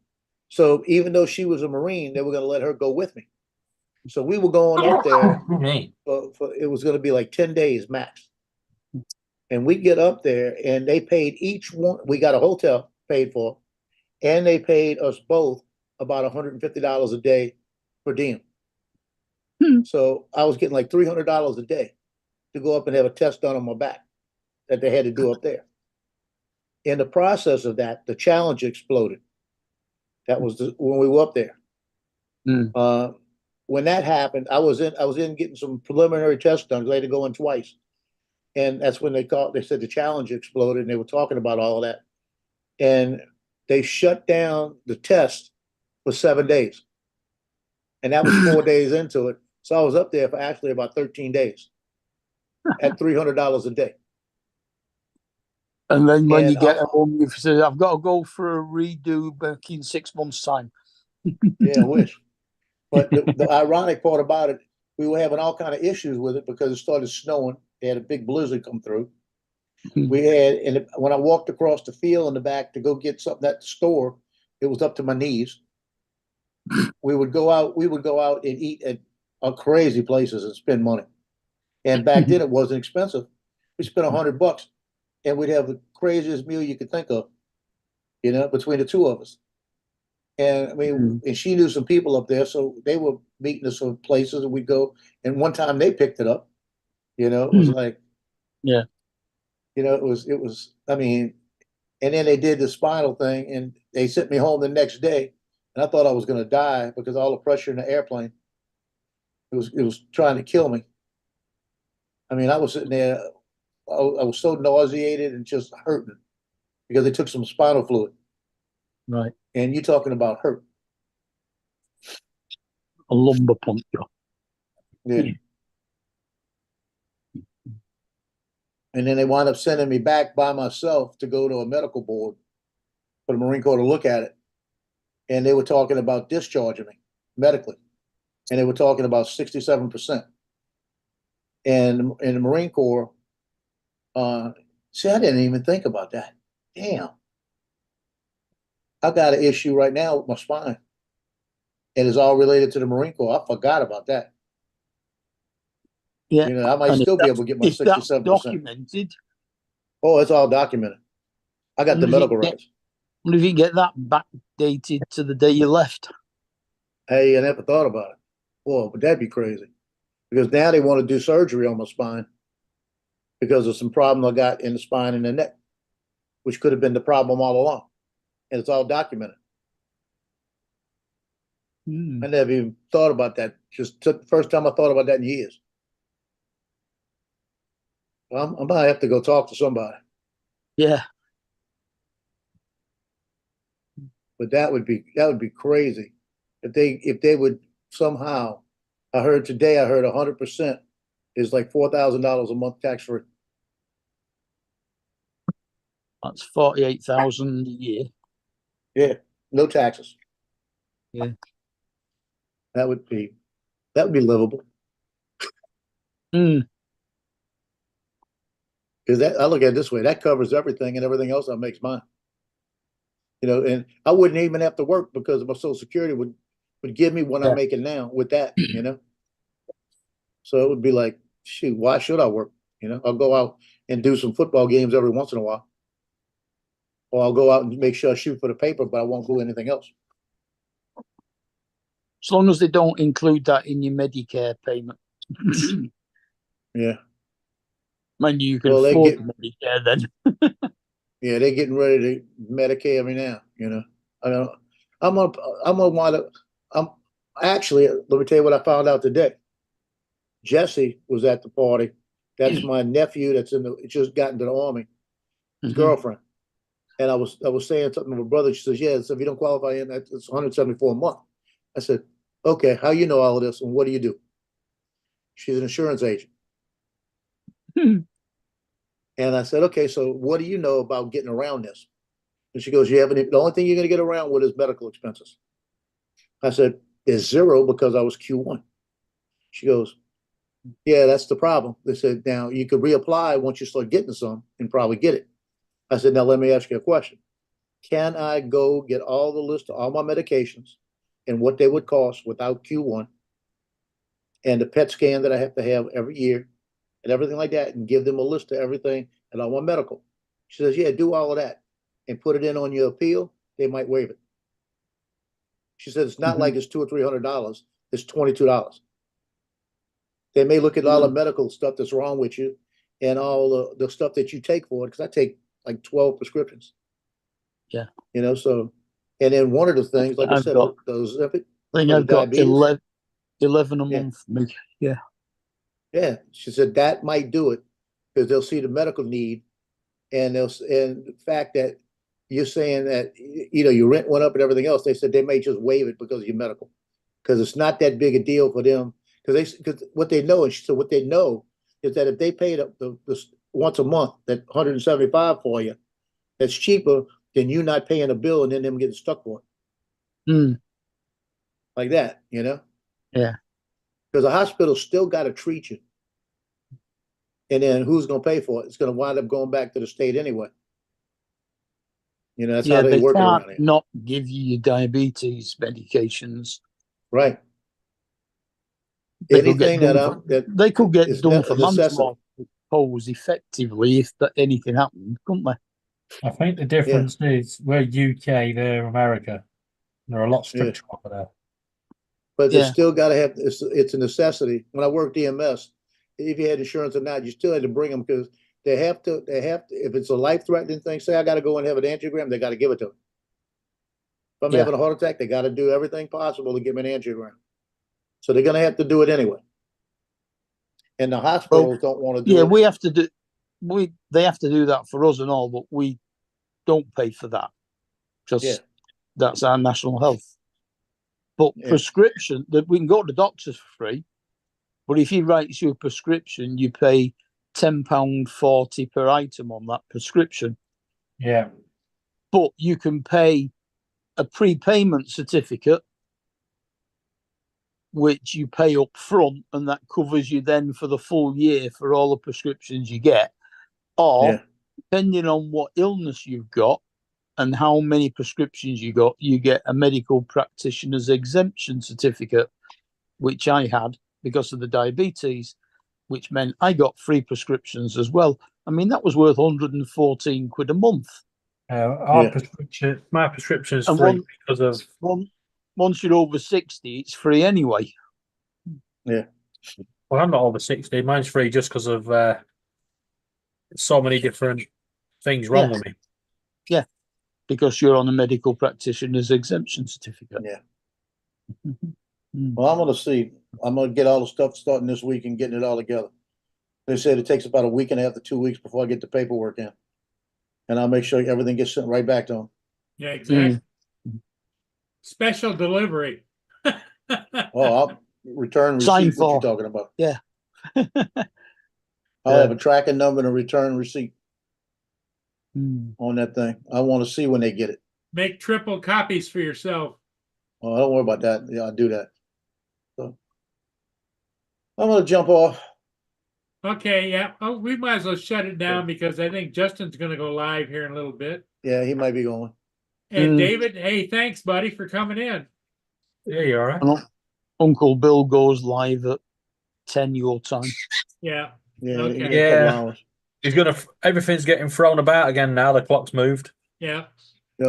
Speaker 5: So even though she was a Marine, they were going to let her go with me. So we were going up there for it was going to be like 10 days max. And we get up there and they paid each one, we got a hotel paid for, and they paid us both about $150 a day per diem. So I was getting like $300 a day to go up and have a test done on my back that they had to do up there. In the process of that, the Challenger exploded. That was when we were up there. When that happened, I was in getting some preliminary tests done. I had to go in twice. And that's when they said the Challenger exploded, and they were talking about all of that. And they shut down the test for 7 days. And that was 4 days into it. So I was up there for actually about 13 days at $300 a day.
Speaker 8: And then when
Speaker 5: And
Speaker 8: you get home, you say, I've got to go for a redo back in 6 months' time.
Speaker 5: Yeah, I wish. But the ironic part about it, we were having all kind of issues with it because it started snowing. They had a big blizzard come through. And when I walked across the field in the back to go get something at the store, it was up to my knees. We would go out and eat at crazy places and spend money. And back then it wasn't expensive. We spent $100 and we'd have the craziest meal you could think of, between the two of us. And I mean, and she knew some people up there, so they were meeting us in places and we'd go. And one time they picked it up, it was like,
Speaker 8: yeah,
Speaker 5: it was, I mean, and then they did the spinal thing and they sent me home the next day. And I thought I was going to die because all the pressure in the airplane, it was trying to kill me. I mean, I was sitting there, I was so nauseated and just hurting because they took some spinal fluid.
Speaker 8: Right.
Speaker 5: And you're talking about hurt.
Speaker 8: A lumbar puncture.
Speaker 5: Yeah. And then they wound up sending me back by myself to go to a medical board for the Marine Corps to look at it. And they were talking about discharging me medically. And they were talking about 67%. And in the Marine Corps, see, I didn't even think about that. Damn. I got an issue right now with my spine. And it's all related to the Marine Corps. I forgot about that.
Speaker 8: Yeah.
Speaker 5: I might still be able to get my 67%.
Speaker 8: Documented.
Speaker 5: Oh, it's all documented. I got the medical records.
Speaker 8: What if you get that backdated to the day you left?
Speaker 5: Hey, I never thought about it. Whoa, but that'd be crazy. Because now they want to do surgery on my spine because of some problem I got in the spine and the neck, which could have been the problem all along. And it's all documented. I never even thought about that. Just took the first time I thought about that in years. Well, I might have to go talk to somebody.
Speaker 8: Yeah.
Speaker 5: But that would be crazy if they would somehow I heard 100% is like $4,000 a month tax free.
Speaker 8: That's 48,000 a year.
Speaker 5: Yeah, no taxes.
Speaker 8: Yeah.
Speaker 5: That would be livable.
Speaker 8: Mm.
Speaker 5: Because that I look at it this way, that covers everything and everything else that makes mine. You know, and I wouldn't even have to work because my Social Security would give me what I'm making now with that, you know. So it would be like, shoot, why should I work? You know, I'll go out and do some football games every once in a while. Or I'll go out and make sure I shoot for the paper, but I won't do anything else.
Speaker 8: As long as they don't include that in your Medicare payment.
Speaker 5: Yeah.
Speaker 8: Man, you can
Speaker 5: Well, they
Speaker 8: afford
Speaker 5: get-
Speaker 8: Medicare then.
Speaker 5: Yeah, they're getting ready to Medicare me now, you know. I don't I'm gonna wind up actually, let me tell you what I found out today. Jesse was at the party. That's my nephew that's just got into the army, his girlfriend. And I was saying something to my brother. She says, yeah, so if you don't qualify in, it's 174 a month. I said, okay, how you know all of this and what do you do? She's an insurance agent. And I said, okay, so what do you know about getting around this? And she goes, the only thing you're going to get around with is medical expenses. I said, there's zero because I was Q1. She goes, yeah, that's the problem. They said, now you could reapply once you start getting some and probably get it. I said, now let me ask you a question. Can I go get all the list of all my medications and what they would cost without Q1 and the PET scan that I have to have every year and everything like that and give them a list of everything and all my medical? She says, yeah, do all of that and put it in on your appeal. They might waive it. She said, it's not like it's $200 or $300. It's $22. They may look at all the medical stuff that's wrong with you and all the stuff that you take for it. Cause I take like 12 prescriptions.
Speaker 8: Yeah.
Speaker 5: You know, so, and then one of the things, like I
Speaker 8: I've
Speaker 5: said,
Speaker 8: got-
Speaker 5: those,
Speaker 8: I think I've got 11 a
Speaker 5: Yeah.
Speaker 8: month for me. Yeah.
Speaker 5: Yeah, she said that might do it because they'll see the medical need, and and the fact that you're saying that you know your rent went up and everything else. They said they may just waive it because of your medical, because it's not that big a deal for them. Because what they know, and she said what they know is that if they paid up the once a month that 175 for you, that's cheaper than you not paying a bill and then them getting stuck for it.
Speaker 8: Mm.
Speaker 5: Like that, you know.
Speaker 8: Yeah.
Speaker 5: Because the hospital still got to treat you. And then who's going to pay for it? It's going to wind up going back to the state anyway. You know, that's how they work around
Speaker 8: can't
Speaker 5: it.
Speaker 8: not give you your diabetes medications.
Speaker 5: Right.
Speaker 8: They could get
Speaker 5: Anything
Speaker 8: done for, they could get
Speaker 5: is
Speaker 8: done for
Speaker 5: a necessity.
Speaker 8: manslaughter, pose effectively if anything happened, couldn't they?
Speaker 7: I think the difference is we're UK, they're America. They're a lot stricter over there.
Speaker 5: But they
Speaker 8: Yeah.
Speaker 5: still got to have, it's a necessity. When I worked EMS, if you had insurance or not, you still had to bring them because they have to, if it's a life-threatening thing, say I got to go and have an angiogram, they got to give it to them. If I'm
Speaker 8: Yeah.
Speaker 5: having a heart attack, they got to do everything possible to give me an angiogram. So they're going to have to do it anyway. And the hospitals don't want to do
Speaker 8: Yeah,
Speaker 5: it.
Speaker 8: we have to do. They have to do that for us and all, but we don't pay for that. Just
Speaker 5: Yeah.
Speaker 8: that's our national health. But
Speaker 5: Yeah.
Speaker 8: prescription that we can go to the doctors for free, but if he writes you a prescription, you pay £10.40 per item on that prescription.
Speaker 7: Yeah.
Speaker 8: But you can pay a prepayment certificate, which you pay up front, and that covers you then for the full year for all the prescriptions you get. Or,
Speaker 5: Yeah.
Speaker 8: depending on what illness you've got and how many prescriptions you got, you get a medical practitioner's exemption certificate, which I had because of the diabetes, which meant I got free prescriptions as well. I mean, that was worth 114 quid a month.
Speaker 7: Our
Speaker 5: Yeah.
Speaker 7: prescription, my prescription is
Speaker 8: And
Speaker 7: free because of
Speaker 8: once you're over 60, it's free anyway.
Speaker 5: Yeah.
Speaker 7: well, I'm not over 60. Mine's free just because of so many different things wrong
Speaker 8: Yeah.
Speaker 7: with me.
Speaker 8: Yeah, because you're on a medical practitioner's exemption certificate.
Speaker 5: Yeah.
Speaker 8: Mm.
Speaker 5: Well, I'm going to see. I'm going to get all the stuff starting this week and getting it all together. They said it takes about a week and a half to 2 weeks before I get the paperwork in. And I'll make sure everything gets sent right back to them.
Speaker 3: Yeah, exactly. Special delivery.
Speaker 5: Oh, return
Speaker 8: Sign
Speaker 5: receipt, what you
Speaker 8: for.
Speaker 5: talking about.
Speaker 8: Yeah.
Speaker 5: I'll have a tracking number and a return receipt
Speaker 8: Hmm.
Speaker 5: on that thing. I wanna see when they get it.
Speaker 3: Make triple copies for yourself.
Speaker 5: Oh, don't worry about that. Yeah, I'll do that. So. I'm gonna jump off.
Speaker 3: Okay, yeah. Oh, we might as well shut it down because I think Justin's gonna go live here in a little bit.
Speaker 5: Yeah, he might be going.
Speaker 3: And
Speaker 8: Mm.
Speaker 3: David, hey, thanks, buddy, for coming in.
Speaker 7: Yeah, you're all right.
Speaker 8: And Uncle Bill goes live at 10 your time.
Speaker 3: Yeah.
Speaker 5: Yeah,
Speaker 3: Okay.
Speaker 5: he got a couple
Speaker 7: Yeah.
Speaker 5: hours.
Speaker 7: He's gonna. Everything's getting thrown about again now. The clock's moved.
Speaker 3: Yeah.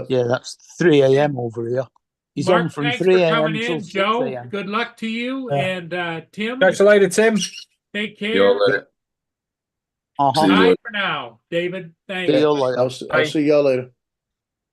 Speaker 8: Yeah, that's 3 a.m. over here. He's
Speaker 3: Mark,
Speaker 8: on from
Speaker 3: thanks
Speaker 8: 3
Speaker 3: for
Speaker 8: a.m.
Speaker 3: coming
Speaker 8: till
Speaker 3: in.
Speaker 8: 6
Speaker 3: Joe,
Speaker 8: a.m.
Speaker 3: good luck to you.
Speaker 7: Yeah.
Speaker 3: And Tim,
Speaker 7: Catch you later, Tim.
Speaker 3: take
Speaker 13: See you
Speaker 3: care.
Speaker 13: all later.
Speaker 8: Uh-huh.
Speaker 13: See you
Speaker 3: Bye
Speaker 13: later.
Speaker 3: for now, David. Thanks.
Speaker 8: See you later.
Speaker 5: I'll see y'all later.